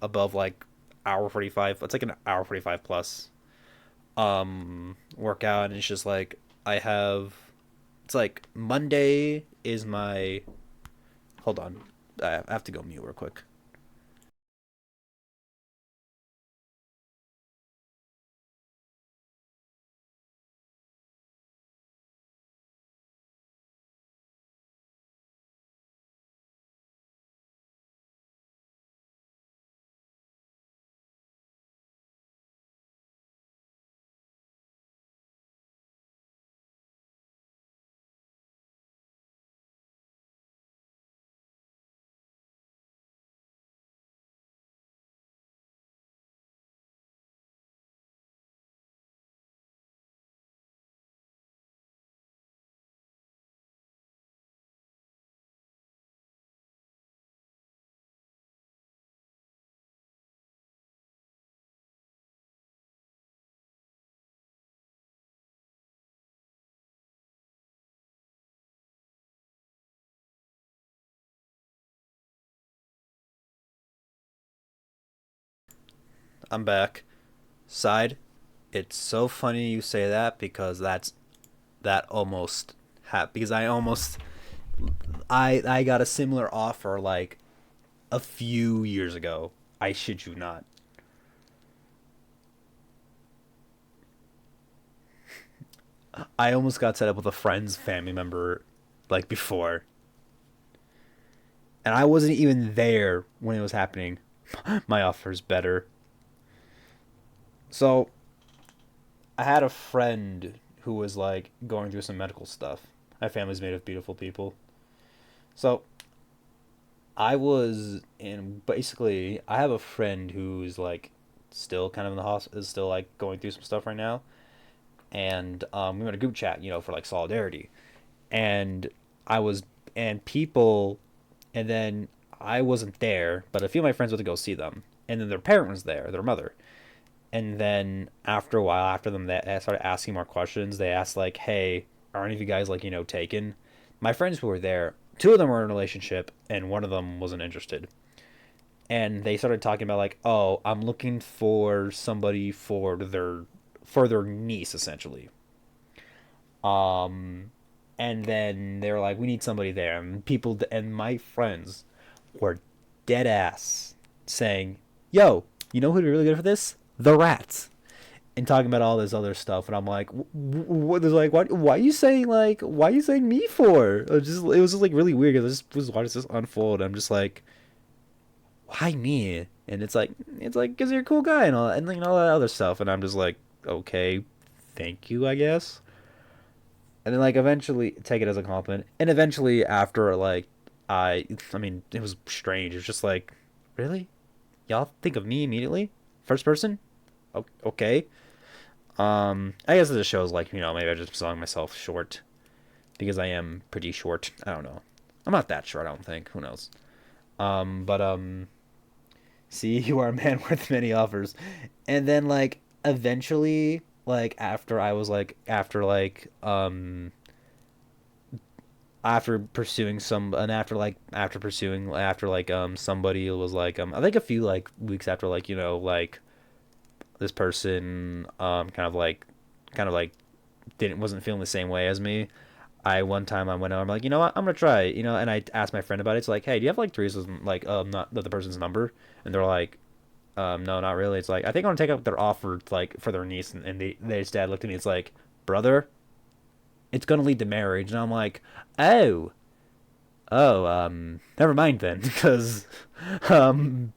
above like hour 45. It's like an hour 45 plus workout, and it's just like I have. It's like Monday is my. Hold on, I have to go mute real quick. I'm back. Side. It's so funny you say that because that almost because I got a similar offer like a few years ago. I shit you not. I almost got set up with a friend's family member like before, and I wasn't even there when it was happening. My offer's better. So I had a friend who was like going through some medical stuff. My family's made of beautiful people. So I was in basically I have a friend who's like still kind of in the hospital, is still like going through some stuff right now, and we were in a group chat, for like solidarity, and I was and people, and then I wasn't there, but a few of my friends went to go see them, and then their parent was there, their mother, and then after a while, after them, they started asking more questions. They asked like, "Hey, are any of you guys like taken?" My friends who were there, two of them were in a relationship, and one of them wasn't interested. And they started talking about like, "Oh, I'm looking for somebody for their niece, essentially." Um, and then they were like, "We need somebody there." And my friends were dead ass saying, "Yo, you know who'd be really good for this? The Rats." and talking about all this other stuff, and I'm like, what is like, why are you saying like, why are you saying me for? It was just like really weird because I just was watching this unfold. I'm just like, why me? And it's like because you're a cool guy and all, and like all that other stuff, and I'm just like, okay, thank you, I guess. And then like eventually take it as a compliment, and eventually after like, I mean, it was strange. It's just like, really, y'all think of me immediately, first person? Okay. I guess it shows like maybe I just selling myself short because I am pretty short. I don't know. I'm not that short. I don't think. Who knows? But see, you are a man worth many offers, and then like eventually, like after I was like after pursuing some and after like somebody was like I think a few like weeks after like like this person kind of like didn't wasn't feeling the same way as me. I one time I went out, I'm like, you know what, I'm gonna try it, and I asked my friend about it. It's like, hey, do you have like threes like not the person's number? And they're like, no, not really. It's like I think I'm gonna take up their offer like for their niece, and their dad looked at me. It's like, brother, it's gonna lead to marriage, and I'm like, oh, never mind then, because um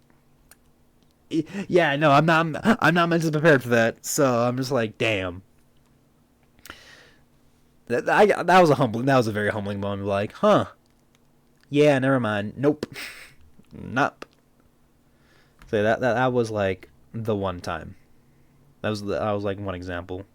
yeah, no, I'm not mentally prepared for that. So I'm just like, damn. That was a very humbling moment. Like, huh? Yeah, never mind. Nope, nope. So that was like the one time. That was like one example.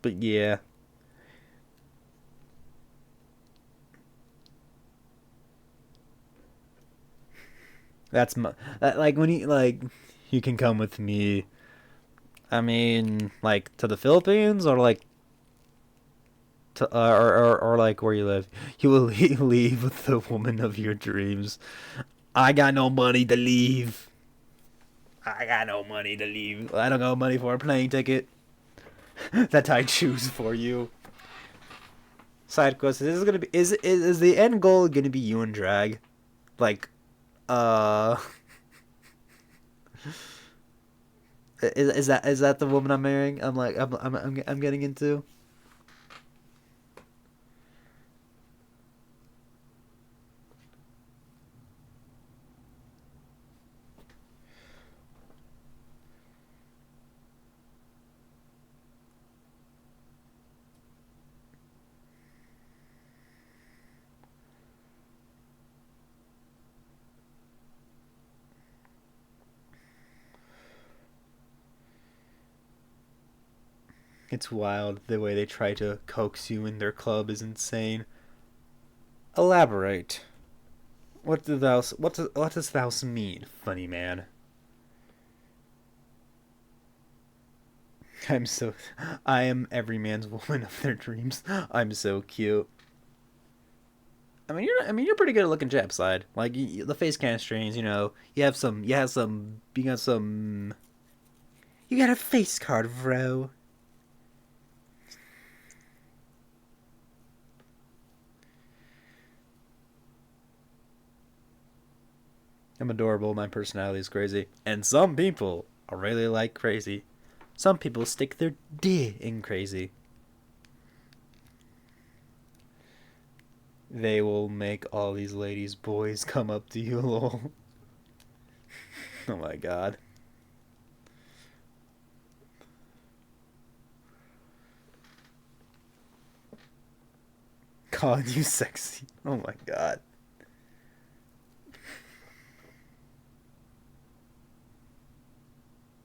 But yeah, that's my like when you like you can come with me. I mean, like to the Philippines or like to or like where you live. You will leave with the woman of your dreams. I got no money to leave. I got no money to leave. I don't got money for a plane ticket that I choose for you. Side quest. This is gonna be is the end goal gonna be you and drag? Like, uh, is that the woman I'm marrying? I'm getting into. It's wild. The way they try to coax you in their club is insane. Elaborate. What does thou mean, funny man? I'm so I am every man's woman of their dreams. I'm so cute. I mean you're pretty good at looking Jap side. Like the face kind of strange, you got a face card, bro. I'm adorable. My personality is crazy, and some people are really like crazy. Some people stick their D in crazy. They will make all these ladies boys come up to you, lol. Oh my god. Calling you sexy. Oh my god.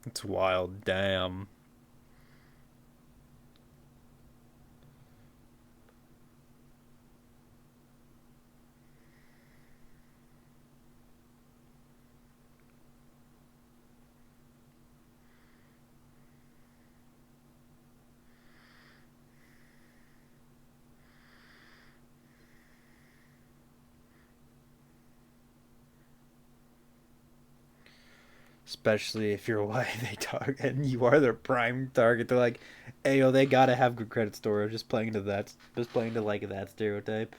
It's wild. Damn. Especially if you're white, they target and you are their prime target. They're like, "Hey, yo, they gotta have good credit score." Just playing to like that stereotype.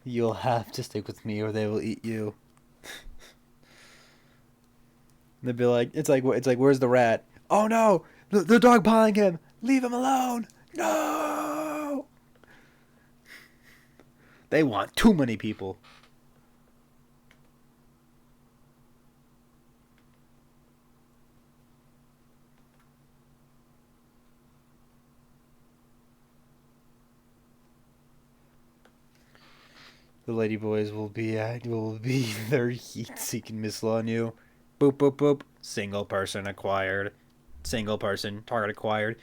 You'll have to stick with me or they will eat you. They'd be like, it's like, where's the rat? Oh no, the dog pawing him. Leave him alone. No. They want too many people. The ladyboys will be their heat-seeking missile on you. Boop boop boop. Single person acquired. Single person target acquired.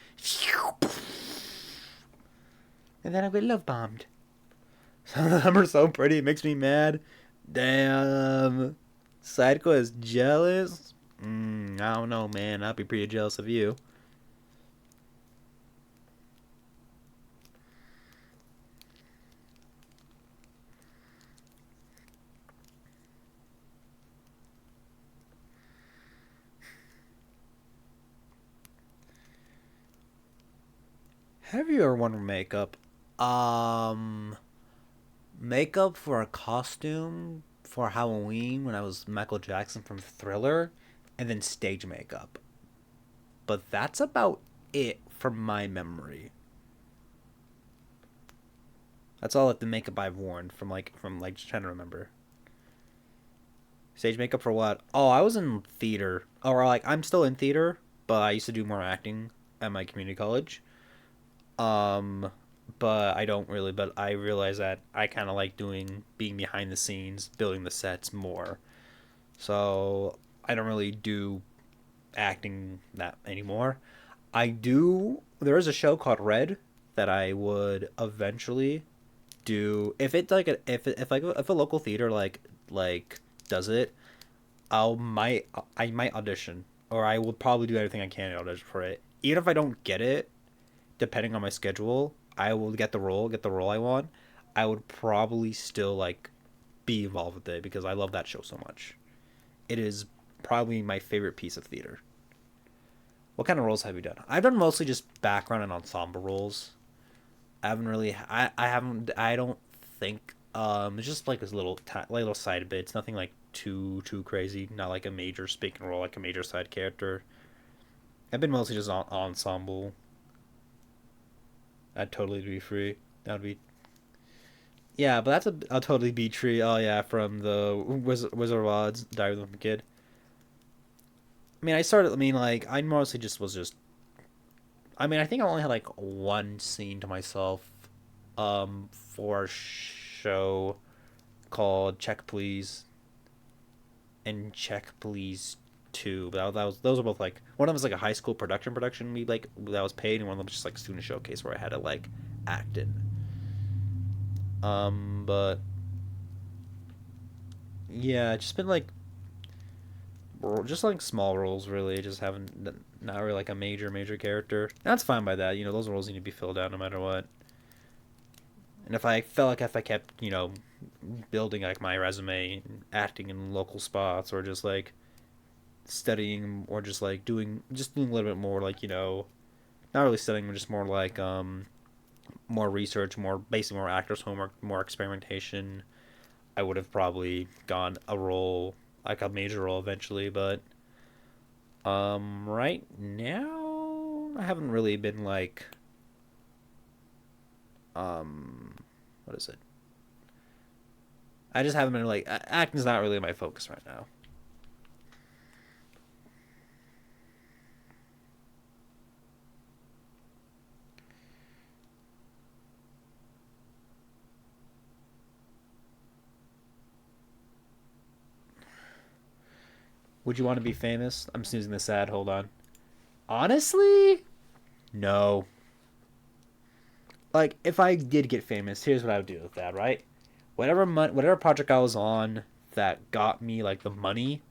And then I get love bombed. Some of them are so pretty, it makes me mad. Damn. Psycho is jealous? I don't know, man. I'd be pretty jealous of you. Have you ever worn makeup? Um, Makeup for a costume for Halloween when I was Michael Jackson from Thriller, and then stage makeup. But that's about it from my memory. That's all like the makeup I've worn from just trying to remember. Stage makeup for what? Oh, I was in theater. Or like I'm still in theater, but I used to do more acting at my community college. Um, but I don't really. But I realize that I kind of like doing being behind the scenes, building the sets more. So I don't really do acting that anymore. I do. There is a show called Red that I would eventually do if it's like if a local theater like does it. I might audition or I will probably do everything I can to audition for it. Even if I don't get it, depending on my schedule, I will get the role I want. I would probably still like be involved with it because I love that show so much. It is probably my favorite piece of theater. What kind of roles have you done? I've done mostly just background and ensemble roles. I haven't really. I haven't. I don't think. It's just like this little side bits. Nothing like too crazy. Not like a major speaking role, like a major side character. I've been mostly just on ensemble. I'd totally be free. That would be. Yeah, but that's a totally be tree. Oh yeah, from the Wizard of Oz, Diary of the Kid. I mean, I started. I mean, like I mostly just was just. I mean, I think I only had like one scene to myself, for a show called Check Please and Check Please Two. But that was those were both like one of them was like a high school production we like that was paid, and one of them was just like student showcase where I had to like act in. But yeah, it's just been like just like small roles really. Just haven't not really like a major character. That's fine by that. You know, those roles need to be filled out no matter what. And if I felt like if I kept building like my resume, acting in local spots, or just like studying, or just doing a little bit more like not really studying, but just more like more research, more basically more actors homework, more experimentation. I would have probably gone a role like a major role eventually, but right now I haven't really been like what is it? I just haven't been like acting's not really my focus right now. Would you want to be famous? I'm snoozing this ad. Hold on. Honestly, no. Like if I did get famous, here's what I would do with that. Right, whatever project I was on that got me like the money,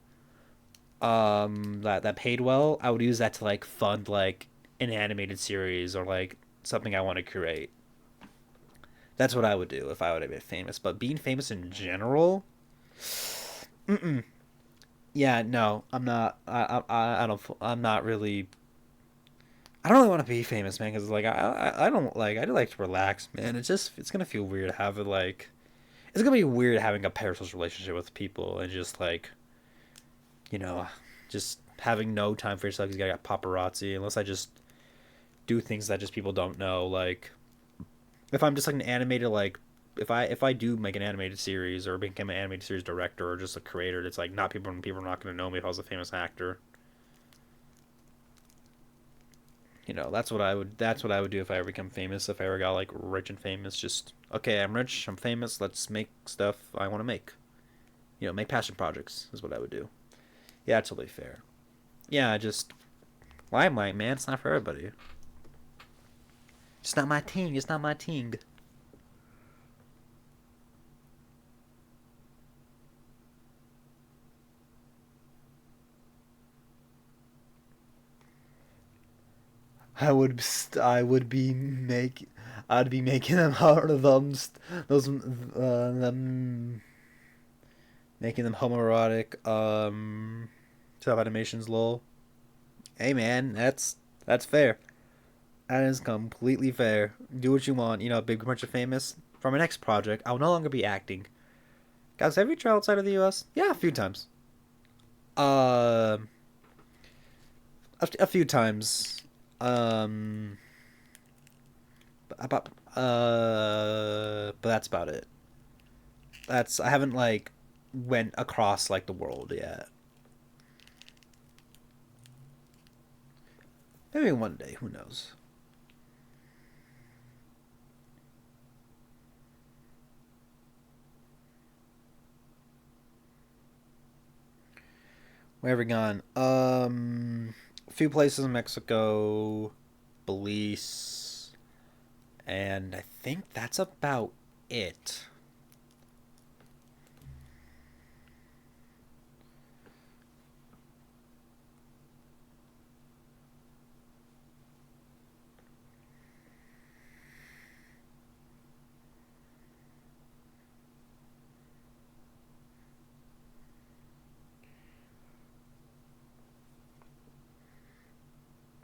that paid well, I would use that to like fund like an animated series or like something I want to create. That's what I would do if I would have been famous. But being famous in general, mm-mm. Yeah, no, I'm not. I don't. I'm not really. I don't really want to be famous, man, because like I don't like. I do like to relax, man. It's gonna feel weird having like. it's gonna be weird having a parasocial relationship with people and just like, you know, just having no time for yourself because you got paparazzi. Unless I just do things that just people don't know. Like if I'm just like an animated like if I do make an animated series or become an animated series director or just a creator, it's like not people are not gonna know me if I was a famous actor. You know, that's what I would do if I ever become famous. If I ever got like rich and famous, just okay, I'm rich, I'm famous, let's make stuff I want to make. You know, make passion projects is what I would do. Yeah, totally fair. Yeah, just limelight, man. It's not for everybody. It's not my thing. It's not my thing. I would be make I'd be making them hard of them those them making them homoerotic self animations lol. Hey man, that's fair. That is completely fair. Do what you want. You know, big bunch of famous. For my next project, I'll no longer be acting. Guys, have you traveled outside of the U.S.? Yeah, a few times. Uh, a few times. Um, about but that's about it. That's I haven't like went across like the world yet. Maybe one day. Who knows? Where have we gone? A few places in Mexico, Belize, and I think that's about it.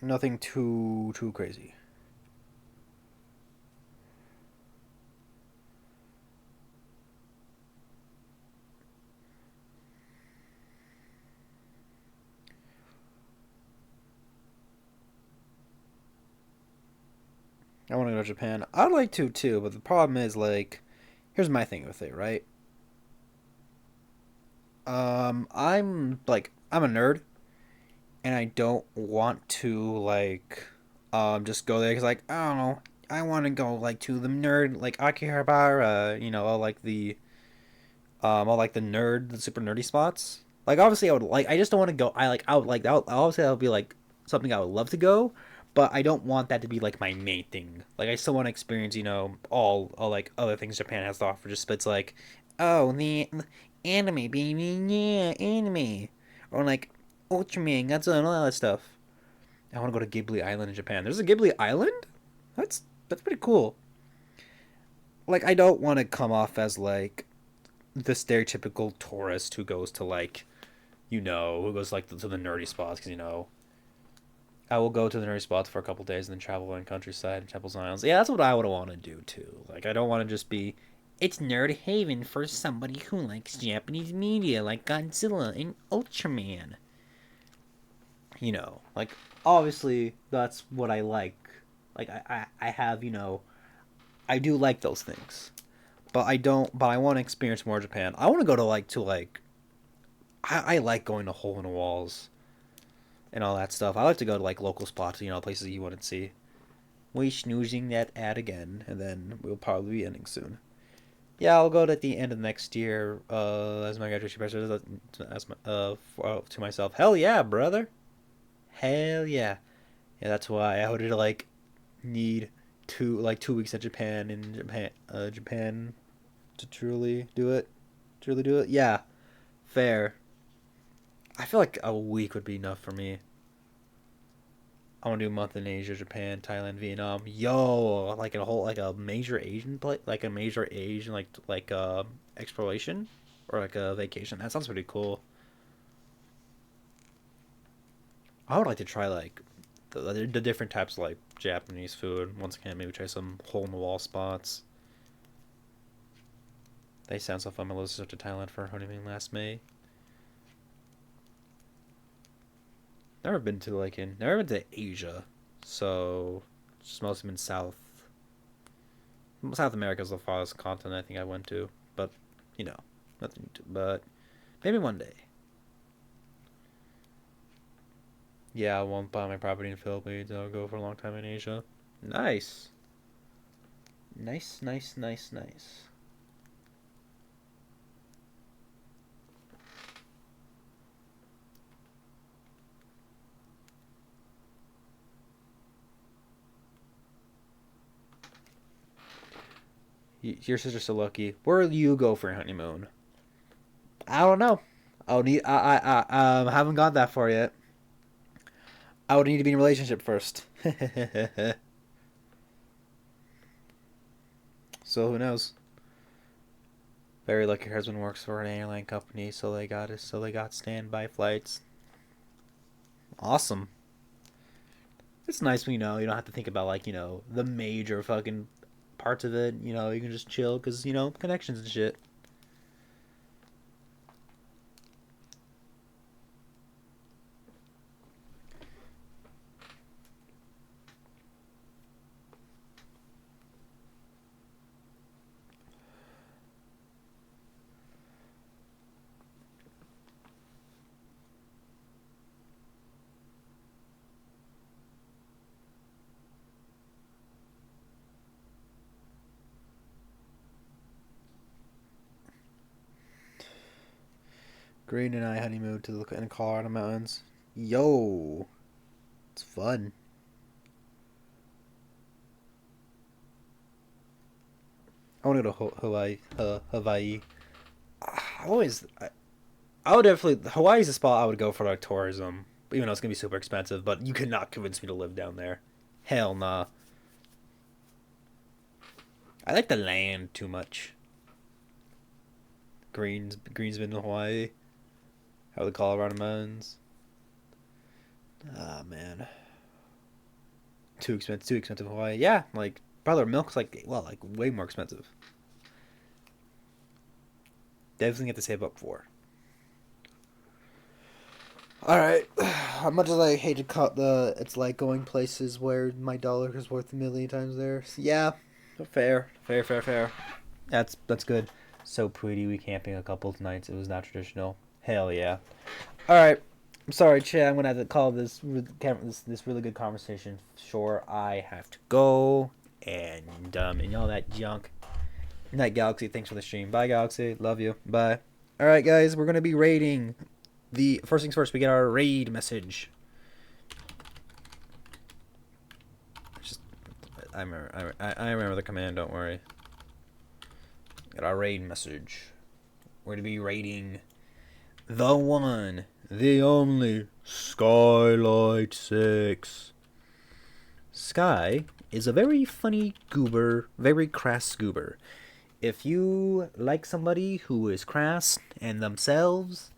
Nothing too crazy. I want to go to Japan. I'd like to too, but the problem is like, here's my thing with it, right? I'm a nerd, and I don't want to like, just go there because like I don't know. I want to go like to the nerd like Akihabara, you know, all like the nerd, the super nerdy spots. Like obviously, I would like. I just don't want to go. I would like. Obviously, that would be like something I would love to go, but I don't want that to be like my main thing. Like I still want to experience, you know, all like other things Japan has to offer. Just but it's like, oh, the anime, baby, yeah, anime, or like Ultraman, Godzilla, and all that stuff. I want to go to Ghibli Island in Japan. There's a Ghibli Island. That's pretty cool. Like I don't want to come off as like the stereotypical tourist who goes to like who goes like to the nerdy spots because I will go to the nerdy spots for a couple days and then travel in countryside and temples and islands. Yeah, that's what I would want to do too. Like I don't want to just be it's nerd haven for somebody who likes Japanese media like Godzilla and Ultraman. You know, like obviously that's what I like. Like I have I do like those things, but I don't. But I want to experience more Japan. I want to go to like I like going to hole in the walls and all that stuff. I like to go to like local spots, places you wouldn't see. We snoozing that ad again, and then we'll probably be ending soon. Yeah, I'll go at the end of next year as my graduation present to myself. Hell yeah, brother. Hell yeah. Yeah, that's why I would like need 2 weeks in Japan to truly do it. Truly do it. Yeah, fair. I feel like a week would be enough for me. I want to do a month in Asia, Japan, Thailand, Vietnam. Yo, like a whole like a major Asian play, like a major Asian exploration or like a vacation. That sounds pretty cool. I would like to try like the different types of like Japanese food. Once again, maybe try some hole in the wall spots. They sound so fun. My little sister to Thailand for her honeymoon last May. Never been to Asia, so just mostly been South America is the farthest continent I think I went to, but you know, nothing. But maybe one day. Yeah, I won't buy my property in the Philippines. I'll go for a long time in Asia. Nice, nice, nice, nice, nice. Your sister's so lucky. Where do you go for your honeymoon? I don't know. I haven't got that far yet. I would need to be in a relationship first. So who knows? Very lucky her husband works for an airline company, so they got standby flights. Awesome. It's nice when you don't have to think about the major fucking parts of it. You can just chill because connections and shit. Green and I honeymooned to the in the Colorado mountains. Yo, it's fun. I want to go to Hawaii. Hawaii. I always, I would definitely. Hawaii's a spot I would go for tourism, even though it's gonna be super expensive. But you could not convince me to live down there. Hell nah. I like the land too much. Green's been to Hawaii. How are the Colorado mountains? Ah man, too expensive. Too expensive Hawaii. Yeah, like brother, milk's like way more expensive. Definitely have to save up for. All right. As much as I hate to cut it's like going places where my dollar is worth a million times there. So yeah, fair, fair, fair, fair. That's good. So pretty. We camping a couple of nights. It was not traditional. Hell yeah. All right. I'm sorry, Chad. I'm gonna have to call this really good conversation. Sure, I have to go and all that junk. Night, Galaxy. Thanks for the stream. Bye, Galaxy. Love you. Bye. All right, guys. We're gonna be raiding. The first things first. We get our raid message. I remember the command. Don't worry. Get our raid message. We're gonna be raiding the one, the only Skylight 6. Sky is a very funny goober, very crass goober. If you like somebody who is crass and themselves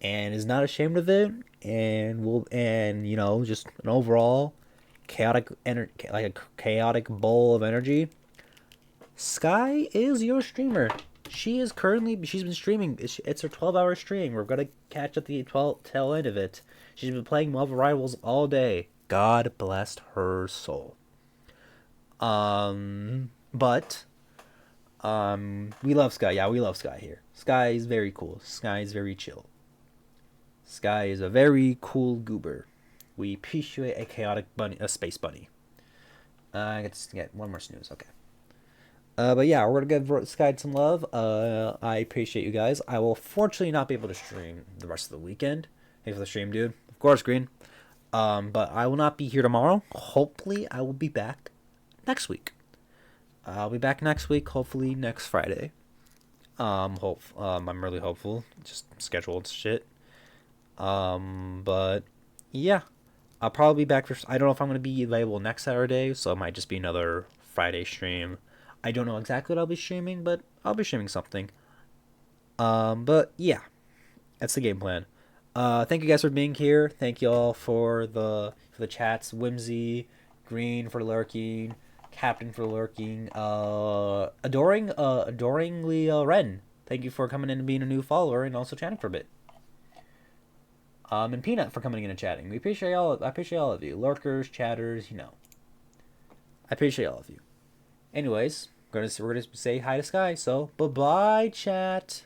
and is not ashamed of it and just an overall like a chaotic bowl of energy, Sky is your streamer. She's been streaming. It's her 12-hour stream. We're gonna catch at the tail end of it. She's been playing Marvel Rivals all day. God bless her soul. But we love Sky. Yeah, we love Sky here. Sky is very cool. Sky is very chill. Sky is a very cool goober. We appreciate a chaotic bunny, a space bunny. I get one more snooze. Okay. But yeah, we're gonna give Sky some love. I appreciate you guys. I will fortunately not be able to stream the rest of the weekend. Thanks for the stream, dude. Of course, Green. But I will not be here tomorrow. Hopefully, I will be back next week. I'll be back next week. Hopefully, next Friday. I'm really hopeful. Just scheduled shit. But yeah, I'll probably be back for. I don't know if I'm gonna be available next Saturday, so it might just be another Friday stream. I don't know exactly what I'll be streaming, but I'll be streaming something. But yeah, that's the game plan. Thank you guys for being here. Thank you all for the chats. Whimsy, Green for lurking, Captain for lurking. Adoringly Ren. Thank you for coming in and being a new follower and also chatting for a bit. And Peanut for coming in and chatting. We appreciate all. I appreciate all of you, lurkers, chatters. You know, I appreciate all of you. Anyways, we're gonna say hi to Sky. So bye bye, chat.